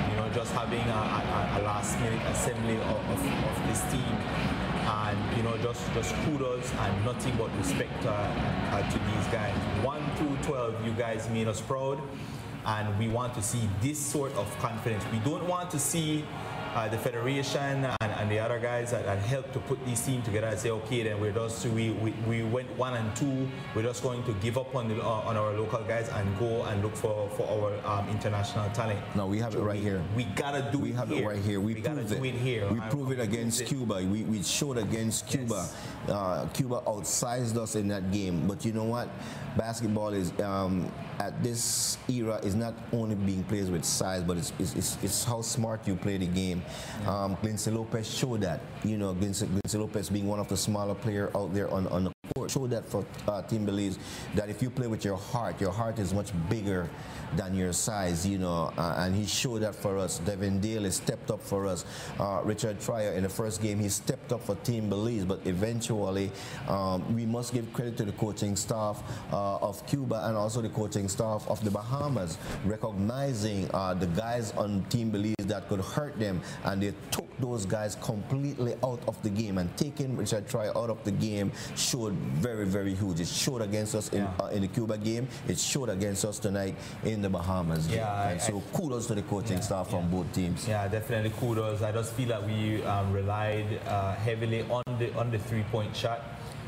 You know, just having a last-minute assembly of this team. And, you know, just kudos and nothing but respect to these guys. 1 through 12, you guys made us proud. And we want to see this sort of confidence. We don't want to see the federation and the other guys that helped to put this team together and say, okay, then we went 1 and 2. We're just going to give up on our local guys and go and look for our international talent. No, we have it right here. We gotta do it. We have it right here. We proved it. We proved it against Cuba. We showed against Cuba. Yes. Cuba outsized us in that game. But you know what? Basketball is at this era is not only being played with size, but it's how smart you play the game. Lindsay Lopez showed that. You know, Lindsay Lopez being one of the smaller players out there on the court, showed that for Team Belize, that if you play with your heart is much bigger than your size, you know, and he showed that for us. Devin Daly stepped up for us. Richard Trier in the first game, he stepped up for Team Belize, but eventually we must give credit to the coaching staff of Cuba and also the coaching staff of the Bahamas, recognizing the guys on Team Belize that could hurt them, and they took those guys completely out of the game, and taking Richard Trier out of the game showed very, very huge. It showed against us in the Cuba game. It showed against us tonight in the Bahamas game. And so kudos to the coaching staff from both teams. Yeah, definitely kudos. I just feel that we relied heavily on the three-point shot.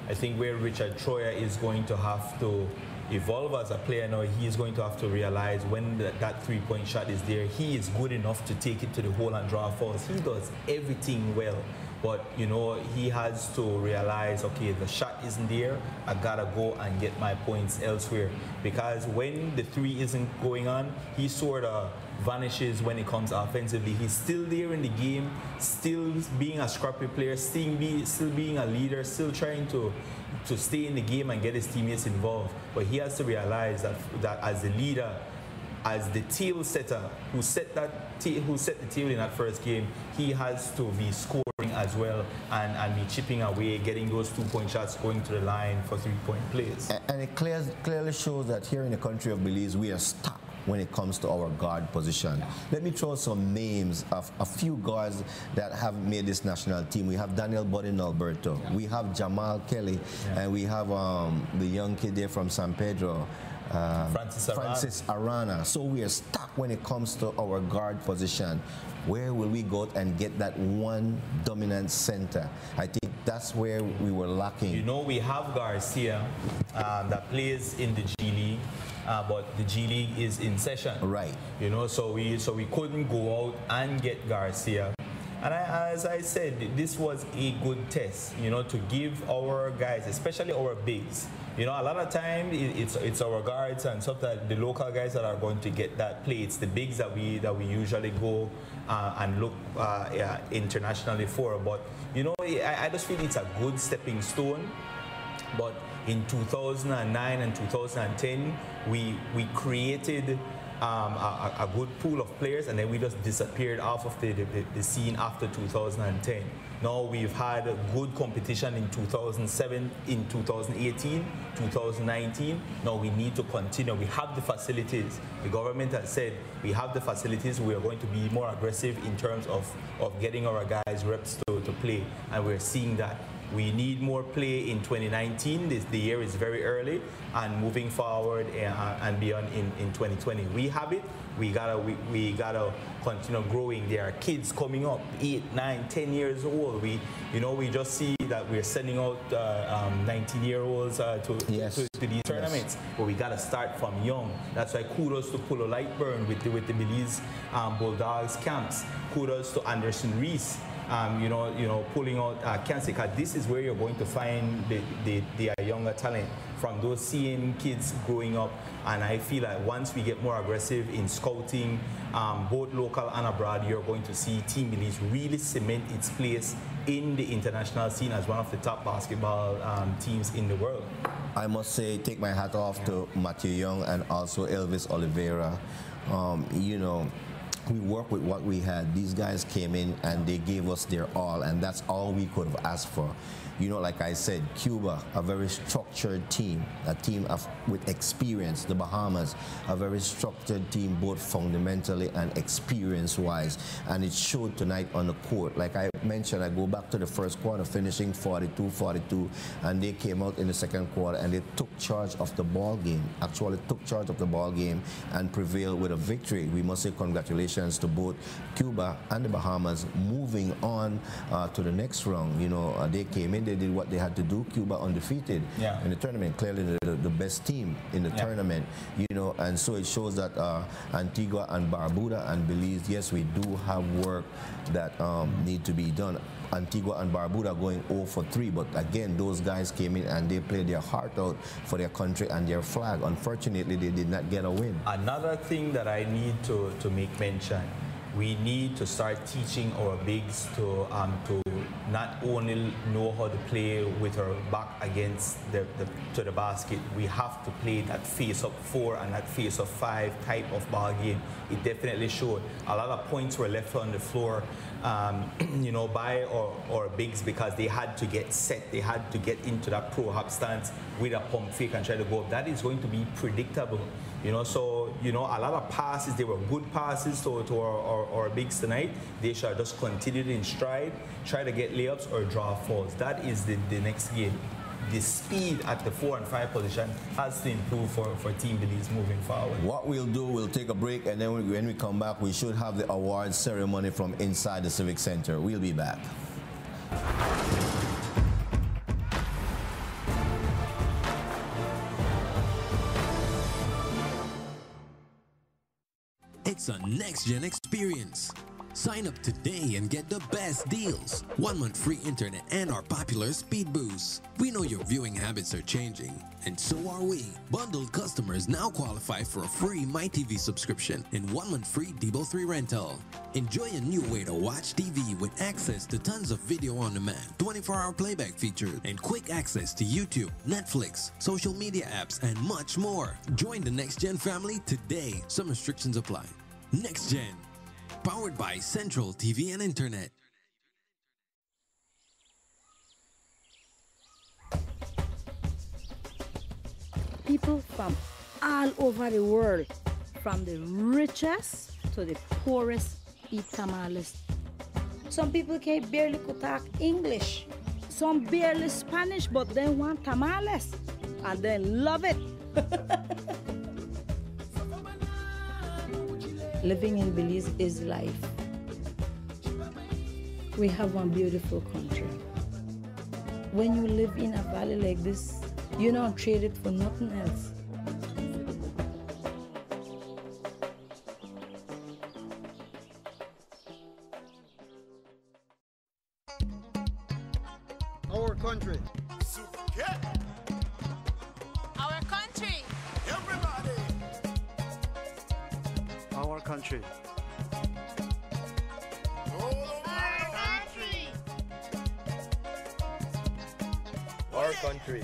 I think where Richard Troyer is going to have to evolve as a player now, he is going to have to realize when that three-point shot is there, he is good enough to take it to the hole and draw fouls. He does everything well. But, you know, he has to realize, okay, the shot isn't there, I gotta go and get my points elsewhere. Because when the three isn't going on, he sort of vanishes when it comes offensively. He's still there in the game, still being a scrappy player, still being a leader, still trying to stay in the game and get his teammates involved. But he has to realize that as the leader, as the table setter who set the table in that first game, he has to be scoring as well and be chipping away, getting those two-point shots, going to the line for three-point plays. And it clearly shows that here in the country of Belize, we are stuck when it comes to our guard position. Let me throw some names of a few guards that have made this national team. We have Daniel Bodin Alberto, we have Jamal Kelly, and we have the young kid there from San Pedro, Francis Arana. So we are stuck when it comes to our guard position. Where will we go and get that one dominant center? I think that's where we were lacking. You know, we have Garcia that plays in the G League, but the G League is in session. Right. You know, so we couldn't go out and get Garcia. And as I said, this was a good test, you know, to give our guys, especially our bigs. You know, a lot of time it's our guards and stuff that the local guys that are going to get that play. It's the bigs that we usually go and look internationally for. But you know, I just feel it's a good stepping stone. But in 2009 and 2010, we created a good pool of players, and then we just disappeared off of the scene after 2010. Now we've had a good competition in 2007, in 2018, 2019. Now we need to continue. We have the facilities. The government has said we have the facilities. We are going to be more aggressive in terms of getting our guys reps to play, and we're seeing that. We need more play in 2019. The year is very early, and moving forward and beyond in 2020. We have it. We gotta continue growing. There are kids coming up, 8, 9, 10 years old. We just see that we're sending out 19-year-olds to these tournaments. But we gotta start from young. That's why kudos to Polo Lightburn with the Belize Bulldogs camps. Kudos to Anderson Reese. Pulling out Kansas, because this is where you're going to find the younger talent from those same kids growing up. And I feel like once we get more aggressive in scouting, both local and abroad, you're going to see Team Belize really cement its place in the international scene as one of the top basketball teams in the world. I must say, take my hat off to Matthew Young and also Elvis Oliveira. We worked with what we had. These guys came in and they gave us their all, and that's all we could have asked for. You know, like I said, Cuba, a very structured team, a team with experience. The Bahamas, a very structured team, both fundamentally and experience-wise. And it showed tonight on the court. Like I mentioned, I go back to the first quarter, finishing 42-42, and they came out in the second quarter and they took charge of the ball game, actually took charge of the ball game and prevailed with a victory. We must say congratulations to both Cuba and the Bahamas moving on to the next round. You know, they came in, they did what they had to do. Cuba undefeated in the tournament, clearly the best team in the tournament, you know, and so it shows that Antigua and Barbuda and Belize, yes, we do have work that need to be done. Antigua and Barbuda going 0-for-3, but again, those guys came in and they played their heart out for their country and their flag. Unfortunately, they did not get a win. Another thing that I need to make mention, we need to start teaching our bigs to not only know how to play with our back against the basket. We have to play that face-up 4 and that face-up 5 type of ball game. It definitely showed. A lot of points were left on the floor, you know, by our bigs because they had to get set. They had to get into that pro-hop stance with a pump fake and try to go up. That is going to be predictable. You know, so, you know, a lot of passes, they were good passes to our bigs tonight. They should just continue in stride, try to get layups or draw fouls. That is the next game. the speed at the 4 and 5 position has to improve for Team Belize moving forward. What we'll do, we'll take a break, and then when we come back, we should have the awards ceremony from inside the Civic Center. We'll be back. It's a next-gen experience. Sign up today and get the best deals. 1 month free internet and our popular speed boost. We know your viewing habits are changing, and so are we. Bundled customers now qualify for a free MyTV subscription and 1 month free Debo 3 rental. Enjoy a new way to watch TV with access to tons of video on demand, 24-hour playback feature, and quick access to YouTube, Netflix, social media apps, and much more. Join the Next Gen family today. Some restrictions apply. Next Gen, powered by Central TV and Internet. People from all over the world, from the richest to the poorest, eat tamales. Some people can barely talk English. Some barely Spanish, but they want tamales and they love it. Living in Belize is life. We have one beautiful country. When you live in a valley like this, you don't trade it for nothing else. Our country. Our country. Everybody. Our country. Our country.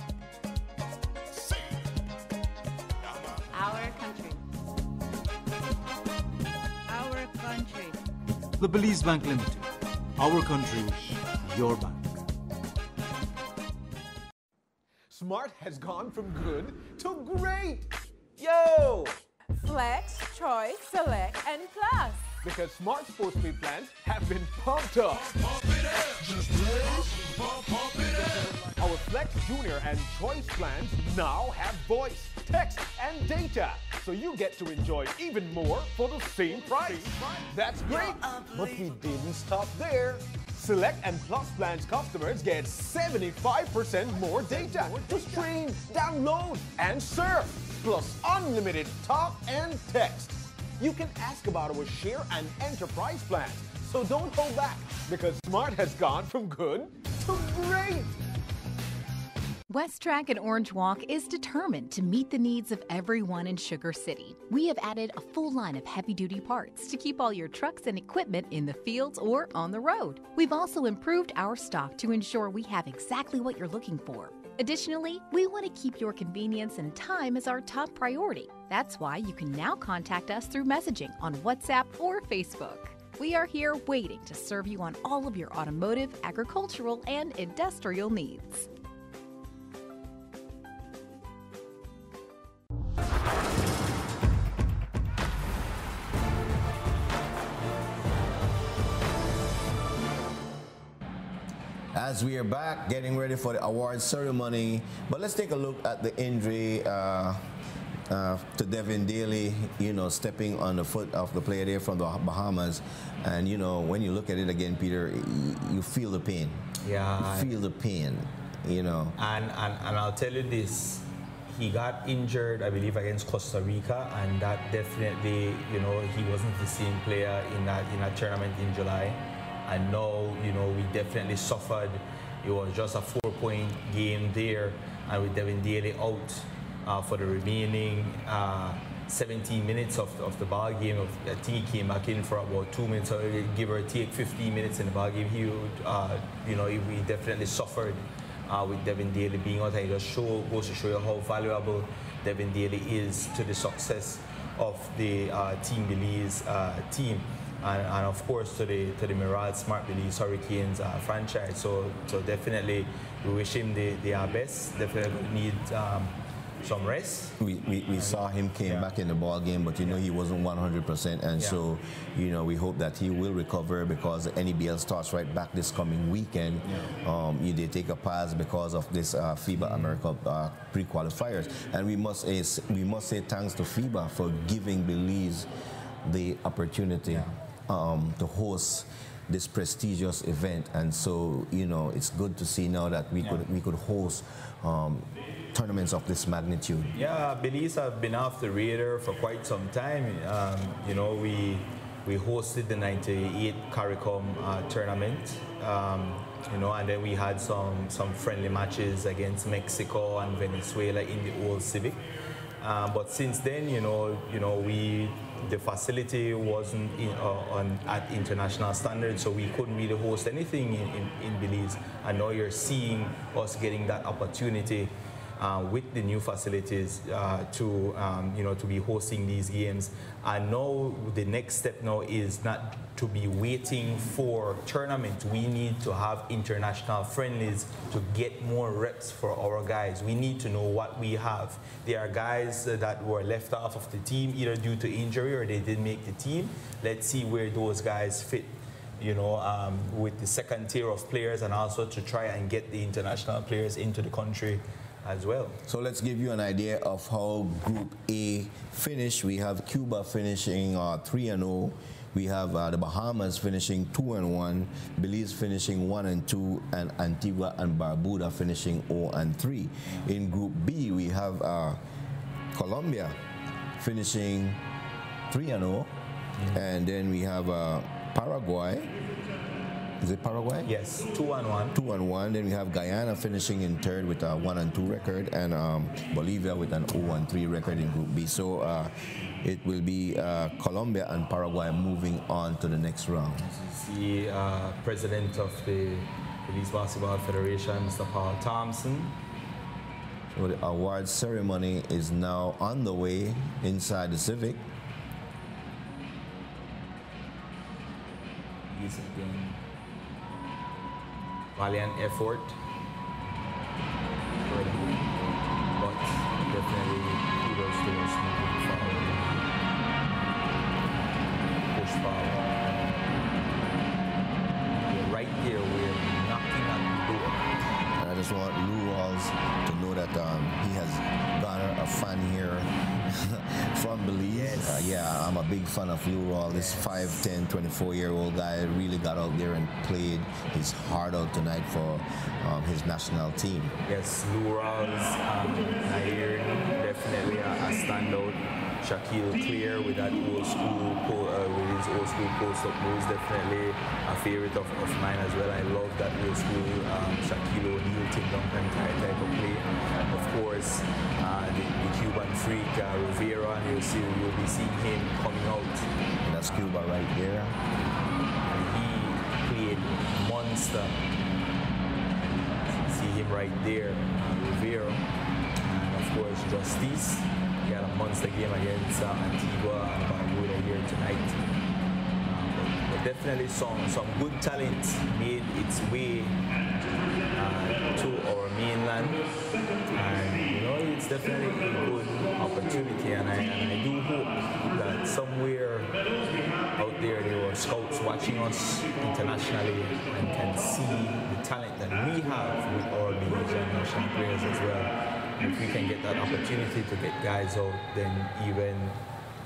Our country. Our country. The Belize Bank Limited. Our country, your bank. Smart has gone from good to great. Yo! Flex, Choice, Select, and Plus. Because Smart's postpaid plans have been pumped up. Our Flex Junior and Choice plans now have voice, text, and data. So you get to enjoy even more for the same price. That's great, but we didn't stop there. Select and Plus plans customers get 75% more data to stream, download, and surf, plus unlimited talk and text. You can ask about our share and enterprise plans, so don't hold back, because Smart has gone from good to great. West Track and Orange Walk is determined to meet the needs of everyone in Sugar City. We have added a full line of heavy-duty parts to keep all your trucks and equipment in the fields or on the road. We've also improved our stock to ensure we have exactly what you're looking for. Additionally, we want to keep your convenience and time as our top priority. That's why you can now contact us through messaging on WhatsApp or Facebook. We are here waiting to serve you on all of your automotive, agricultural, and industrial needs. As we are back, getting ready for the awards ceremony, but let's take a look at the injury to Devin Daly, stepping on the foot of the player there from the Bahamas. And, when you look at it again, Peter, you feel the pain. Yeah. You feel the pain, And I'll tell you this. He got injured, I believe, against Costa Rica, and that definitely, he wasn't the same player in that tournament in July. And now, we definitely suffered. It was just a 4-point game there, and with Devin Daly out for the remaining 17 minutes of the ball game. I think he came back in for about 2 minutes, or give or take 15 minutes in the ball game. He would, we definitely suffered with Devin Daly being out. It just goes to show you how valuable Devin Daly is to the success of the Team Belize team. And of course to the Mirage Smart Belize Hurricanes franchise. So definitely we wish him the best. Definitely need some rest. We saw him came back in the ball game, but you know he wasn't 100%, and so you know we hope that he will recover because the NEBL starts right back this coming weekend. They take a pause because of this FIBA AMERICUP pre-qualifiers, and we must say thanks to FIBA for giving Belize the opportunity to host this prestigious event, and so you know it's good to see now that we could host tournaments of this magnitude. Yeah, Belize have been off the radar for quite some time. You know, we hosted the '98 CARICOM tournament. You know, and then we had some friendly matches against Mexico and Venezuela in the old Civic. But since then, you know, the facility wasn't at international standards, so we couldn't really host anything in Belize. And now you're seeing us getting that opportunity with the new facilities to be hosting these games. And now the next step now is not to be waiting for tournaments. We need to have international friendlies to get more reps for our guys. We need to know what we have. There are guys that were left off of the team either due to injury or they didn't make the team. Let's see where those guys fit, you know, with the second tier of players, and also to try and get the international players into the country as well. So let's give you an idea of how Group A finished. We have Cuba finishing 3-0. We have the Bahamas finishing 2-1, Belize finishing 1-2, and Antigua and Barbuda finishing 0-3. In Group B, we have Colombia finishing 3-0, and then we have Paraguay. Is it Paraguay? Yes, 2-1. 2-1. Then we have Guyana finishing in third with a 1-2 record, and Bolivia with an 0-3 record in Group B. So it will be Colombia and Paraguay moving on to the next round. The president of the Belize Basketball Federation, Mr. Paul Thompson. So the award ceremony is now on the way inside the Civic. Yes, again. Valiant effort, but definitely kudos to us moving forward. Push forward. We're right there, we're knocking at the door. I just want Lou Rawls to know that he has garnered a fan here from Belize. Yes. Yeah, I'm a big fan of Lou Rawls. This 5'10", 24-year-old guy really got out there and played his heart out tonight for his national team. Yes, Lou Rawls, Nair, definitely a standout. Shaquille Clear with that old school, with his old school post-up moves, definitely a favorite of mine as well. I love that old school Shaquille O'Neal, Tim Duncan type of play. Of course, the Cuban freak Rivera, and you'll be seeing him coming out. And that's Cuba right there. And he played monster. See him right there, Rivera. And of course, Justice. He had a monster game against Antigua and Barbuda here tonight. But definitely some good talent made its way to our mainland. And you know, it's definitely a good opportunity. And I do hope that somewhere out there are scouts watching us internationally and can see the talent that we have with our Belizean national players as well. If we can get that opportunity to get guys out, then even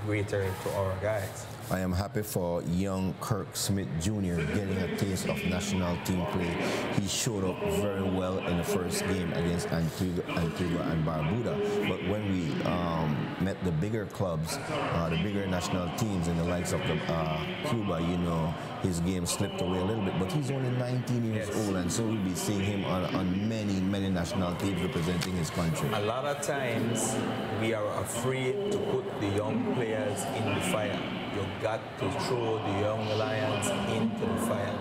greater to our guys. I am happy for young Kirk Smith Jr. getting a taste of national team play. He showed up very well in the first game against Antigua and Barbuda. But when we met the bigger clubs, the bigger national teams and the likes of Cuba, you know, his game slipped away a little bit. But he's only 19 years old, and so we'll be seeing him on many national teams representing his country. A lot of times we are afraid to put the young players in the fire. You've got to throw the young lions into the fire.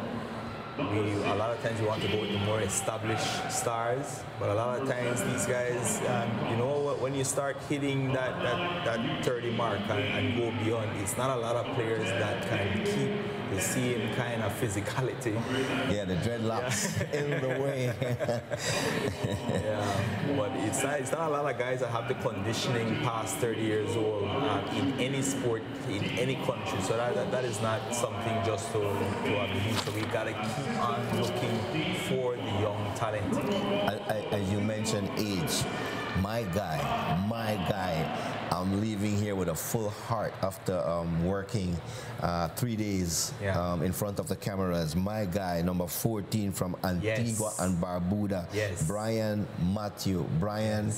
A lot of times we want to go with the more established stars, but a lot of times these guys, you know, when you start hitting that 30 mark and go beyond, it's not a lot of players that can keep the same kind of physicality. Yeah, the dreadlocks in the way. Yeah, but it's not a lot of guys that have the conditioning past 30 years old in any sport, in any country. So that is not something just to believe. So we got to keep on looking for the young talent. As you mentioned age, my guy, I'm leaving here with a full heart after working 3 days in front of the cameras. My guy, number 14 from Antigua and Barbuda, Brian Matthew. Brian,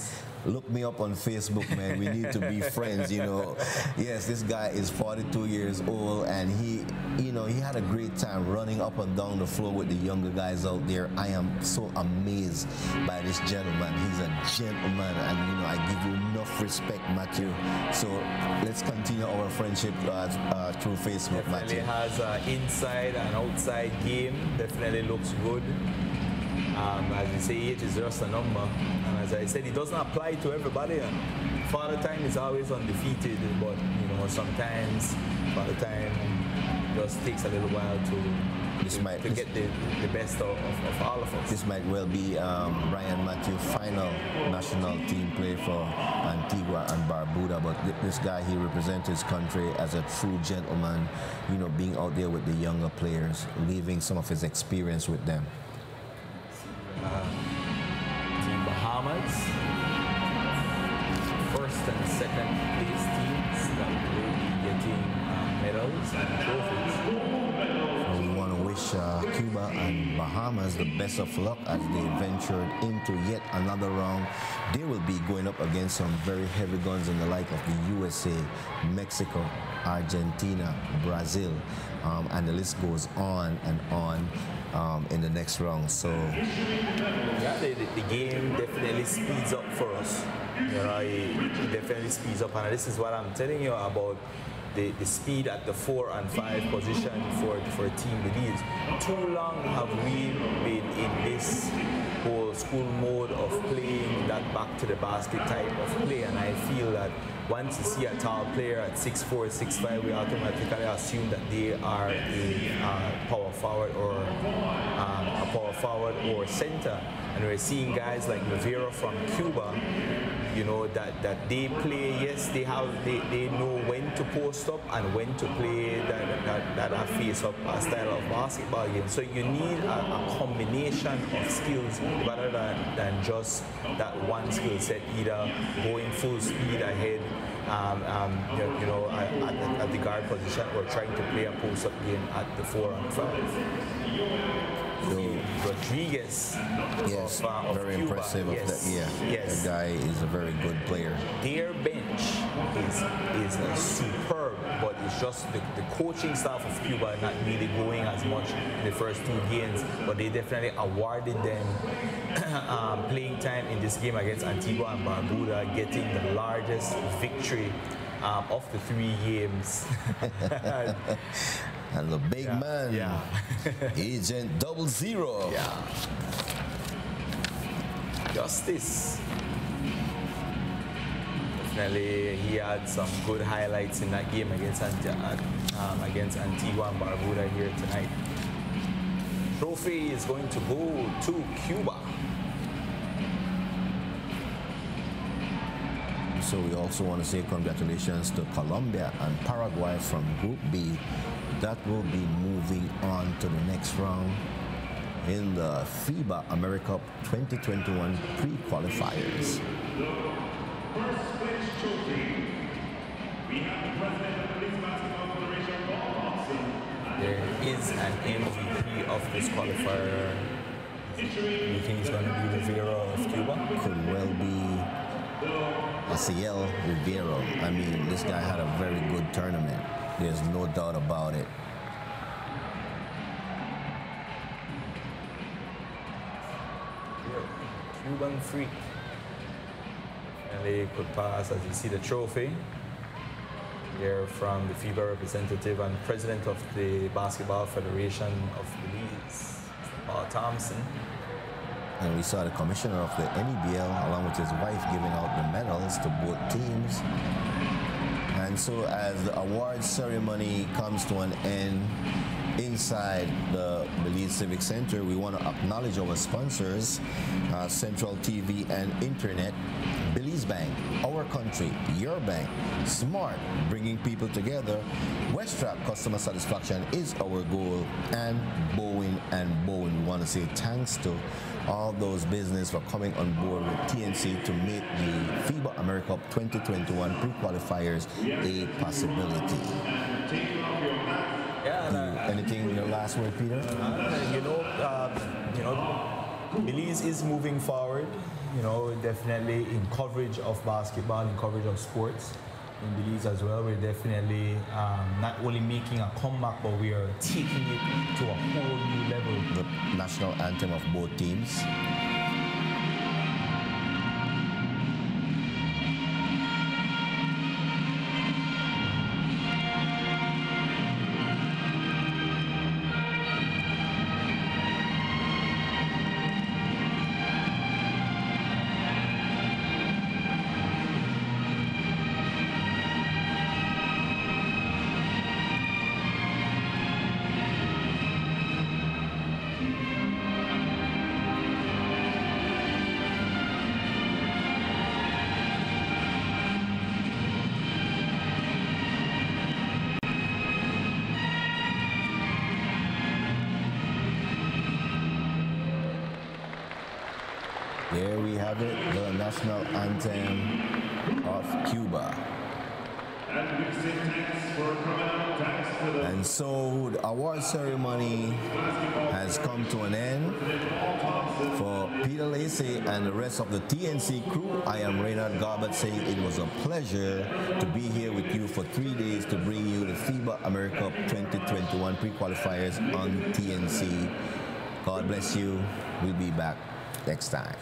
look me up on Facebook, man. We need to be friends, you know. Yes, this guy is 42 years old, and he had a great time running up and down the floor with the younger guys out there. I am so amazed by this gentleman. He's a gentleman, and I give you enough respect, Matthew. So let's continue our friendship through Facebook, Matthew. Definitely has an inside and outside game. Definitely looks good. As you say, age is just a number. And as I said, it doesn't apply to everybody. And Father Time is always undefeated, but sometimes Father Time just takes a little while to get the best of all of us. This might well be Brian Matthew final national team play for Antigua and Barbuda, but this guy, he represents his country as a true gentleman, being out there with the younger players, leaving some of his experience with them. Team Bahamas, first and second place teams that will be getting medals and trophies. We want to wish Cuba and Bahamas the best of luck as they ventured into yet another round. They will be going up against some very heavy guns in the like of the USA, Mexico, Argentina, Brazil, and the list goes on and on. In the next round, so yeah, the game definitely speeds up for us. It definitely speeds up, and this is what I'm telling you about the speed at the 4 and 5 position for Team Belize. Too long have we been in this whole school mode of playing that back to the basket type of play, and I feel that once you see a tall player at 6'4", 6'5", we automatically assume that they are a power forward or center. And we're seeing guys like Rivera from Cuba, that they play. Yes, they know when to post up and when to play that face-up style of basketball game. So you need a combination of skills rather than just that one skill set, either going full speed ahead at the guard position or trying to play a post-up game at the 4 and 5. So Rodriguez, yes, of very Cuba. impressive. Yes. Of that, yeah, the guy is a very good player. Their bench is superb, but it's just the coaching staff of Cuba not really going as much in the first 2 games, but they definitely awarded them playing time in this game against Antigua and Barbuda, getting the largest victory of the 3 games. And the big man, Agent 00. Yeah. Justice. Definitely, he had some good highlights in that game against Antigua and Barbuda here tonight. Trophy is going to go to Cuba. So we also want to say congratulations to Colombia and Paraguay from Group B. That will be moving on to the next round in the FIBA AMERICUP 2021 Pre-Qualifiers. There is an MVP of this qualifier. You think it's going to be Rivera of Cuba? Could well be Asiel Rivera. I mean, this guy had a very good tournament. There's no doubt about it. Cuban freak. And they could pass, as you see the trophy. Here from the FIBA representative and president of the Basketball Federation of Belize, Paul Thompson. And we saw the commissioner of the NEBL along with his wife giving out the medals to both teams. And so as the award ceremony comes to an end, inside the Belize Civic Center, we want to acknowledge our sponsors, Central TV and Internet, Belize Bank, our country, your bank, smart, bringing people together, Westrap customer satisfaction is our goal, and Bowen and Bowen. We want to say thanks to all those business for coming on board with TNC to make the FIBA AMERICUP 2021 pre-qualifiers a possibility. Anything in your last word, Peter? Belize is moving forward. Definitely in coverage of basketball, in coverage of sports. In Belize as well, we're definitely not only making a comeback, but we are taking it to a whole new level. The national anthem of both teams. There we have it, the national anthem of Cuba. And so the award ceremony has come to an end. For Peter Lacey and the rest of the TNC crew, I am Reynard Garbutt saying it was a pleasure to be here with you for 3 days to bring you the FIBA AMERICUP 2021 pre-qualifiers on TNC. God bless you. We'll be back next time.